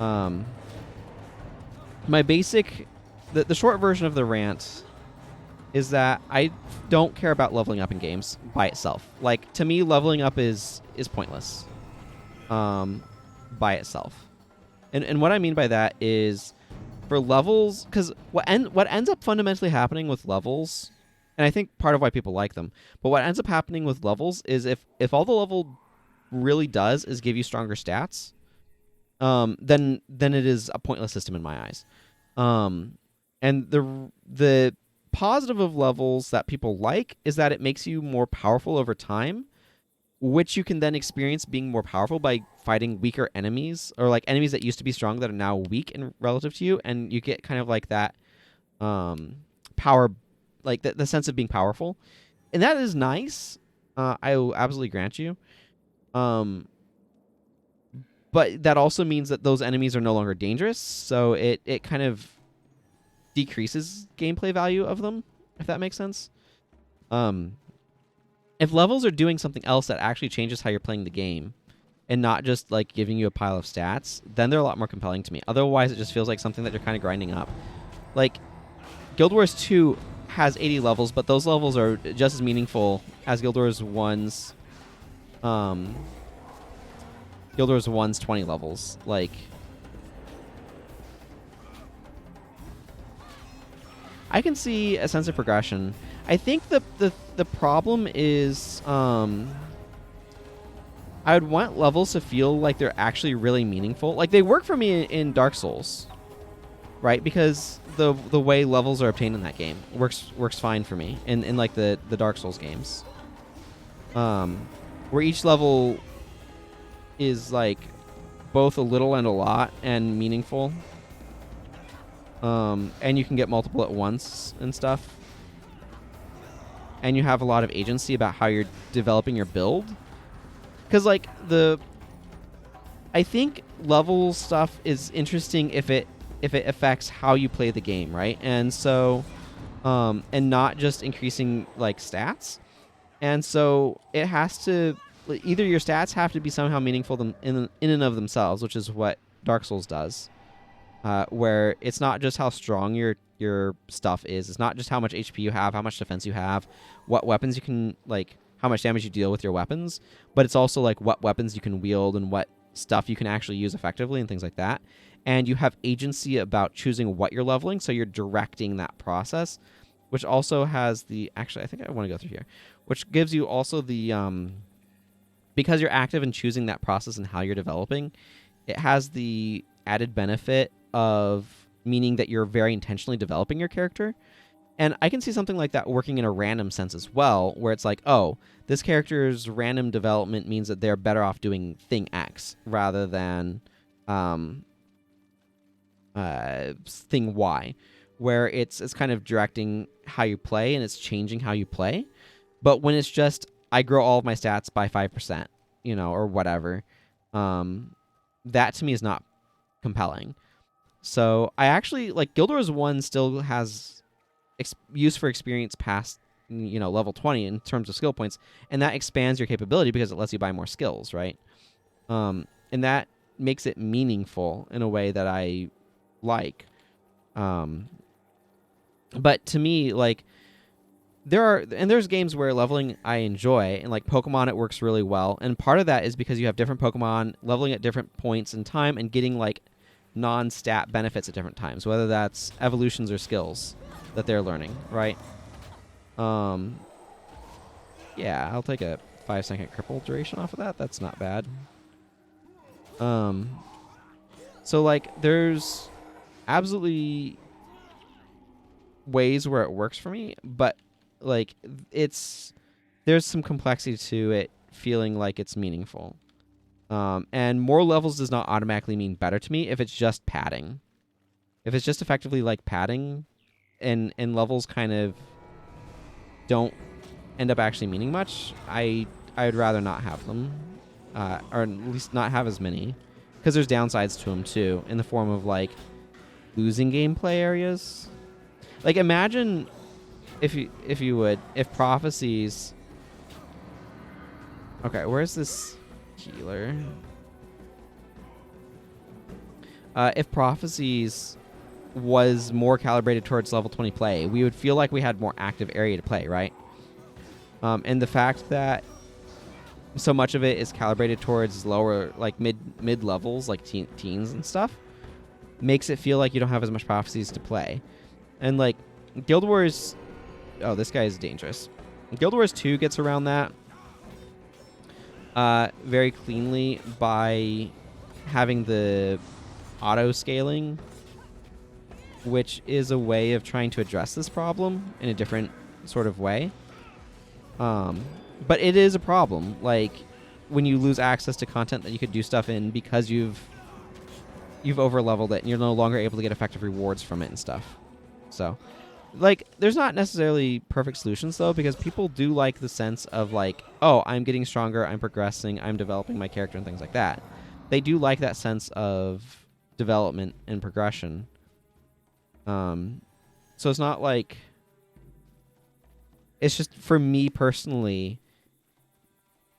My basic, the short version of the rant is that I don't care about leveling up in games by itself. Like, to me, leveling up is pointless by itself. And what I mean by that is for levels, because what ends up fundamentally happening with levels, and I think part of why people like them, but what ends up happening with levels is if all the level really does is give you stronger stats, then it is a pointless system in my eyes. And the positive of levels that people like is that it makes you more powerful over time, which you can then experience being more powerful by fighting weaker enemies, or like enemies that used to be strong that are now weak in relative to you, and you get kind of like that power, like the sense of being powerful, and that is nice. I will absolutely grant you. But that also means that those enemies are no longer dangerous, so it kind of decreases gameplay value of them, if that makes sense. If levels are doing something else that actually changes how you're playing the game, and not just like giving you a pile of stats, then they're a lot more compelling to me. Otherwise, it just feels like something that you're kind of grinding up. Like, Guild Wars 2 has 80 levels, but those levels are just as meaningful as Guild Wars 1's Guild Wars 1's 20 levels. Like, I can see a sense of progression. I think the problem is I would want levels to feel like they're actually really meaningful. Like, they work for me in Dark Souls, right? Because the way levels are obtained in that game works fine for me in like the Dark Souls games, where each level is like both a little and a lot and meaningful, and you can get multiple at once and stuff, and you have a lot of agency about how you're developing your build. Because like I think level stuff is interesting if it affects how you play the game, right? And so and not just increasing like stats. And so it has to either your stats have to be somehow meaningful in and of themselves, which is what Dark Souls does, where it's not just how strong your stuff is. It's not just how much HP you have, how much defense you have, what weapons you can, like, how much damage you deal with your weapons, but it's also like what weapons you can wield and what stuff you can actually use effectively and things like that. And you have agency about choosing what you're leveling, so you're directing that process, which also has the... Actually, I think I want to go through here, which gives you also the... because you're active in choosing that process and how you're developing, it has the added benefit of meaning that you're very intentionally developing your character. And I can see something like that working in a random sense as well, where it's like, oh, this character's random development means that they're better off doing thing X rather than thing Y, where it's kind of directing how you play and it's changing how you play. But when it's just, I grow all of my stats by 5%, or whatever, that to me is not compelling. So I actually, like, Guild Wars 1 still has use for experience past, level 20 in terms of skill points, and that expands your capability because it lets you buy more skills, right? And that makes it meaningful in a way that I like. But to me, like, there's games where leveling I enjoy, and like Pokemon, it works really well. And part of that is because you have different Pokemon leveling at different points in time and getting like non-stat benefits at different times, whether that's evolutions or skills that they're learning, right? Yeah, I'll take a 5-second cripple duration off of that. That's not bad. So like there's absolutely ways where it works for me, but like there's some complexity to it feeling like it's meaningful. And more levels does not automatically mean better to me if it's just padding. If it's just effectively like padding and levels kind of don't end up actually meaning much, I'd rather not have them, or at least not have as many, because there's downsides to them too, in the form of like losing gameplay areas. Like imagine if prophecies... Okay, where's this healer? If prophecies was more calibrated towards level 20 play, we would feel like we had more active area to play, right? And the fact that so much of it is calibrated towards lower, like mid levels, like teens and stuff, makes it feel like you don't have as much prophecies to play. And like Guild Wars... Oh, this guy is dangerous. Guild Wars 2 gets around that very cleanly by having the auto scaling, which is a way of trying to address this problem in a different sort of way. But it is a problem, like when you lose access to content that you could do stuff in because you've over leveled it and you're no longer able to get effective rewards from it and stuff. So like there's not necessarily perfect solutions though, because people do like the sense of like, oh, I'm getting stronger, I'm progressing, I'm developing my character and things like that. They do like that sense of development and progression. So it's not like... It's just, for me personally,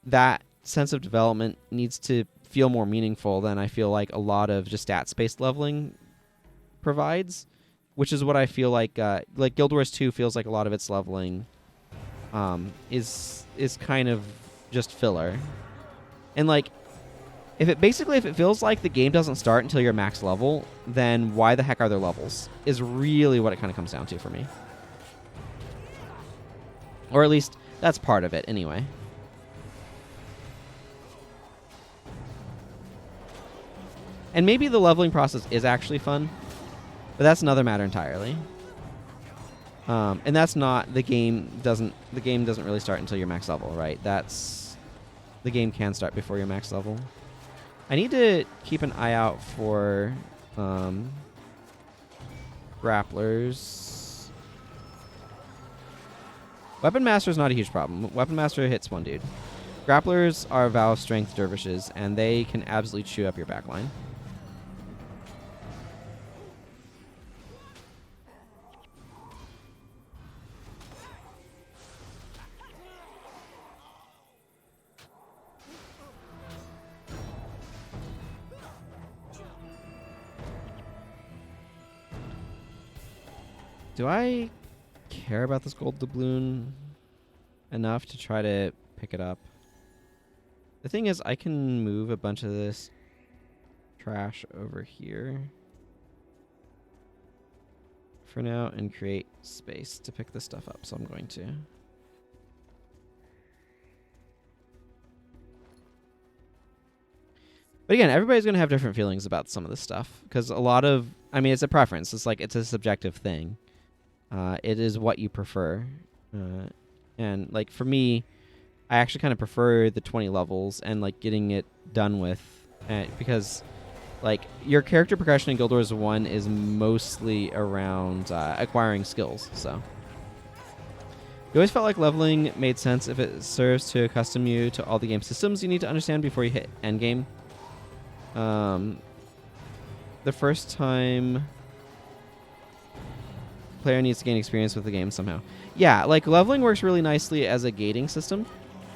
that sense of development needs to feel more meaningful than I feel like a lot of just stats-based leveling provides, which is what I feel like Guild Wars 2 feels like a lot of its leveling is kind of just filler. And like, if it feels like the game doesn't start until you're max level, then why the heck are there levels? Is really what it kind of comes down to for me. Or at least, that's part of it, anyway. And maybe the leveling process is actually fun, but that's another matter entirely. And that's not... The game doesn't really start until you're max level, right? The game can start before you're max level. I need to keep an eye out for grapplers. Weapon Master is not a huge problem. Weapon Master hits one dude. Grapplers are Vow of Strength dervishes, and they can absolutely chew up your backline. Do I care about this gold doubloon enough to try to pick it up? The thing is, I can move a bunch of this trash over here for now and create space to pick this stuff up, so I'm going to. But again, everybody's going to have different feelings about some of this stuff, because a lot of, I mean, it's a preference. It's like, it's a subjective thing. It is what you prefer. And like for me, I actually kind of prefer the 20 levels and like getting it done with, because like your character progression in Guild Wars 1 is mostly around acquiring skills. So you always felt like leveling made sense if it serves to accustom you to all the game systems you need to understand before you hit endgame. The first time player needs to gain experience with the game somehow. Yeah, like leveling works really nicely as a gating system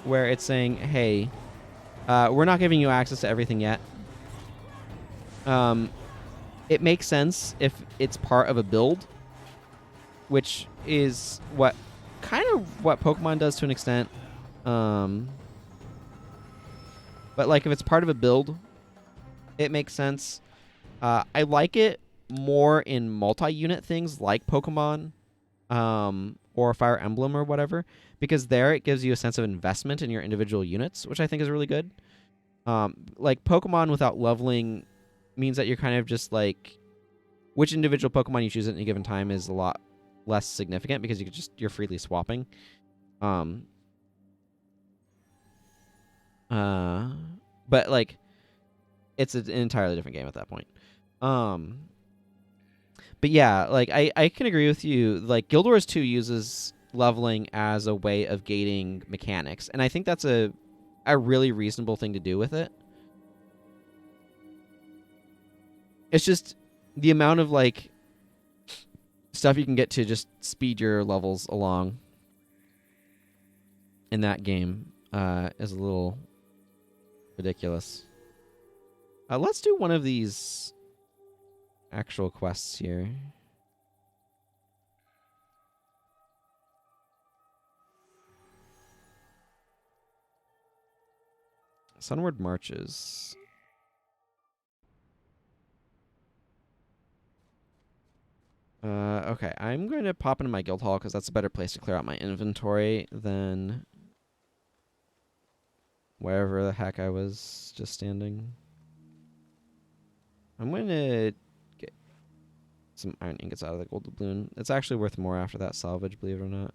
where it's saying, hey, we're not giving you access to everything yet. It makes sense if it's part of a build, which is what kind of what Pokemon does to an extent. But like if it's part of a build, it makes sense. I like it more in multi-unit things like Pokemon or Fire Emblem or whatever, because there it gives you a sense of investment in your individual units, which I think is really good. Like Pokemon without leveling means that you're kind of just like, which individual Pokemon you choose at any given time is a lot less significant because you're freely swapping. But like it's an entirely different game at that point. But yeah, like I can agree with you. Like Guild Wars 2 uses leveling as a way of gating mechanics, and I think that's a really reasonable thing to do with it. It's just the amount of like stuff you can get to just speed your levels along in that game is a little ridiculous. Let's do one of these actual quests here. Sunward Marches. Okay, I'm going to pop into my guild hall because that's a better place to clear out my inventory than wherever the heck I was just standing. I'm going to get some iron ingots out of the gold doubloon. It's actually worth more after that salvage, believe it or not.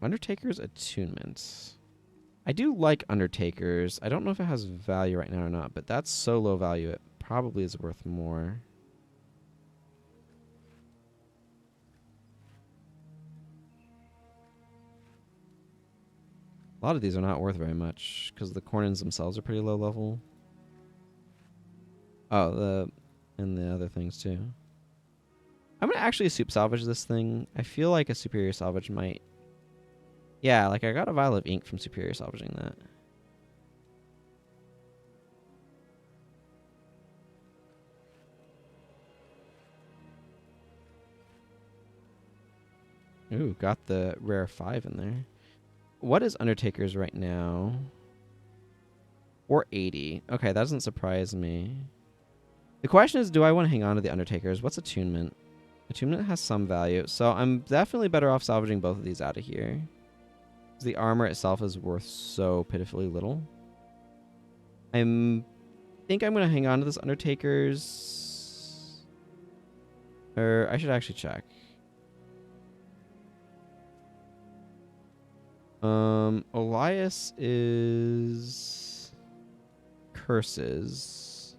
Undertaker's Attunement. I do like Undertakers. I don't know if it has value right now or not, but that's so low value it probably is worth more. A lot of these are not worth very much because the Cornins themselves are pretty low level. Oh, and the other things too. I'm going to actually soup salvage this thing. I feel like a superior salvage might... Yeah, like I got a vial of ink from superior salvaging that. Ooh, got the rare 5 in there. What is Undertaker's right now? 480. Okay, that doesn't surprise me. The question is, do I want to hang on to the Undertakers? What's Attunement? Attunement has some value, so I'm definitely better off salvaging both of these out of here. The armor itself is worth so pitifully little. I think I'm going to hang on to this Undertaker's. Or I should actually check. Elias is curses.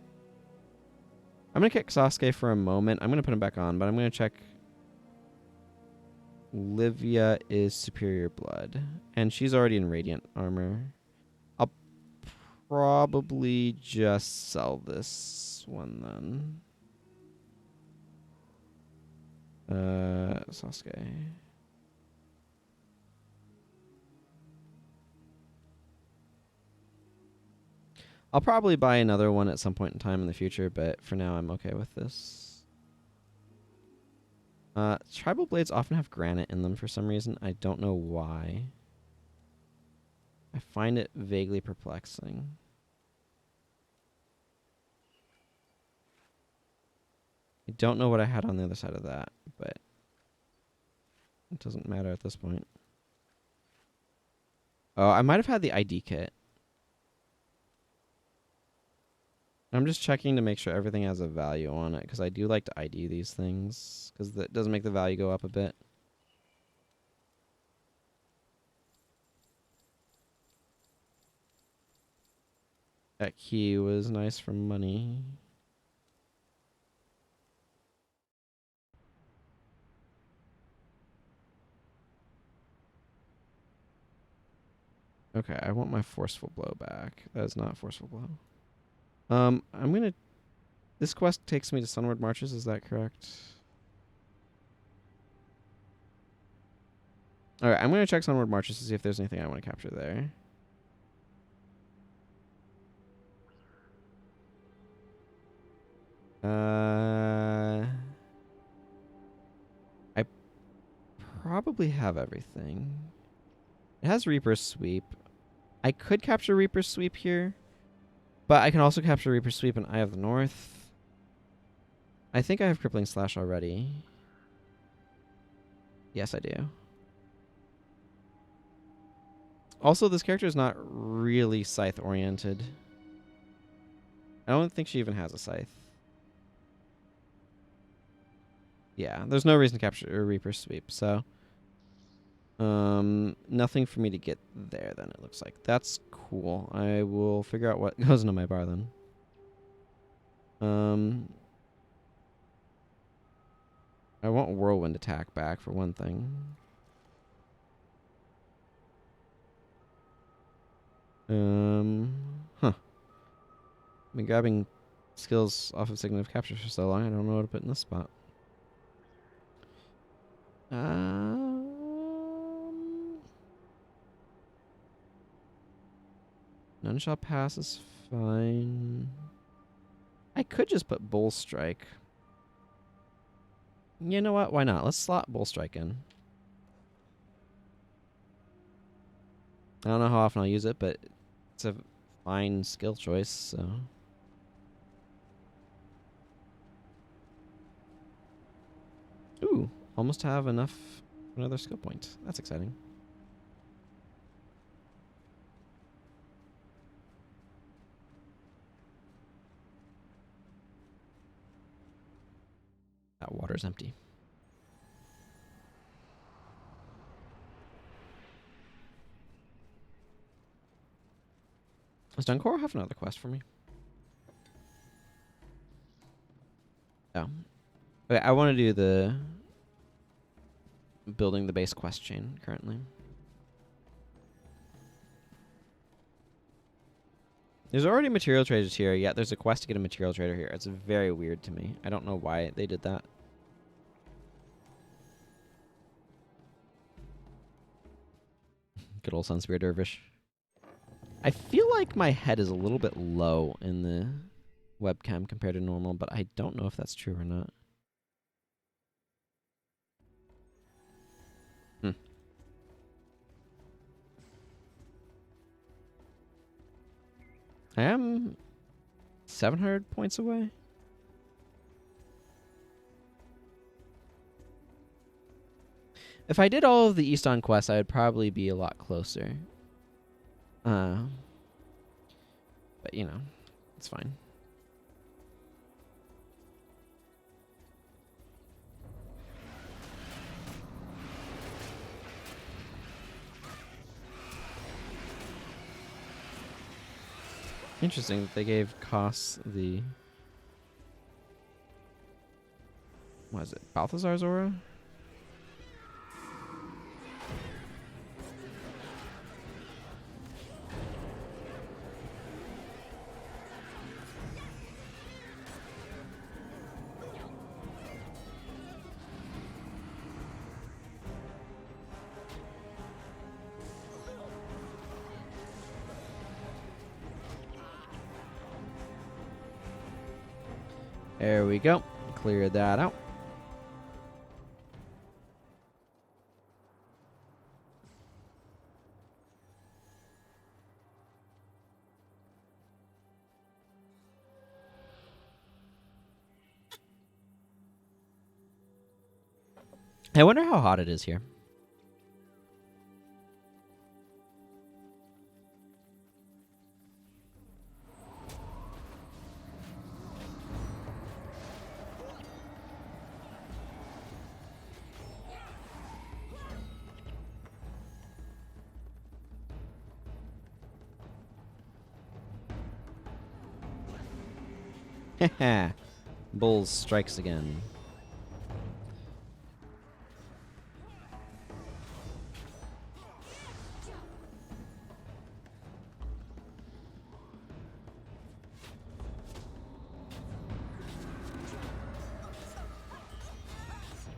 I'm going to kick Sasuke for a moment. I'm going to put him back on, but I'm going to check. Livia is superior blood, and she's already in radiant armor. I'll probably just sell this one then. Sasuke. I'll probably buy another one at some point in time in the future, but for now I'm okay with this. Tribal blades often have granite in them for some reason. I don't know why. I find it vaguely perplexing. I don't know what I had on the other side of that, but it doesn't matter at this point. Oh, I might have had the ID kit. I'm just checking to make sure everything has a value on it, because I do like to ID these things, because that does make the value go up a bit. That key was nice for money. Okay, I want my forceful blow back. That is not forceful blow. I'm gonna... This quest takes me to Sunward Marches, is that correct? Alright, I'm gonna check Sunward Marches to see if there's anything I want to capture there. I probably have everything. It has Reaper's Sweep. I could capture Reaper's Sweep here, but I can also capture Reaper's Sweep in Eye of the North. I think I have Crippling Slash already. Yes, I do. Also, this character is not really scythe-oriented. I don't think she even has a scythe. Yeah, there's no reason to capture a Reaper's Sweep, so... nothing for me to get there, then, it looks like. That's cool. I will figure out what goes into my bar, then. I want Whirlwind Attack back, for one thing. Huh. I've been grabbing skills off of Signal of Capture for so long, I don't know what to put in this spot. None Shall Pass is fine. I could just put Bull Strike. You know what? Why not? Let's slot Bull Strike in. I don't know how often I'll use it, but it's a fine skill choice, so... Ooh, almost have enough for another skill point. That's exciting. That water's empty. Does Dunkor have another quest for me? Oh. Okay, I want to do the... building the base quest chain currently. There's already material traders here, yet there's a quest to get a material trader here. It's very weird to me. I don't know why they did that. Good old Sunspear Dervish. I feel like my head is a little bit low in the webcam compared to normal, but I don't know if that's true or not. I am 700 points away. If I did all of the Easton quests, I would probably be a lot closer. But, you know, it's fine. Interesting that they gave Koss the... What is it? Balthazar's aura? There we go. Clear that out. I wonder how hot it is here. Haha. Bulls strikes again.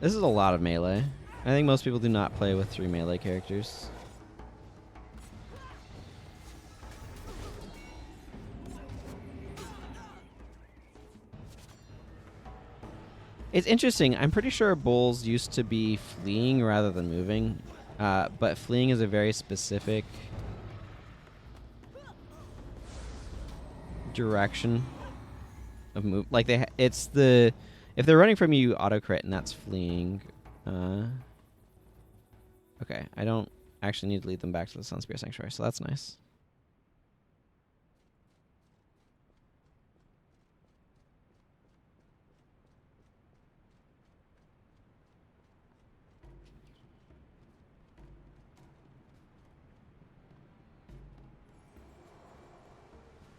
This is a lot of melee. I think most people do not play with 3 melee characters. It's interesting. I'm pretty sure bulls used to be fleeing rather than moving, but fleeing is a very specific direction of move. Like it's the if they're running from you, you auto crit, and that's fleeing. Okay, I don't actually need to lead them back to the Sunspear Sanctuary, so that's nice.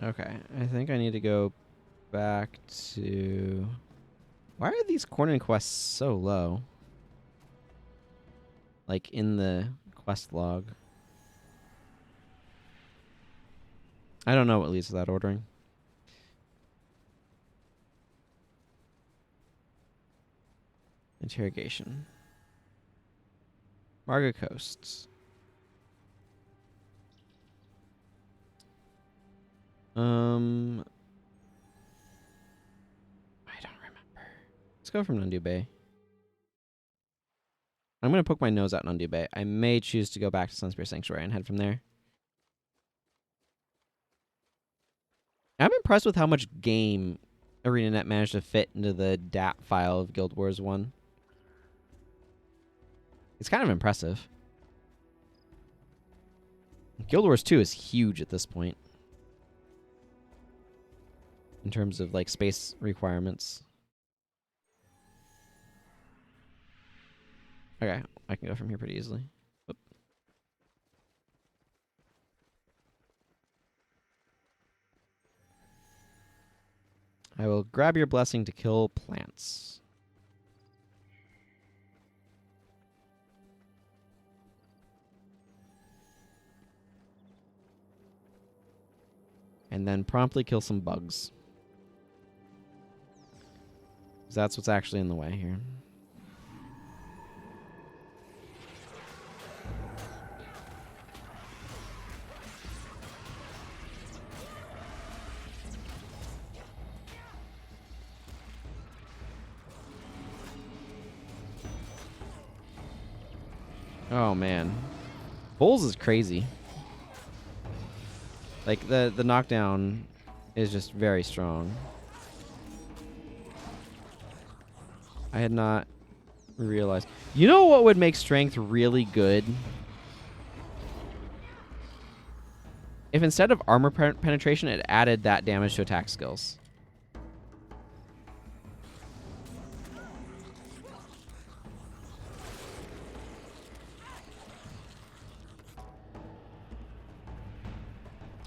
Okay, I think I need to go back to... Why are these corner quests so low? Like in the quest log. I don't know what leads to that ordering. Interrogation. Marga Coasts. I don't remember. Let's go from Nundu Bay. I'm going to poke my nose out Nundu Bay. I may choose to go back to Sunspear Sanctuary and head from there. I'm impressed with how much game ArenaNet managed to fit into the DAT file of Guild Wars 1. It's kind of impressive. Guild Wars 2 is huge at this point. In terms of, like, space requirements. Okay, I can go from here pretty easily. Oop. I will grab your blessing to kill plants. And then promptly kill some bugs. Because that's what's actually in the way here. Oh, man. Bulls is crazy. Like, the knockdown is just very strong. I had not realized. You know what would make strength really good? If instead of armor penetration, it added that damage to attack skills.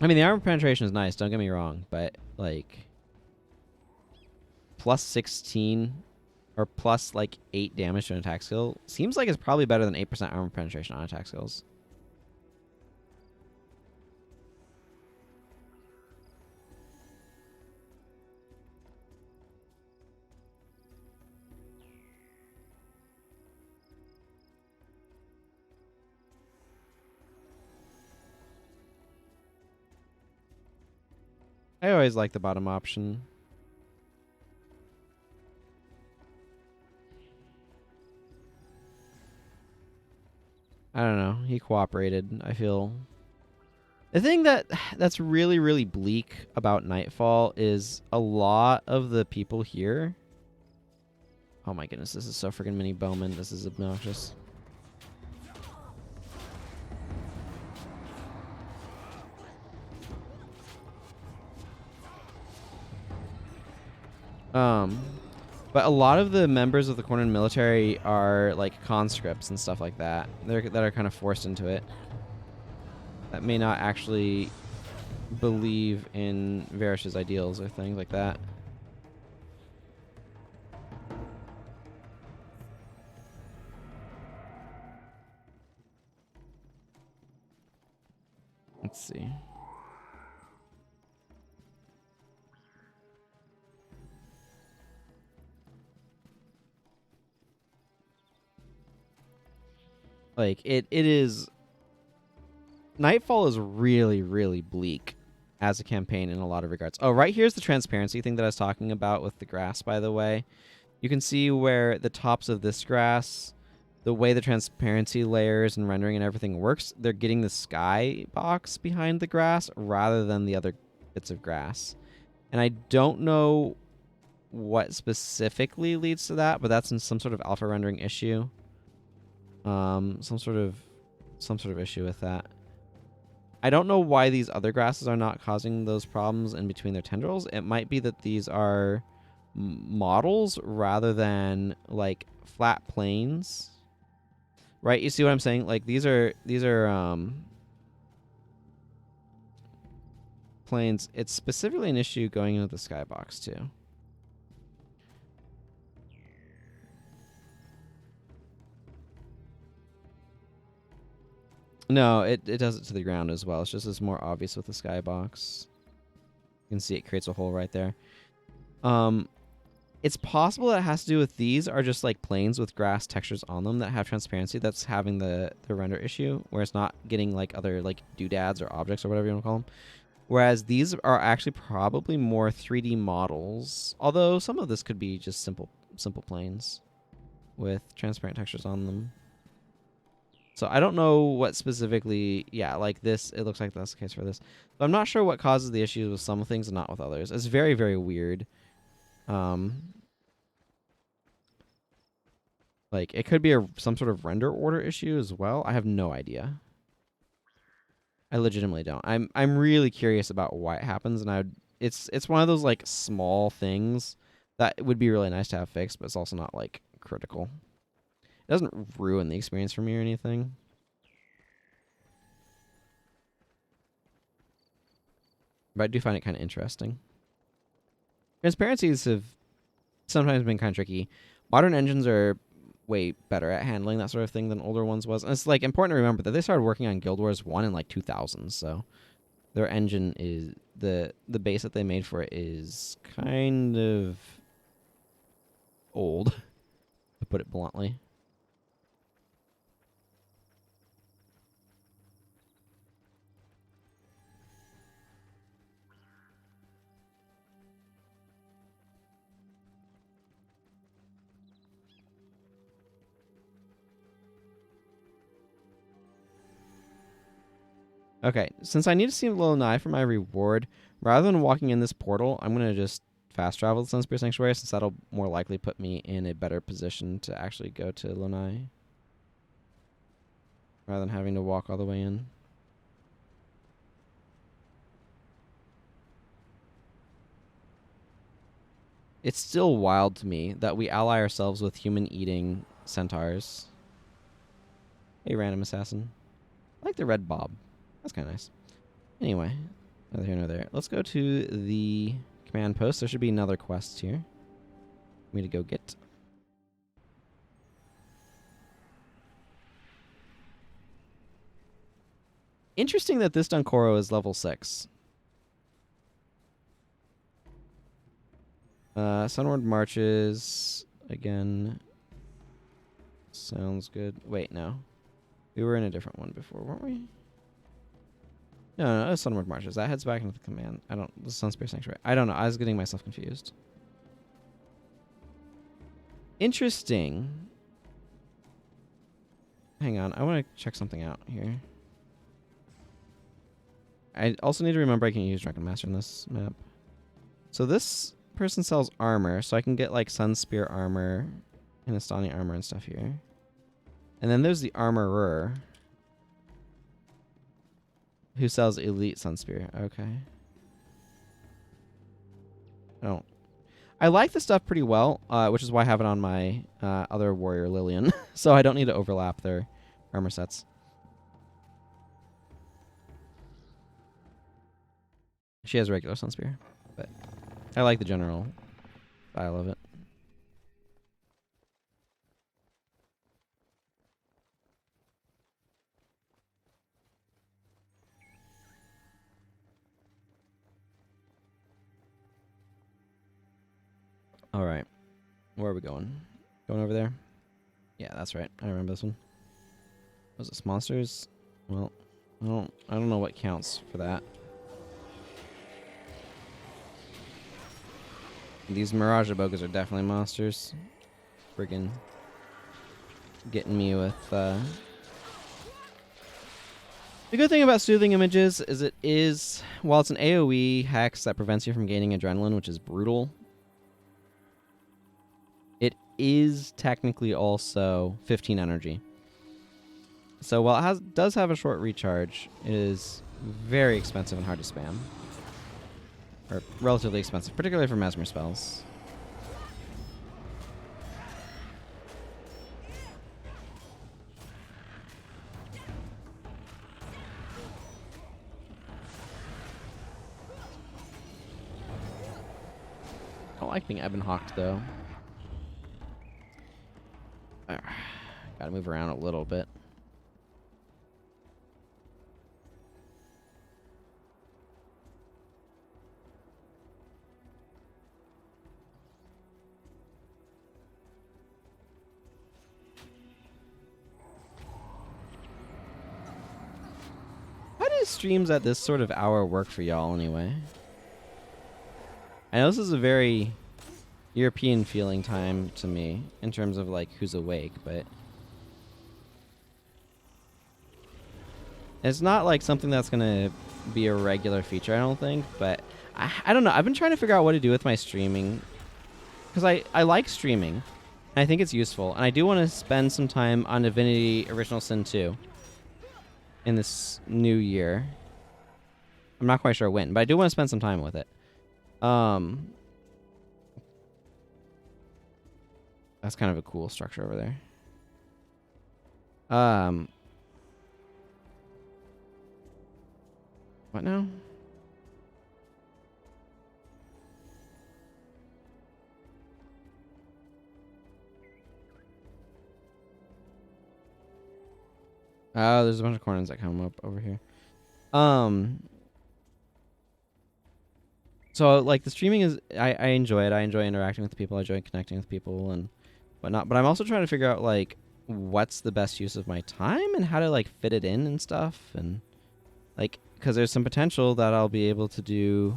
I mean, the armor penetration is nice, don't get me wrong, but, like, plus 16 or plus, like, 8 damage to an attack skill seems like it's probably better than 8% armor penetration on attack skills. I always like the bottom option. I don't know. He cooperated. I feel the thing that's really really bleak about Nightfall is a lot of the people here. Oh my goodness, this is so freaking many bowmen. This is obnoxious. But a lot of the members of the Cornered military are like conscripts and stuff like that. That are kind of forced into it. That may not actually believe in Varish's ideals or things like that. Let's see. Like it is Nightfall is really, really bleak as a campaign in a lot of regards. Oh, right here's the transparency thing that I was talking about with the grass, by the way. You can see where the tops of this grass, the way the transparency layers and rendering and everything works, they're getting the sky box behind the grass rather than the other bits of grass. And I don't know what specifically leads to that, but that's in some sort of alpha rendering issue. Some sort of issue with that. I don't know why these other grasses are not causing those problems in between their tendrils. It might be that these are models rather than like flat planes. Right? You see what I'm saying? Like these are planes. It's specifically an issue going into the skybox too. No, it does it to the ground as well. It's just it's more obvious with the skybox. You can see it creates a hole right there. It's possible that it has to do with these are just like planes with grass textures on them that have transparency that's having the render issue, where it's not getting like other like doodads or objects or whatever you want to call them. Whereas these are actually probably more 3D models, although some of this could be just simple planes with transparent textures on them. So I don't know what specifically, yeah, like this, it looks like that's the case for this. So I'm not sure what causes the issues with some things and not with others. It's very, very weird. Like, it could be some sort of render order issue as well. I have no idea. I legitimately don't. I'm really curious about why it happens, and it's one of those, like, small things that would be really nice to have fixed, but it's also not, like, critical. It doesn't ruin the experience for me or anything. But I do find it kind of interesting. Transparencies have sometimes been kind of tricky. Modern engines are way better at handling that sort of thing than older ones was. And it's like important to remember that they started working on Guild Wars 1 in like 2000, so their engine is the base that they made for it is kind of old, to put it bluntly. Okay, since I need to see Lanai for my reward, rather than walking in this portal, I'm going to just fast travel to Sunspear Sanctuary, since that'll more likely put me in a better position to actually go to Lanai, rather than having to walk all the way in. It's still wild to me that we ally ourselves with human-eating centaurs. Hey, random assassin. I like the red bob. That's kind of nice. Anyway, neither here nor there. Let's go to the command post. There should be another quest here for me to go get. Interesting that this Dunkoro is level 6. Sunward Marches. Again. Sounds good. Wait, no. We were in a different one before, weren't we? No, Sunward Marches. That heads back into the command. The Sunspear Sanctuary. I don't know. I was getting myself confused. Interesting. hang on. I want to check something out here. I also need to remember I can use Drunken Master in this map. So this person sells armor, so I can get like Sunspear armor and Astani armor and stuff here. And then there's the armorer who sells elite Sunspear. Okay. Oh. I like the stuff pretty well, which is why I have it on my other warrior, Lillian. So I don't need to overlap their armor sets. She has regular Sunspear, but I like the general style of it. All right. Where are we going? Going over there? Yeah, that's right. I remember this one. Was it monsters? Well, I don't know what counts for that. These Mirage Abogas are definitely monsters. Friggin' getting me with the good thing about Soothing Images is it is, while it's an AoE hex that prevents you from gaining adrenaline, which is brutal, it is technically also 15 energy. So while it does have a short recharge, it is very expensive and hard to spam. Or relatively expensive, particularly for Mesmer spells. I don't like being Ebonhawked, though. Gotta move around a little bit. How do streams at this sort of hour work for y'all, anyway? I know this is a very European feeling time to me in terms of like who's awake, but it's not like something that's gonna be a regular feature, I don't think. But I don't know. I've been trying to figure out what to do with my streaming because I like streaming and I think it's useful, and I do want to spend some time on Divinity Original Sin 2 in this new year. I'm not quite sure when, but I do want to spend some time with it. That's kind of a cool structure over there. What now? Oh, there's a bunch of corners that come up over here. So like the streaming is, I enjoy it. I enjoy interacting with people. I enjoy connecting with people and whatnot. But I'm also trying to figure out like what's the best use of my time and how to like fit it in and stuff, and like because there's some potential that I'll be able to do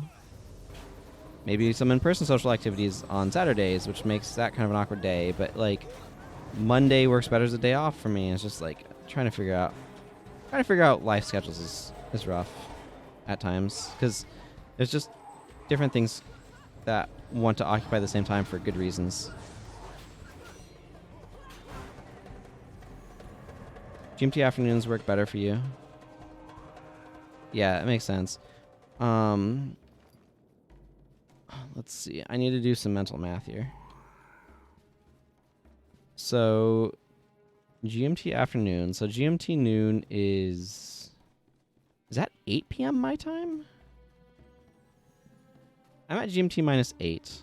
maybe some in-person social activities on Saturdays, which makes that kind of an awkward day. But like Monday works better as a day off for me. It's just like trying to figure out life schedules is rough at times because there's just different things that want to occupy the same time for good reasons. GMT afternoons work better for you. Yeah, it makes sense. Let's see. I need to do some mental math here. So GMT afternoon. So GMT noon is that 8 p.m. my time? I'm at GMT minus 8.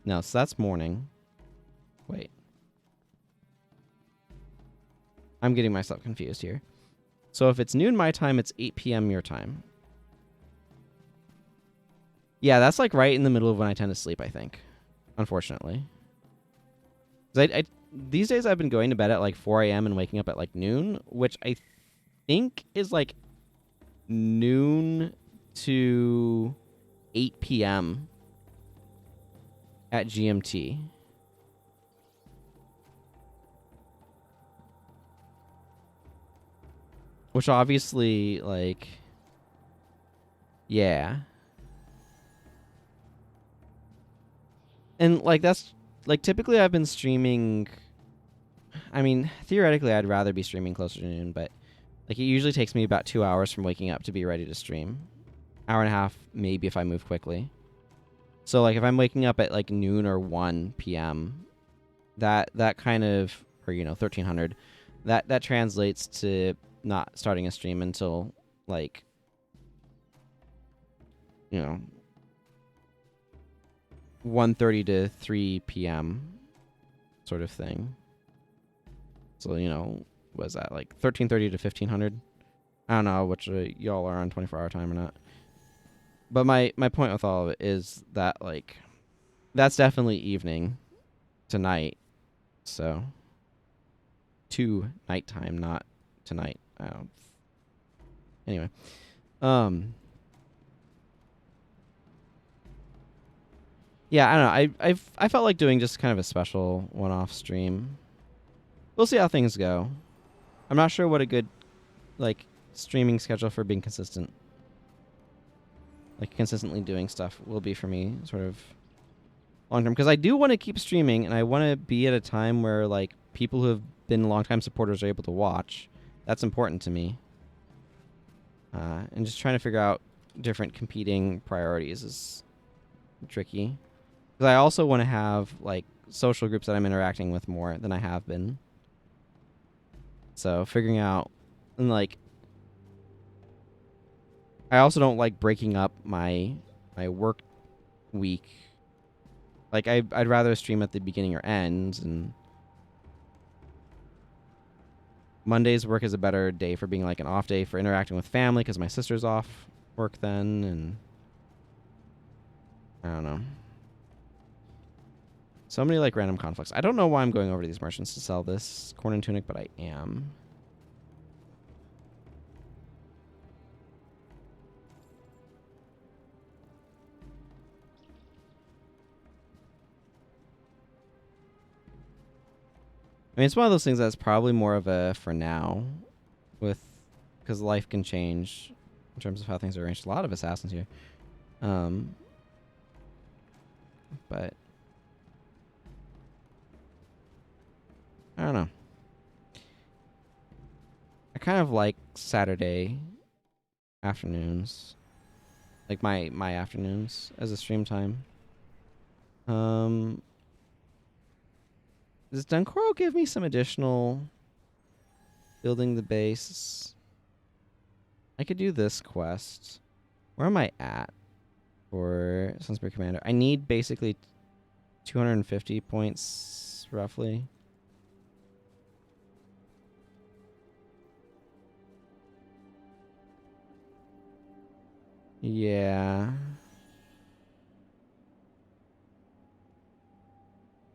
No, so that's morning. Wait. I'm getting myself confused here. So if it's noon my time, it's 8 p.m. your time. Yeah, that's like right in the middle of when I tend to sleep, I think. Unfortunately. These days I've been going to bed at like 4 a.m. and waking up at like noon, which I think is like noon to 8 p.m. at GMT. Which obviously, like, yeah. And, like, that's, like, typically I've been streaming. I mean, theoretically, I'd rather be streaming closer to noon, but, like, it usually takes me about 2 hours from waking up to be ready to stream. Hour and a half, maybe, if I move quickly. So, like, if I'm waking up at, like, noon or 1 p.m., that kind of, or, 1300, that translates to not starting a stream until, like, 1:30 to 3 p.m. sort of thing. So, was that like 1330 to 1500? I don't know which y'all are on 24-hour time or not. But my point with all of it is that, like, that's definitely evening to night. So, to nighttime, not tonight. I don't. Anyway, yeah, I don't know. I felt like doing just kind of a special one-off stream. We'll see how things go. I'm not sure what a good, like, streaming schedule for being consistent, like, consistently doing stuff will be for me, sort of long term, because I do want to keep streaming, and I want to be at a time where, like, people who have been longtime supporters are able to watch. That's important to me. And just trying to figure out different competing priorities is tricky. Because I also want to have, like, social groups that I'm interacting with more than I have been. So figuring out, and, like, I also don't like breaking up my work week. Like, I'd rather stream at the beginning or end, and Monday's work is a better day for being, like, an off day for interacting with family because my sister's off work then, and I don't know. So many, like, random conflicts. I don't know why I'm going over to these merchants to sell this corn and tunic, but I am. I mean, it's one of those things that's probably more of a for now, because life can change in terms of how things are arranged. A lot of assassins here. But I don't know. I kind of like Saturday afternoons, like my afternoons as a stream time. Does Dunkoro give me some additional building the base? I could do this quest. Where am I at for Sunspear Commander? I need basically 250 points, roughly. Yeah.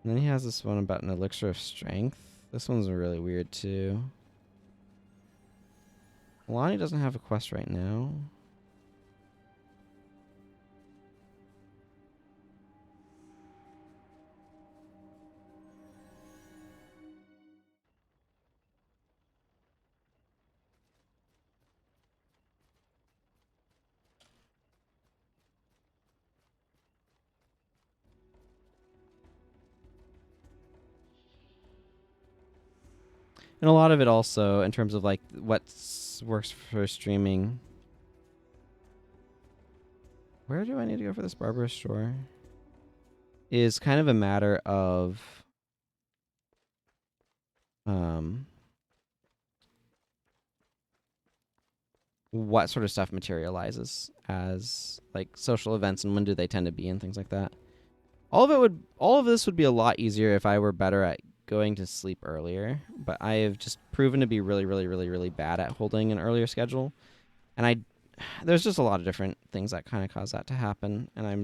And then he has this one about an elixir of strength. This one's really weird too. Lonnie doesn't have a quest right now. And a lot of it also, in terms of, like, what works for streaming. Where do I need to go for this barber store? Is kind of a matter of what sort of stuff materializes as, like, social events and when do they tend to be and things like that. All of this would be a lot easier if I were better at going to sleep earlier, but I have just proven to be really, really, really, really bad at holding an earlier schedule. And there's just a lot of different things that kind of cause that to happen, and I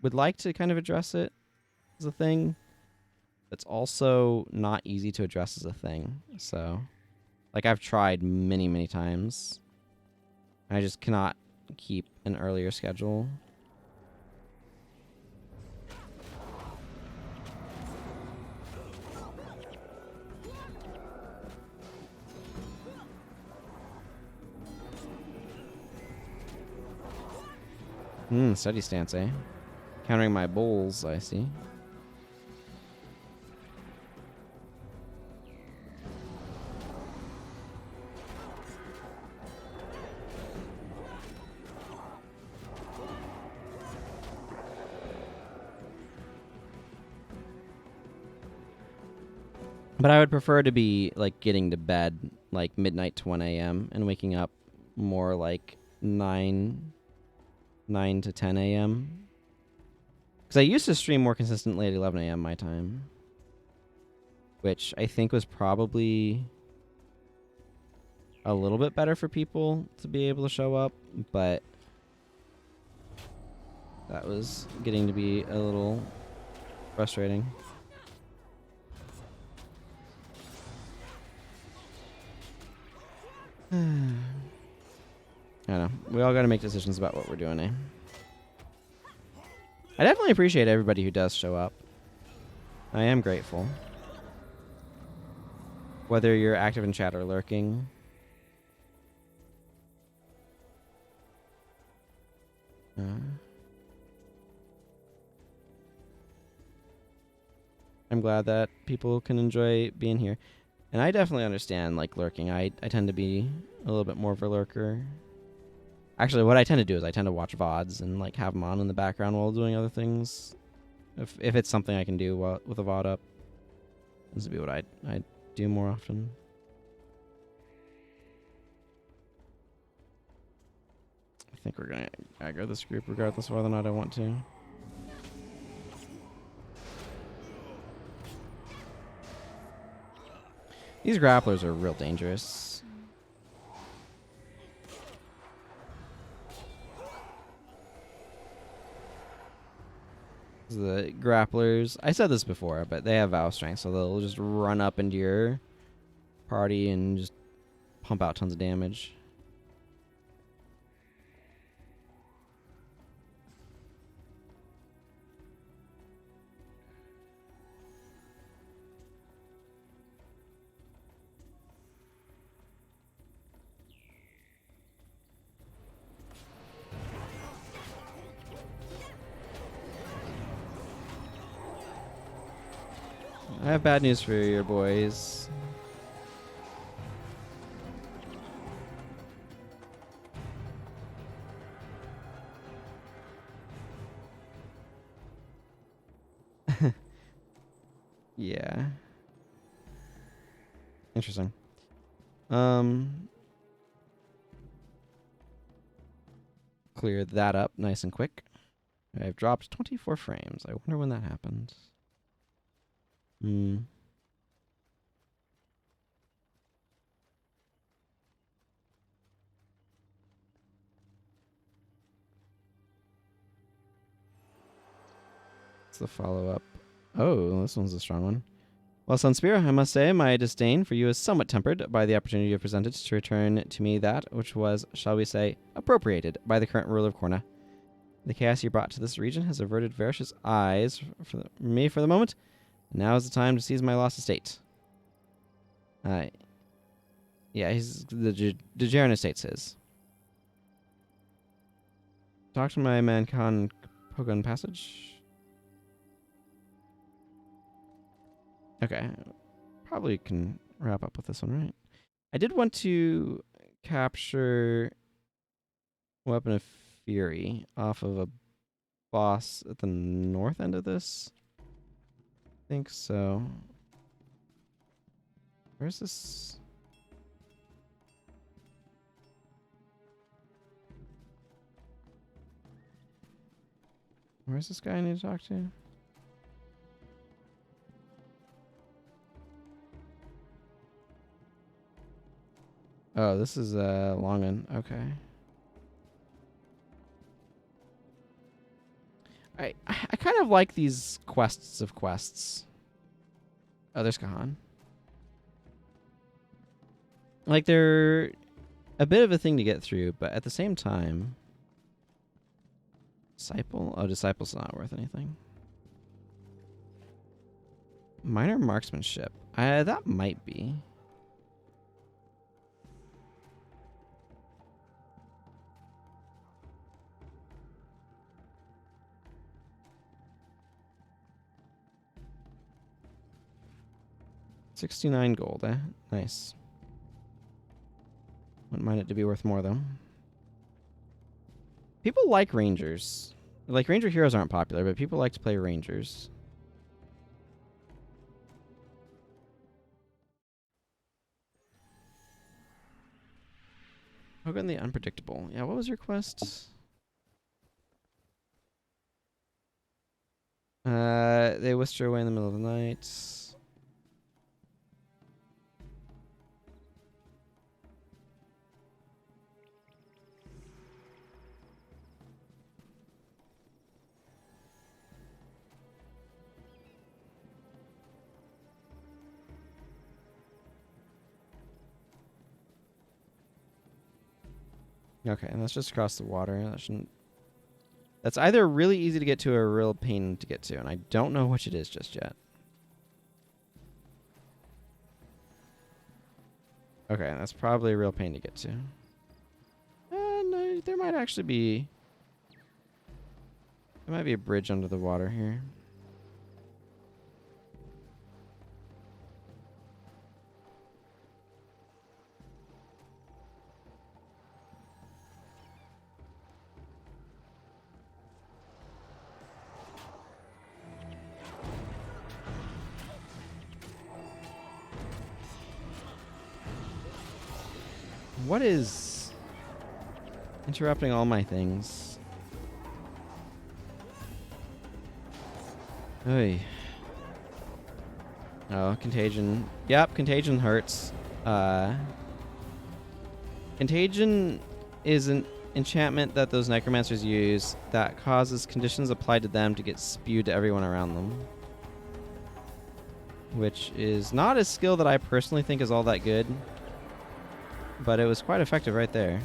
would like to kind of address it as a thing. It's also not easy to address as a thing. So, like, I've tried many, many times. I just cannot keep an earlier schedule. Steady stance, eh? Countering my bulls, I see. But I would prefer to be, like, getting to bed, like, midnight to 1 a.m. and waking up more like 9 to 10 a.m. Because I used to stream more consistently at 11 a.m. my time. Which I think was probably a little bit better for people to be able to show up. But that was getting to be a little frustrating. I don't know. We all got to make decisions about what we're doing, eh? I definitely appreciate everybody who does show up. I am grateful. Whether you're active in chat or lurking. I'm glad that people can enjoy being here. And I definitely understand, like, lurking. I tend to be a little bit more of a lurker. Actually, what I tend to do is I tend to watch VODs and, like, have them on in the background while doing other things. If it's something I can do with a VOD up. This would be what I do more often. I think we're going to aggro this group regardless of whether or not I want to. These grapplers are real dangerous. The grapplers, I said this before, but they have Vow Strength, so they'll just run up into your party and just pump out tons of damage. I have bad news for your boys. Yeah. Interesting. Clear that up nice and quick. I've dropped 24 frames. I wonder when that happened. It's the follow-up. Oh, this one's a strong one. Well, Sunspear, I must say my disdain for you is somewhat tempered by the opportunity you have presented to return to me that which was, shall we say, appropriated by the current ruler of Korna. The chaos you brought to this region has averted Varish's eyes from me for the moment. Now is the time to seize my lost estate. Yeah, the Dejarin estate's his. Talk to my man Khan Pogun Passage. Okay, probably can wrap up with this one, right? I did want to capture Weapon of Fury off of a boss at the north end of this. I think so. Where's this? Where's this guy I need to talk to? Oh, this is Longan. Okay. I kind of like these quests of quests. Oh, there's Kahan. Like, they're a bit of a thing to get through, but at the same time... Disciple? Oh, Disciple's not worth anything. Minor marksmanship. That might be. 69 gold, eh? Nice. Wouldn't mind it to be worth more, though. People like rangers. Like, ranger heroes aren't popular, but people like to play rangers. Hogan the Unpredictable. Yeah, what was your quest? They whisked her away in the middle of the night. Okay, and that's just across the water. That shouldn't... That's either really easy to get to or a real pain to get to, and I don't know which it is just yet. Okay, that's probably a real pain to get to. No, there might actually be... There might be a bridge under the water here. What is interrupting all my things? Oy. Oh, contagion. Yep, contagion hurts. Contagion is an enchantment that those necromancers use that causes conditions applied to them to get spewed to everyone around them. Which is not a skill that I personally think is all that good. But it was quite effective right there.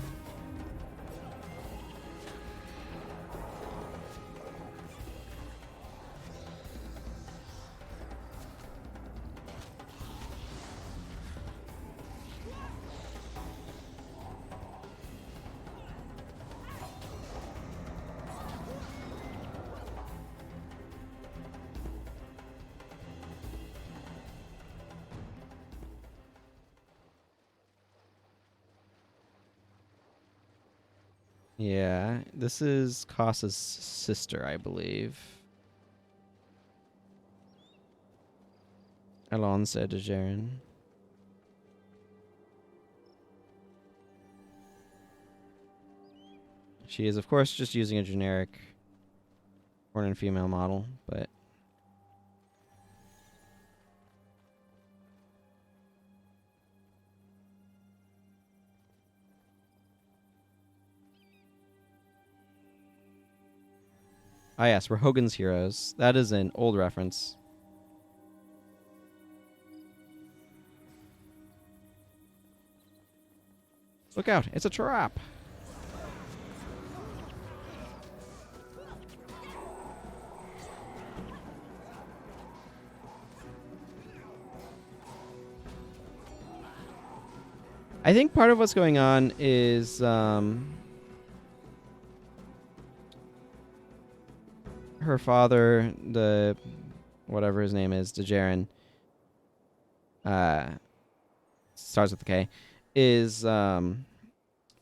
Yeah, this is Kasa's sister, I believe. Alonso de Jaren. She is, of course, just using a generic born and female model, but... Ah, yes, we're Hogan's Heroes. That is an old reference. Look out, it's a trap! I think part of what's going on is, her father, the whatever his name is, DeJaren, starts with a K, is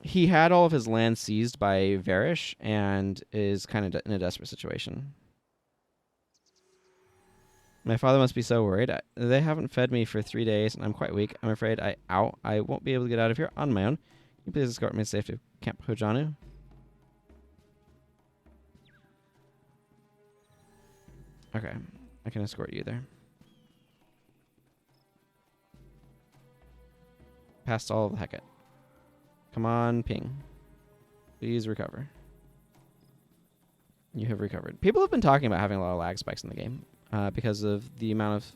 he had all of his land seized by Varish and is kind of in a desperate situation. My father must be so worried. They haven't fed me for 3 days, and I'm quite weak. I'm afraid I won't be able to get out of here on my own. Can you please escort me safe to Camp Hojanu? Okay, I can escort you there. Past all of the Hecate. Come on, ping. Please recover. You have recovered. People have been talking about having a lot of lag spikes in the game because of the amount of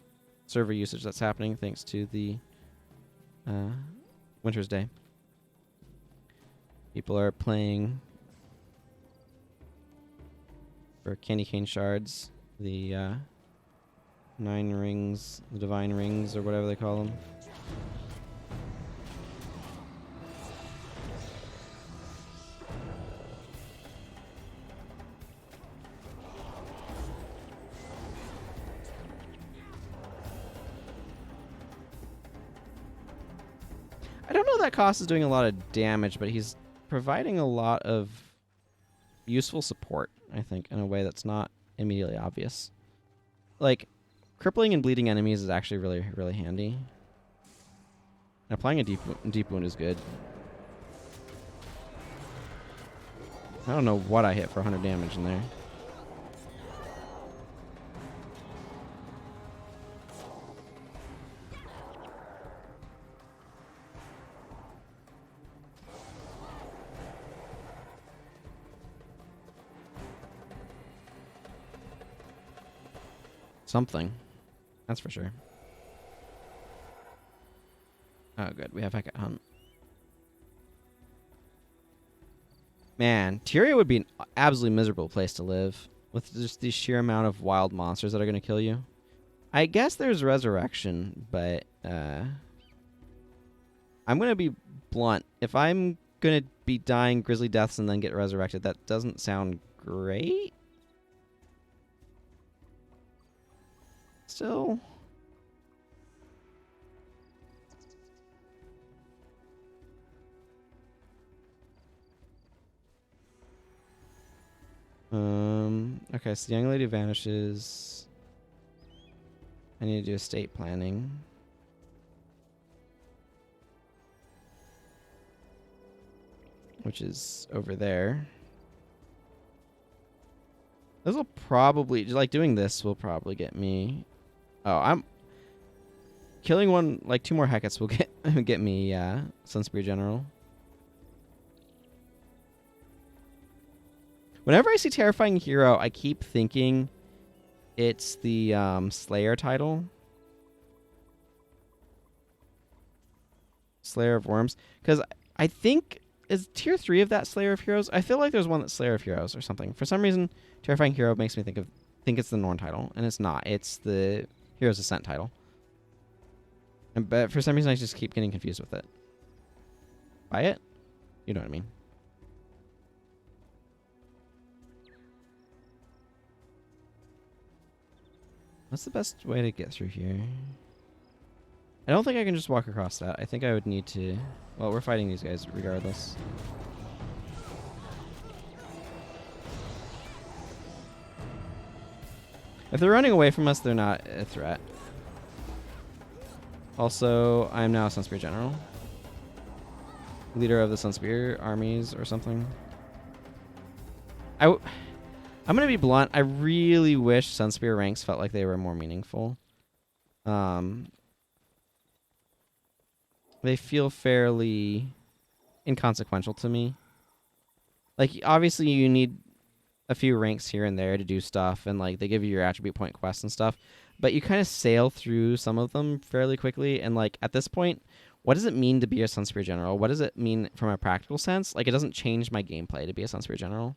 server usage that's happening thanks to the Winter's Day. People are playing for Candy Cane Shards, the 9 rings, the Divine Rings, or whatever they call them. I don't know that Cost is doing a lot of damage, but he's providing a lot of useful support, I think, in a way that's not immediately obvious. Like, crippling and bleeding enemies is actually really, really handy. And applying a deep wound is good. I don't know what I hit for 100 damage in there. Something. That's for sure. Oh, good. We have Hecate Hunt. Man, Tyria would be an absolutely miserable place to live with just the sheer amount of wild monsters that are going to kill you. I guess there's Resurrection, but I'm going to be blunt. If I'm going to be dying grisly deaths and then get resurrected, that doesn't sound great. Still. Okay, so the young lady vanishes. I need to do estate planning. Which is over there. This will probably, like, doing this will probably get me. Oh, I'm killing one, like 2 more Hecates will get me Sunspear General. Whenever I see Terrifying Hero, I keep thinking it's the Slayer title. Slayer of Worms. Because I think, is tier 3 of that Slayer of Heroes? I feel like there's one that's Slayer of Heroes or something. For some reason, Terrifying Hero makes me think it's the Norn title, and it's not. It's the Heroes Ascent title. But for some reason, I just keep getting confused with it. Buy it? You know what I mean. What's the best way to get through here? I don't think I can just walk across that. I think I would need to... Well, we're fighting these guys regardless. If they're running away from us, they're not a threat. Also, I'm now a Sunspear General. Leader of the Sunspear armies or something. I'm going to be blunt. I really wish Sunspear ranks felt like they were more meaningful. They feel fairly inconsequential to me. Like, obviously you need a few ranks here and there to do stuff, and like they give you your attribute point quests and stuff, but you kind of sail through some of them fairly quickly, and like at this point, what does it mean to be a Sunspear General? What does it mean from a practical sense? Like, it doesn't change my gameplay to be a Sunspear General.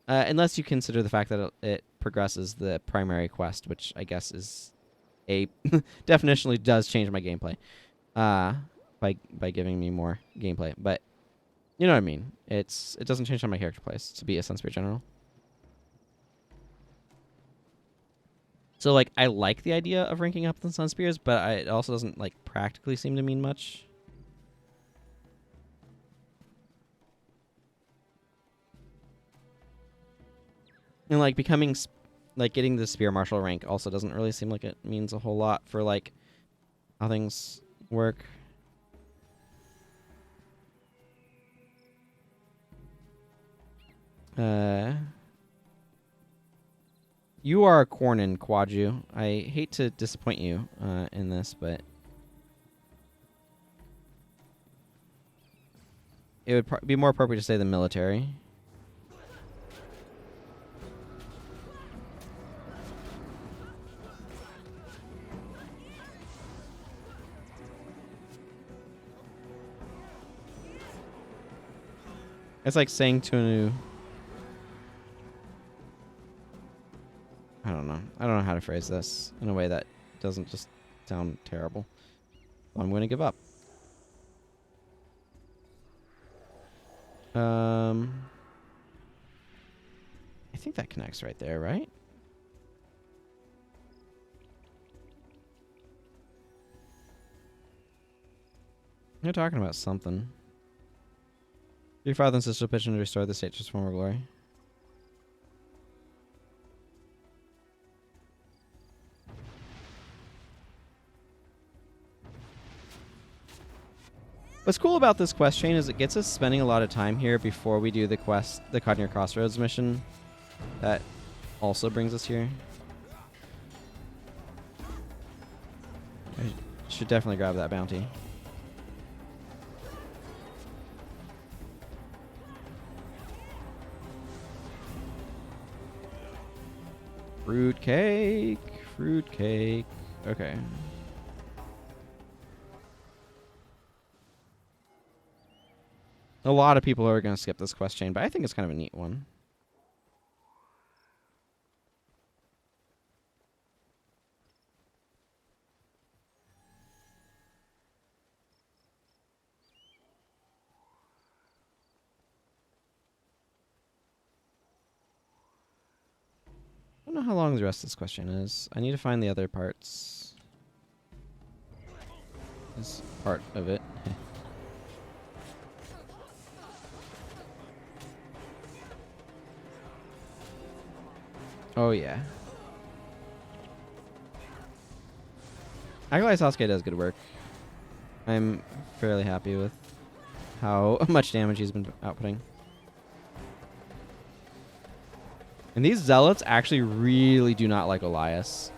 Unless you consider the fact that it progresses the primary quest, which I guess is definitionally does change my gameplay by giving me more gameplay. But you know what I mean. It doesn't change how my character plays to be a Sunspear General. So like I like the idea of ranking up the Sunspears, but it also doesn't like practically seem to mean much. And like becoming, like getting the Spear Marshal rank also doesn't really seem like it means a whole lot for like how things work. You are a Cornin, Quadju. I hate to disappoint you in this, but it would be more appropriate to say the military. It's like saying to a new... I don't know how to phrase this in a way that doesn't just sound terrible. Well, I'm going to give up. I think that connects right there, right? You're talking about something. Your father and sister petition to restore the state to its former glory. What's cool about this quest chain is it gets us spending a lot of time here before we do the quest, the Codnir Crossroads mission. That also brings us here. I should definitely grab that bounty. Fruitcake. Fruitcake. Okay. A lot of people are going to skip this quest chain, but I think it's kind of a neat one. I don't know how long the rest of this question is. I need to find the other parts. This part of it. Oh, yeah. Agalai Sasuke does good work. I'm fairly happy with how much damage he's been outputting. And these zealots actually really do not like Elias.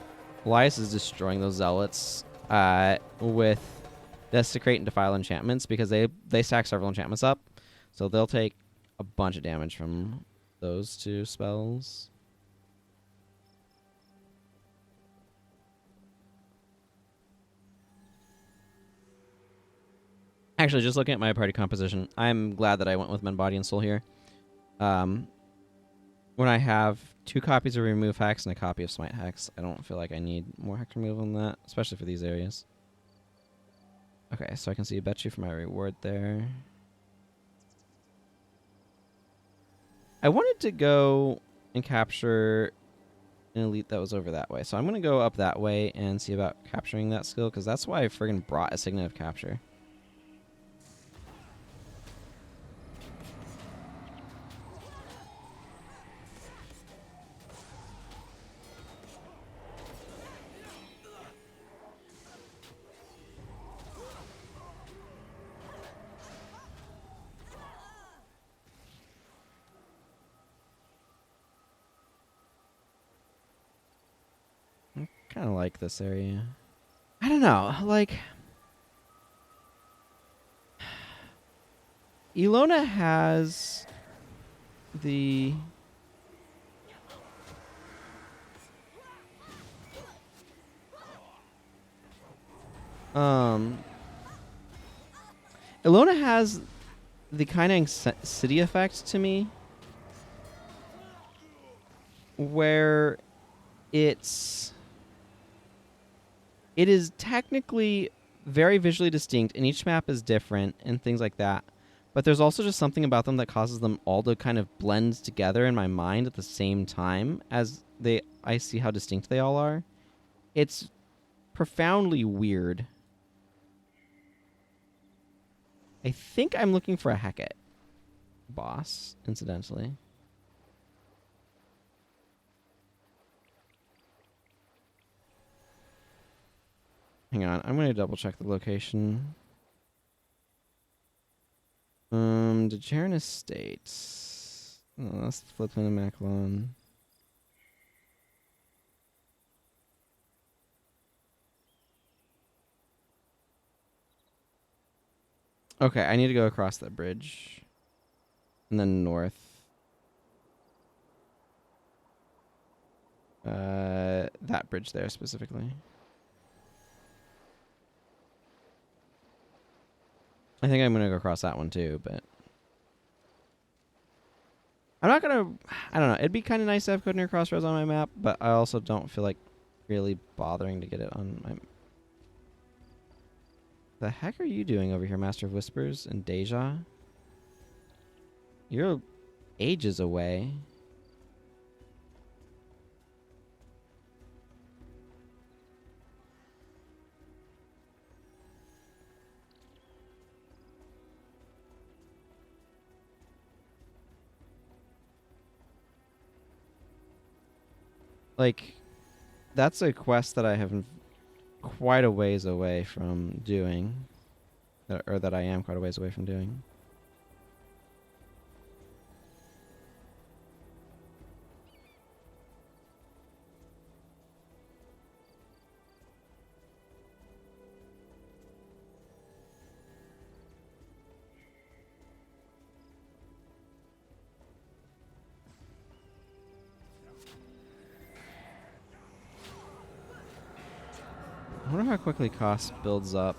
Elias is destroying those zealots with Desecrate and Defile enchantments because they stack several enchantments up. So they'll take a bunch of damage from those two spells. Actually, just looking at my party composition, I'm glad that I went with Men, Body, and Soul here. When I have 2 copies of Remove Hex and a copy of Smite Hex, I don't feel like I need more Hex removal than that, especially for these areas. Okay, so I can see a bet you for my reward there. I wanted to go and capture an elite that was over that way, so I'm going to go up that way and see about capturing that skill, because that's why I friggin' brought a Signet of Capture. Kind of like this area. I don't know, like Ilona has the Ilona has the kind of city effect to me where it is technically very visually distinct, and each map is different and things like that. But there's also just something about them that causes them all to kind of blend together in my mind at the same time as I see how distinct they all are. It's profoundly weird. I think I'm looking for a Hecate boss, incidentally. Hang on, I'm going to double check the location. Dejarin Estates. Oh, that's the Flippin' and Macalon. Okay, I need to go across that bridge. And then north. That bridge there specifically. I think I'm going to go across that one too, but I'm not going to... I don't know. It'd be kind of nice to have Codnir Crossroads on my map, but I also don't feel like really bothering to get it on my... The heck are you doing over here, Master of Whispers and Deja? You're ages away. Like, that's a quest that I have quite a ways away from doing. Or that I am quite a ways away from doing. I wonder how quickly cost builds up.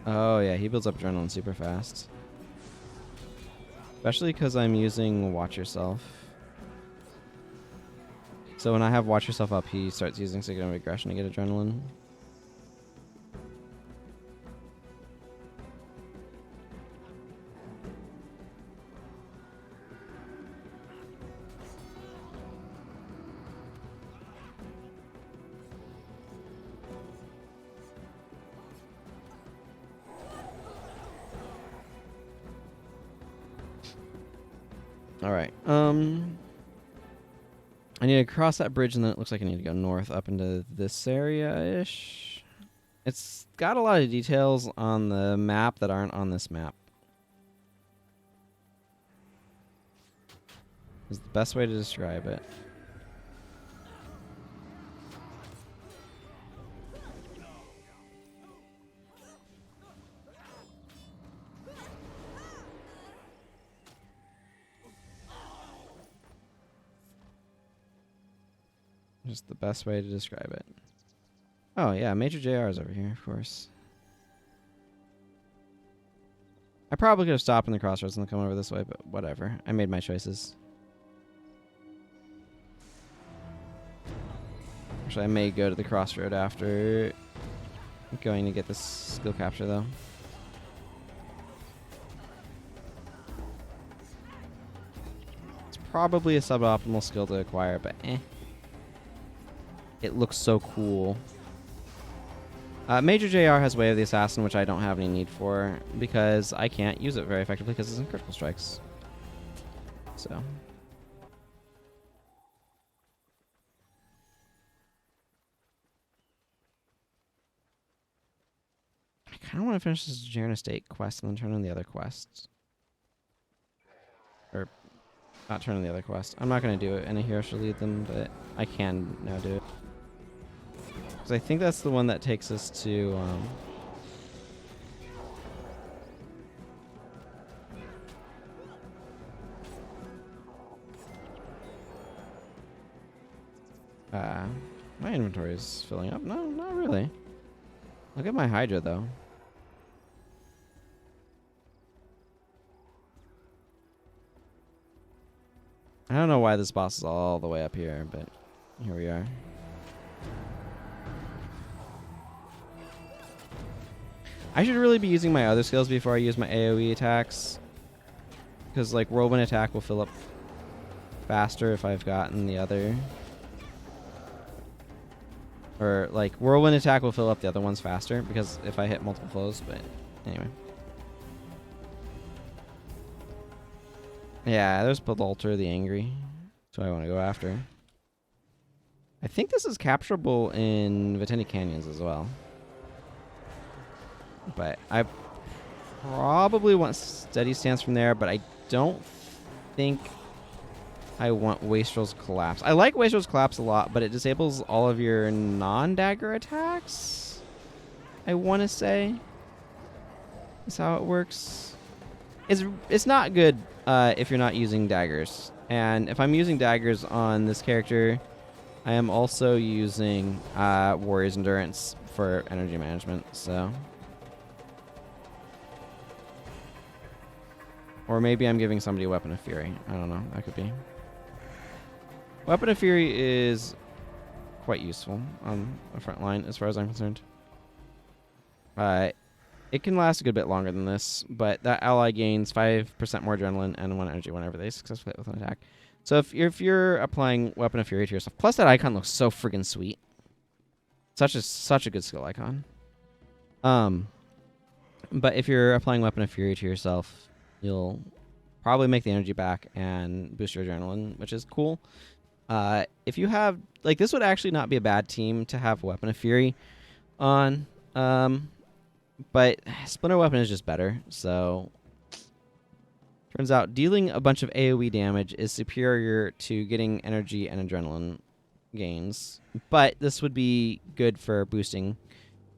Oh yeah, he builds up adrenaline super fast. Especially because I'm using Watch Yourself. So when I have Watch Yourself up, he starts using Signal of Aggression to get adrenaline. Alright, I need to cross that bridge, and then it looks like I need to go north up into this area-ish. It's got a lot of details on the map that aren't on this map. Is the best way to describe it. Just the best way to describe it. Oh, yeah, Major JR is over here, of course. I probably could have stopped in the crossroads and come over this way, but whatever. I made my choices. Actually, I may go to the crossroad after going to get this skill capture, though. It's probably a suboptimal skill to acquire, but eh. It looks so cool. Major JR has Way of the Assassin, which I don't have any need for because I can't use it very effectively because it's in critical strikes. So. I kind of want to finish this Jaren Estate quest and then turn on the other quests. Or, not turn on the other quest. I'm not going to do it. Any hero should lead them, but I can now do it. Because I think that's the one that takes us to... my inventory is filling up. No, not really. Look at my Hydra, though. I don't know why this boss is all the way up here, but here we are. I should really be using my other skills before I use my AoE attacks. Because, like, Whirlwind Attack will fill up faster if I've gotten the other... Or, like, Whirlwind Attack will fill up the other ones faster, because if I hit multiple flows, but anyway. Yeah, there's Bedalter the Angry. That's what I want to go after. I think this is capturable in Vitendi Canyons as well. But I probably want Steady Stance from there, but I don't think I want Wastrel's Collapse. I like Wastrel's Collapse a lot, but it disables all of your non-dagger attacks, I want to say. Is how it works. It's not good if you're not using daggers. And if I'm using daggers on this character, I am also using Warrior's Endurance for energy management, so... Or maybe I'm giving somebody Weapon of Fury. I don't know. That could be. Weapon of Fury is quite useful on the front line as far as I'm concerned. It can last a good bit longer than this, but that ally gains 5% more adrenaline and 1 energy whenever they successfully hit with an attack. So if you're applying Weapon of Fury to yourself, plus that icon looks so friggin' sweet. Such a good skill icon. But if you're applying Weapon of Fury to yourself, you'll probably make the energy back and boost your adrenaline, which is cool If you have like this would actually not be a bad team to have Weapon of Fury on. But Splinter Weapon is just better. So turns out dealing a bunch of AoE damage is superior to getting energy and adrenaline gains. But this would be good for boosting,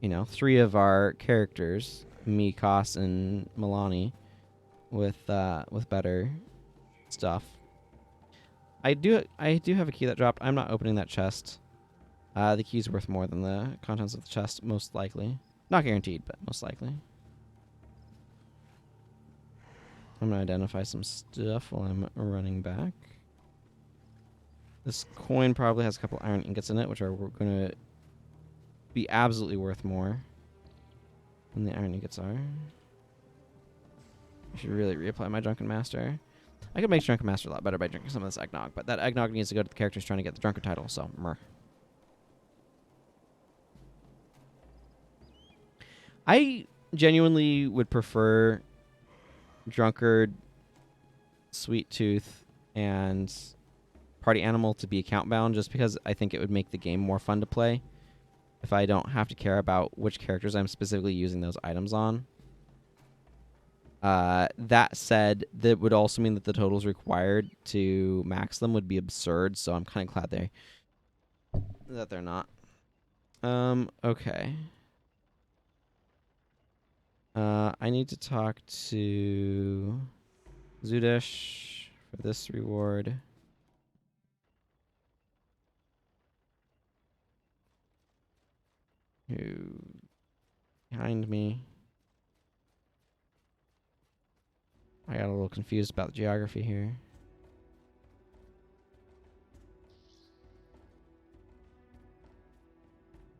3 of our characters, me, Koss, and Milani, with better stuff. I do have a key that dropped. I'm not opening that chest. The key's worth more than the contents of the chest, most likely. Not guaranteed, but most likely. I'm going to identify some stuff while I'm running back. This coin probably has a couple iron ingots in it, which are going to be absolutely worth more than the iron ingots are. I should really reapply my Drunken Master. I could make Drunken Master a lot better by drinking some of this eggnog, but that eggnog needs to go to the characters trying to get the Drunkard title, so meh. I genuinely would prefer Drunkard, Sweet Tooth, and Party Animal to be account bound, just because I think it would make the game more fun to play if I don't have to care about which characters I'm specifically using those items on. That said, that would also mean that the totals required to max them would be absurd, so I'm kind of glad that they're not. Okay. I need to talk to Zudesh for this reward. Who behind me? I got a little confused about the geography here.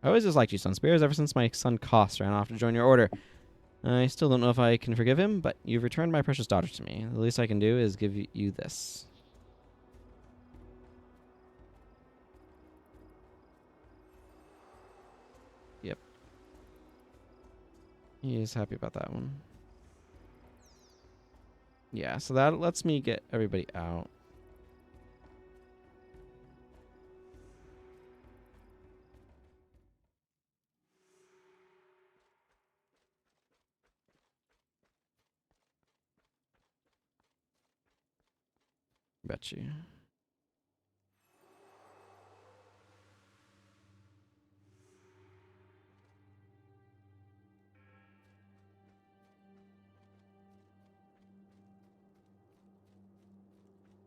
I always just liked you, Sunspears, ever since my son Koss ran off to join your order. I still don't know if I can forgive him, but you've returned my precious daughter to me. The least I can do is give you this. Yep. He is happy about that one. Yeah, so that lets me get everybody out. Bet you.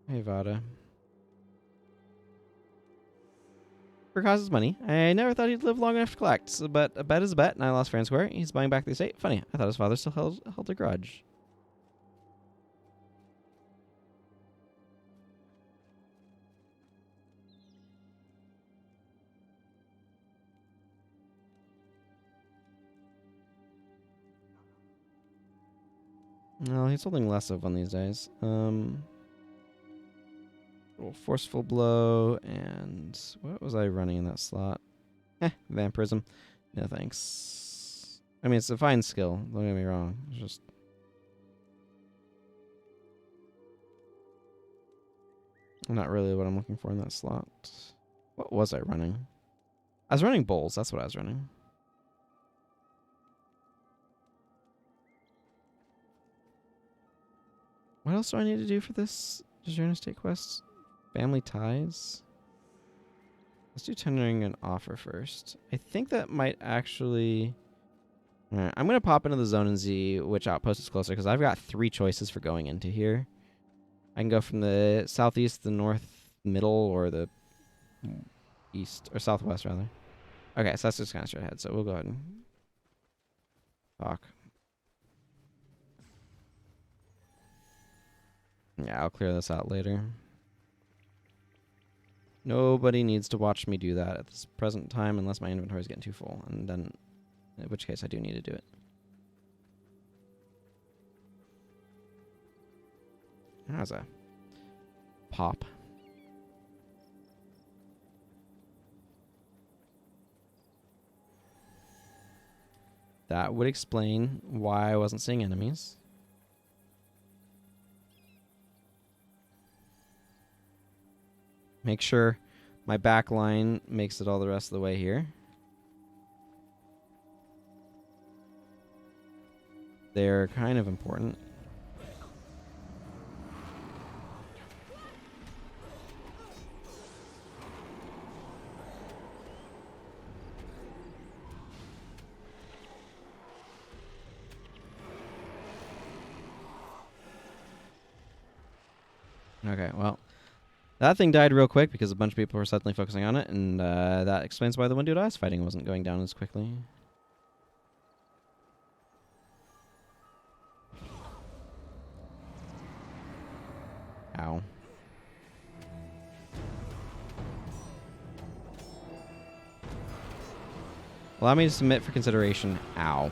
Hey, Vada. For Cause's money, I never thought he'd live long enough to collect, but a bet is a bet, and I lost fair and square. He's buying back the estate. Funny, I thought his father still held a grudge. No, he's holding less of one these days. Little forceful blow, and what was I running in that slot? Vampirism. No thanks. I mean, it's a fine skill. Don't get me wrong. It's just not really what I'm looking for in that slot. What was I running? I was running bowls. That's what I was running. What else do I need to do for this Journey State quest? Family ties? Let's do tendering an offer first. I think that might actually... Alright, I'm going to pop into the zone and see which outpost is closer, because I've got 3 choices for going into here. I can go from the southeast, the north, middle, or the east, or southwest, rather. Okay, so that's just kind of straight ahead, so we'll go ahead and talk. Yeah, I'll clear this out later. Nobody needs to watch me do that at this present time unless my inventory is getting too full, and then in which case I do need to do it. How's a pop? That would explain why I wasn't seeing enemies. Make sure my back line makes it all the rest of the way here. They're kind of important. Okay, well, that thing died real quick because a bunch of people were suddenly focusing on it, and that explains why the one dude I was fighting wasn't going down as quickly. Ow. Allow me to submit for consideration. Ow.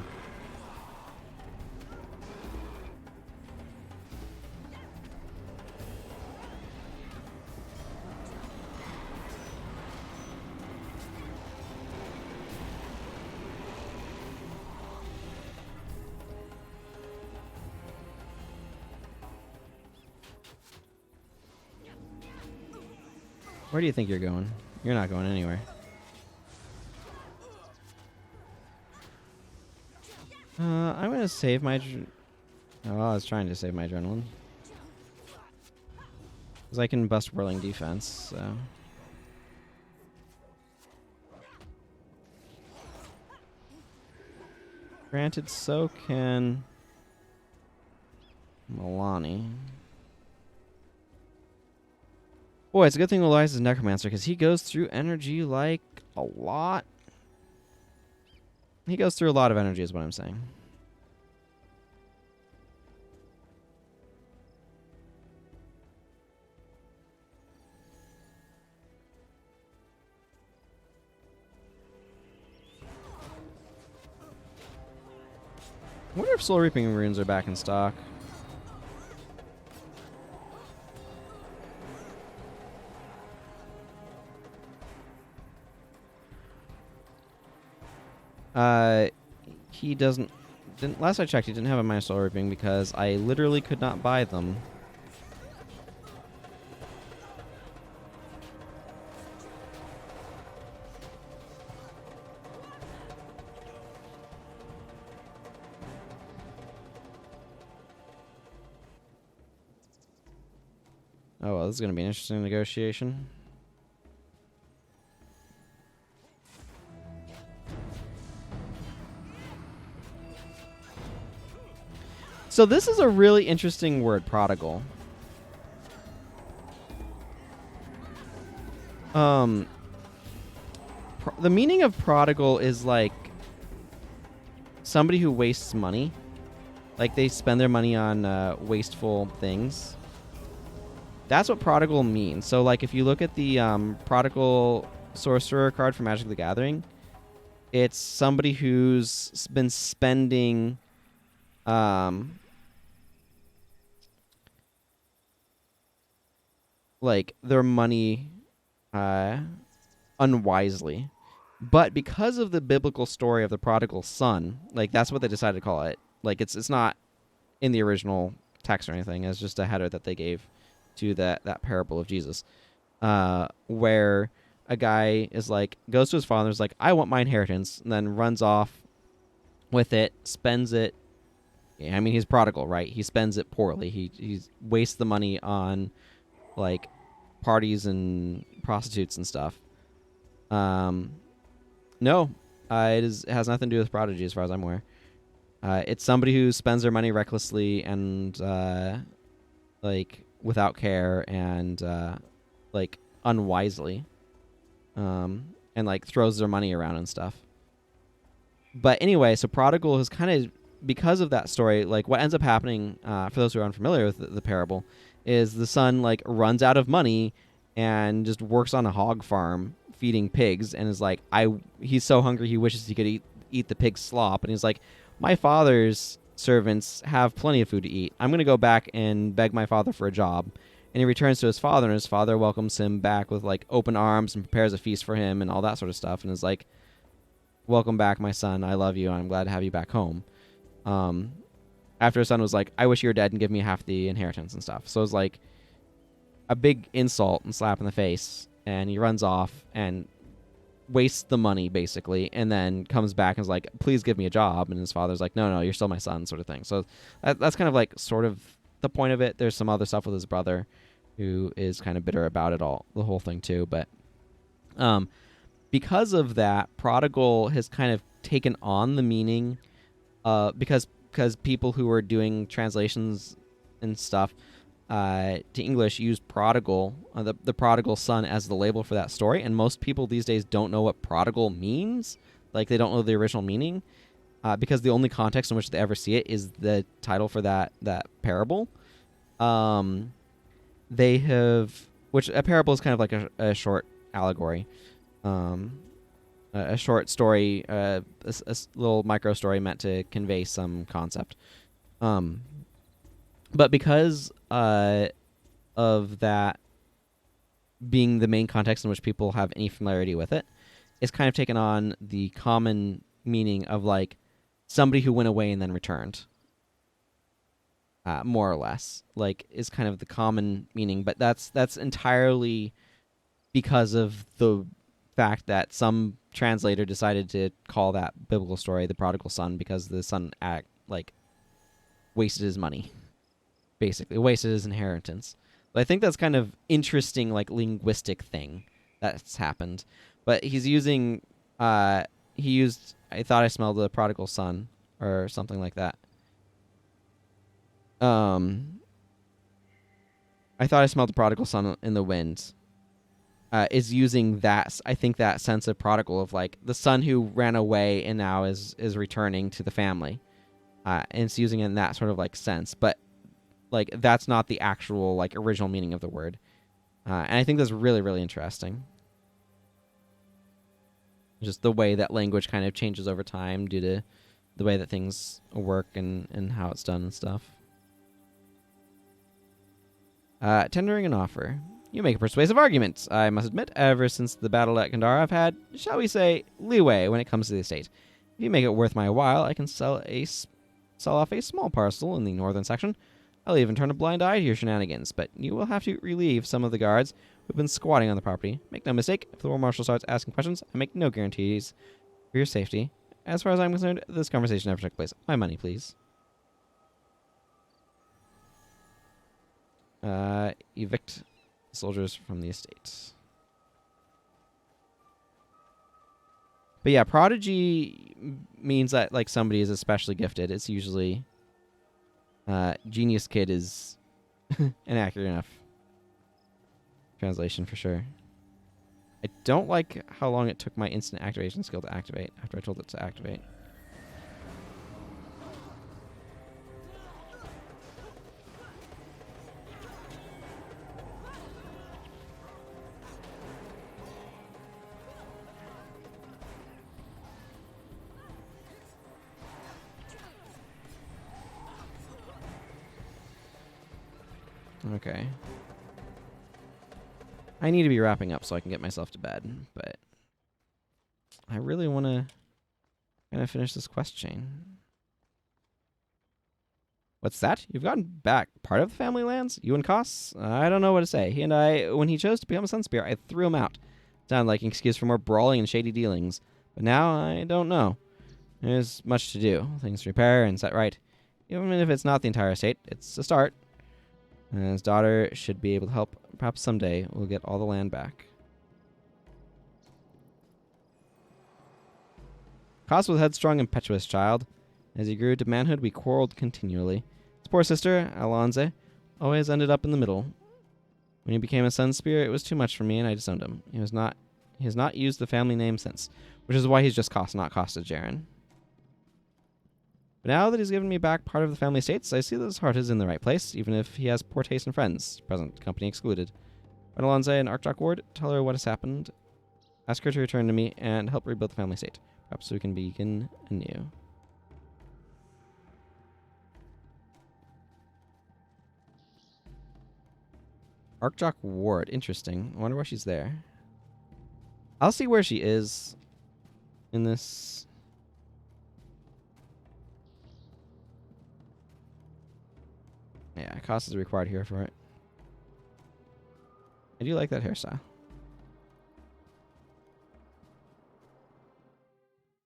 Where do you think you're going? You're not going anywhere. I'm going to save my... Oh, I was trying to save my adrenaline. Because I can bust whirling defense, so... Granted, so can... Milani. Boy, it's a good thing Elias is Necromancer, because he goes through energy like a lot. He goes through a lot of energy is what I'm saying. I wonder if Soul Reaping runes are back in stock. He doesn't... Last I checked, he didn't have a minus Soul Reaping because I literally could not buy them. Oh, well, this is going to be an interesting negotiation. So this is a really interesting word, prodigal. The meaning of prodigal is like somebody who wastes money. Like they spend their money on wasteful things. That's what prodigal means. So like if you look at the prodigal sorcerer card for Magic the Gathering, it's somebody who's been spending like their money unwisely. But because of the biblical story of the prodigal son, like that's what they decided to call it. Like it's not in the original text or anything. It's just a header that they gave to that parable of Jesus, where a guy is like goes to his father, is like, I want my inheritance, and then runs off with it, spends it. Yeah, I mean, he's prodigal, right? He spends it poorly. He wastes the money on like parties and prostitutes and stuff. No, it has nothing to do with prodigy as far as I'm aware. It's somebody who spends their money recklessly and like without care and like unwisely, and like throws their money around and stuff. But anyway, so prodigal is kind of, because of that story, like what ends up happening, for those who are unfamiliar with the parable, is the son like runs out of money and just works on a hog farm feeding pigs, and is like, he's so hungry he wishes he could eat the pig's slop, and he's like, my father's servants have plenty of food to eat. I'm going to go back and beg my father for a job. And he returns to his father, and his father welcomes him back with like open arms and prepares a feast for him and all that sort of stuff, and is like, welcome back, my son. I love you. I'm glad to have you back home. After his son was like, I wish you were dead and give me half the inheritance and stuff. So it's like, a big insult and slap in the face, and he runs off and wastes the money basically, and then comes back and is like, please give me a job, and his father's like, no, you're still my son, sort of thing. So that's kind of like sort of the point of it. There's some other stuff with his brother who is kind of bitter about it all, the whole thing too, but because of that, prodigal has kind of taken on the meaning because people who are doing translations and stuff to English use prodigal, the prodigal son, as the label for that story, and most people these days don't know what prodigal means. Like, they don't know the original meaning because the only context in which they ever see it is the title for that parable. They have, which a parable is kind of like a short allegory, a short story, a little micro story meant to convey some concept. But because of that being the main context in which people have any familiarity with it, it's kind of taken on the common meaning of like somebody who went away and then returned. More or less, like, is kind of the common meaning, but that's entirely because of the fact that some translator decided to call that biblical story the prodigal son because the son wasted his money, basically wasted his inheritance. But I think that's kind of interesting, like, linguistic thing that's happened. But he's using he used I thought I smelled the prodigal son or something like that. I thought I smelled the prodigal son in the wind. Is using that, I think, that sense of prodigal, of like the son who ran away and now is returning to the family, and it's using it in that sort of like sense. But like, that's not the actual like original meaning of the word, and I think that's really, really interesting. Just the way that language kind of changes over time due to the way that things work and how it's done and stuff. Tendering an offer. You make a persuasive argument. I must admit, ever since the battle at Kandara, I've had, shall we say, leeway when it comes to the estate. If you make it worth my while, I can sell off a small parcel in the northern section. I'll even turn a blind eye to your shenanigans, but you will have to relieve some of the guards who've been squatting on the property. Make no mistake, if the war marshal starts asking questions, I make no guarantees for your safety. As far as I'm concerned, this conversation never took place. My money, please. Evict soldiers from the estate. But yeah, prodigy means that like somebody is especially gifted. It's usually genius kid is an accurate enough translation for sure. I don't like how long it took my instant activation skill to activate after I told it to activate. Okay. I need to be wrapping up so I can get myself to bed, but I really want to kind of finish this quest chain. What's that? You've gotten back part of the family lands? You and Koss? I don't know what to say. He and I, when he chose to become a Sunspear, I threw him out. Sounded like an excuse for more brawling and shady dealings. But now, I don't know. There's much to do. Things to repair and set right. Even if it's not the entire estate, it's a start. And his daughter should be able to help. Perhaps someday we'll get all the land back. Koss was a headstrong, impetuous child. As he grew to manhood, we quarreled continually. His poor sister, Alonze, always ended up in the middle. When he became a Sunspear, it was too much for me, and I disowned him. He has not used the family name since, which is why he's just Koss, not Costa Jaren. But now that he's given me back part of the family estates, I see that his heart is in the right place, even if he has poor taste in friends, present company excluded. But Alonze and Archdoc Ward, tell her what has happened. Ask her to return to me and help rebuild the family estate. Perhaps we can begin anew. Archdoc Ward, interesting. I wonder why she's there. I'll see where she is in this. Yeah, cost is required here for it. I do like that hairstyle.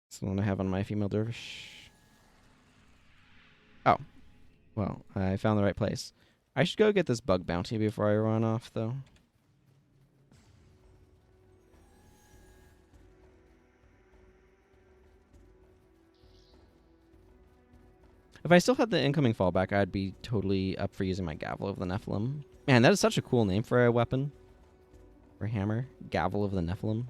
It's the one I have on my female dervish. Oh. Well, I found the right place. I should go get this bug bounty before I run off, though. If I still had the incoming fallback, I'd be totally up for using my Gavel of the Nephilim. Man, that is such a cool name for a weapon. For a hammer. Gavel of the Nephilim.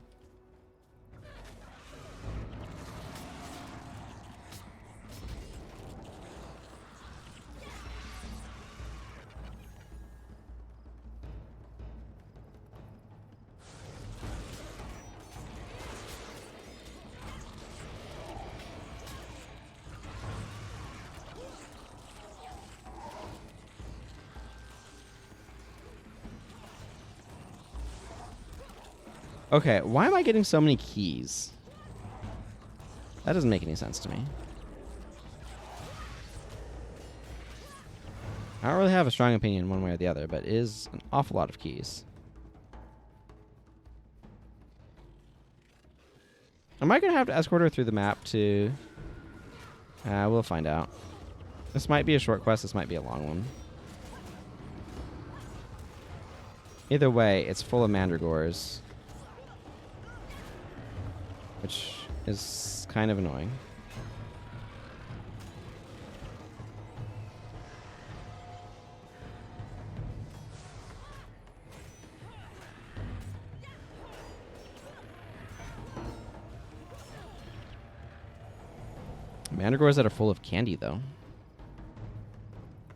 Okay, why am I getting so many keys? That doesn't make any sense to me. I don't really have a strong opinion one way or the other, but it is an awful lot of keys. Am I going to have to escort her through the map to... we'll find out. This might be a short quest. This might be a long one. Either way, it's full of mandragores. Which is kind of annoying. Mandragores that are full of candy, though.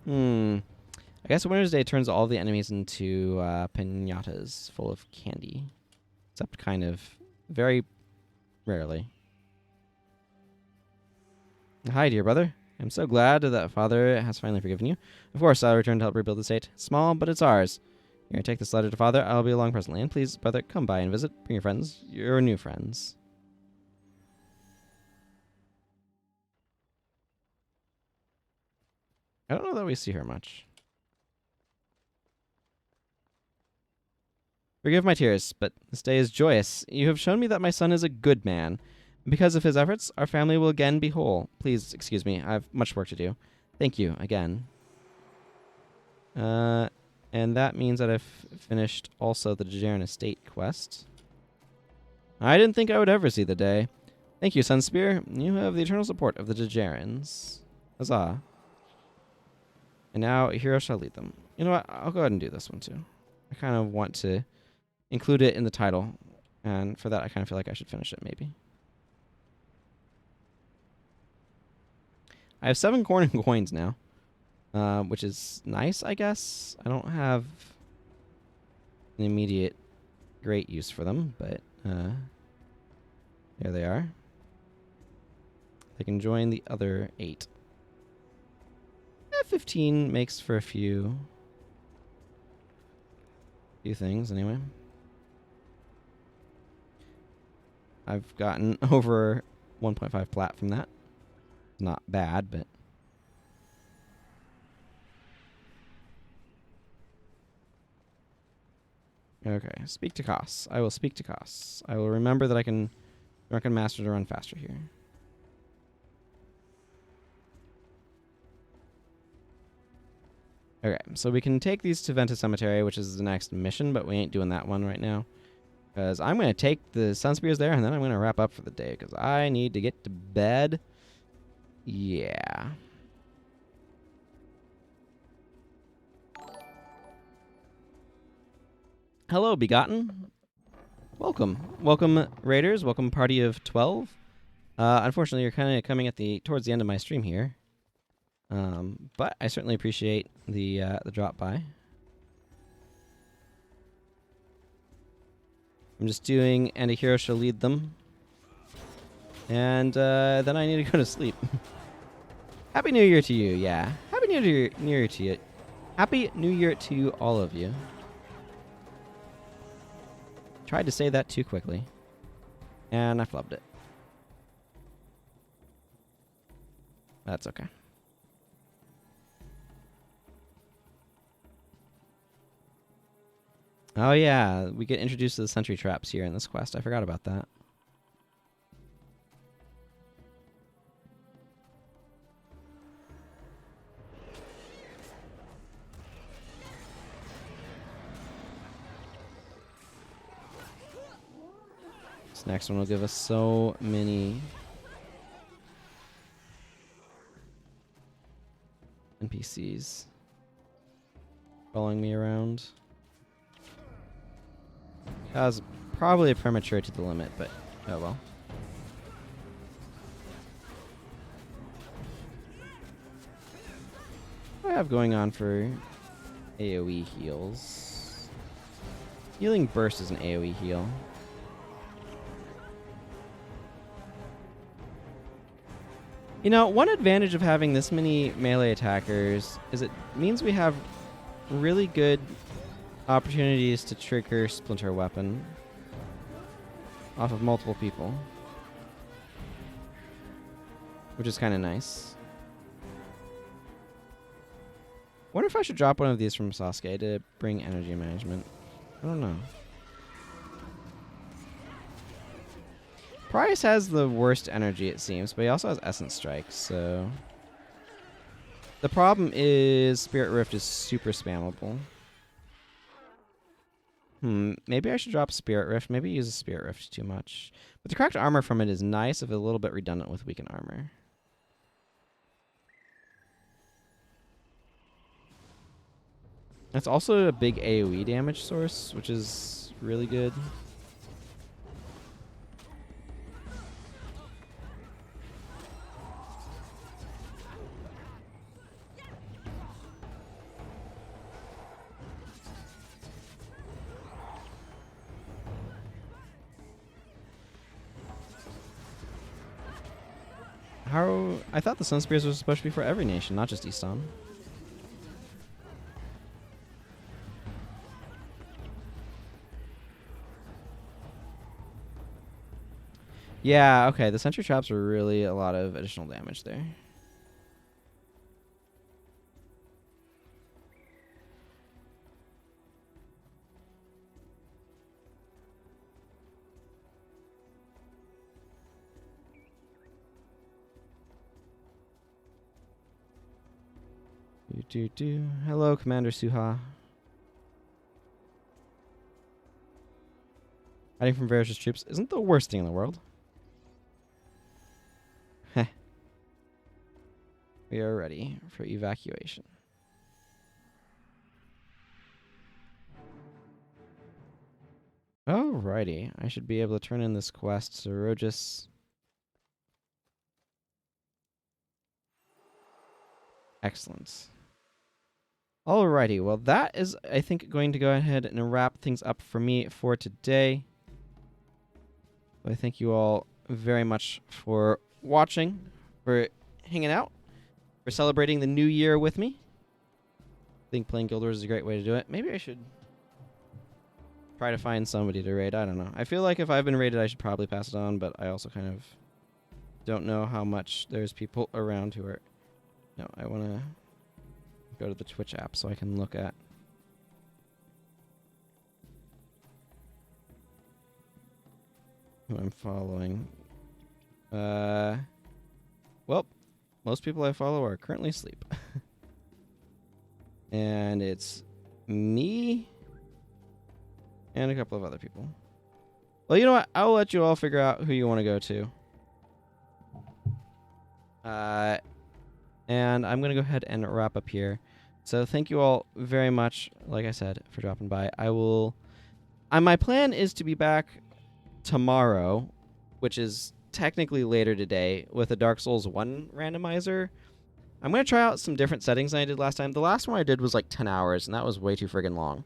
I guess Winter's Day turns all the enemies into pinatas full of candy. Except kind of very rarely. Hi, dear brother. I'm so glad that Father has finally forgiven you. Of course, I'll return to help rebuild the state. Small, but it's ours. You're going to take this letter to Father. I'll be along presently. And please, brother, come by and visit. Bring your friends. Your new friends. I don't know that we see her much. Forgive my tears, but this day is joyous. You have shown me that my son is a good man. Because of his efforts, our family will again be whole. Please excuse me. I have much work to do. Thank you again. And that means that I've finished also the Dejarin Estate quest. I didn't think I would ever see the day. Thank you, Sunspear. You have the eternal support of the Dejarins. Huzzah. And now a hero shall lead them. You know what? I'll go ahead and do this one too. I kind of want to include it in the title. And for that, I kind of feel like I should finish it maybe. I have 7 corn and coins now. Which is nice, I guess. I don't have an immediate great use for them, but there they are. They can join the other 8. 15 makes for a few things anyway. I've gotten over 1.5 plat from that. Not bad, but okay. Speak to Koss. I will speak to Koss. I will remember that I can Drunken Master to run faster here. Okay, so we can take these to Venta Cemetery, which is the next mission, but we ain't doing that one right now. Because I'm going to take the Sunspears there, and then I'm going to wrap up for the day, because I need to get to bed. Yeah. Hello, Begotten. Welcome. Welcome, Raiders. Welcome, party of 12. Unfortunately, you're kind of coming at towards the end of my stream here. But I certainly appreciate the drop by. I'm just doing and a hero shall lead them. And then I need to go to sleep. Happy New Year to you, yeah. Happy New Year to you. Happy New Year to all of you. Tried to say that too quickly. And I flubbed it. That's okay. Oh yeah, we get introduced to the sentry traps here in this quest. I forgot about that. This next one will give us so many NPCs following me around. That was probably premature to the limit, but oh well. What do I have going on for AoE heals? Healing Burst is an AoE heal. You know, one advantage of having this many melee attackers is it means we have really good opportunities to trigger Splinter Weapon off of multiple people, which is kind of nice. Wonder if I should drop one of these from Sasuke to bring energy management. I don't know. Price has the worst energy, it seems, but he also has Essence Strike, so... The problem is Spirit Rift is super spammable. Maybe I should drop Spirit Rift. Maybe use a Spirit Rift too much. But the cracked armor from it is nice, if a little bit redundant with weakened armor. That's also a big AoE damage source, which is really good. How... I thought the Sunspears were supposed to be for every nation, not just Easton. Yeah, okay, the sentry traps were really a lot of additional damage there. Hello, Commander Suha. Hiding from various troops isn't the worst thing in the world. Heh. We are ready for evacuation. Alrighty. I should be able to turn in this quest to Rogis. Excellent. Alrighty, well that is, I think, going to go ahead and wrap things up for me for today. I thank you all very much for watching, for hanging out, for celebrating the new year with me. I think playing Guild Wars is a great way to do it. Maybe I should try to find somebody to raid. I don't know. I feel like if I've been raided, I should probably pass it on, but I also kind of don't know how much there's people around who are... No, I want to go to the Twitch app so I can look at who I'm following. Well, most people I follow are currently asleep. And it's me and a couple of other people. Well, you know what? I'll let you all figure out who you want to go to. And I'm going to go ahead and wrap up here. So thank you all very much, like I said, for dropping by. My plan is to be back tomorrow, which is technically later today, with a Dark Souls 1 randomizer. I'm going to try out some different settings than I did last time. The last one I did was like 10 hours, and that was way too friggin' long.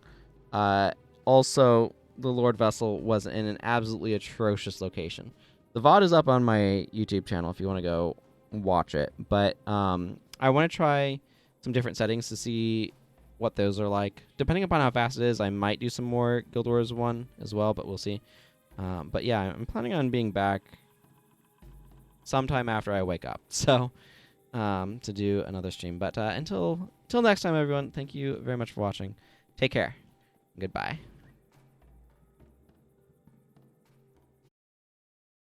Also, the Lord Vessel was in an absolutely atrocious location. The VOD is up on my YouTube channel if you want to go watch it. But I want to try some different settings to see what those are like. Depending upon how fast it is, I might do some more Guild Wars 1 as well, but we'll see. But yeah, I'm planning on being back sometime after I wake up, so to do another stream. But until next time, everyone, thank you very much for watching. Take care. Goodbye.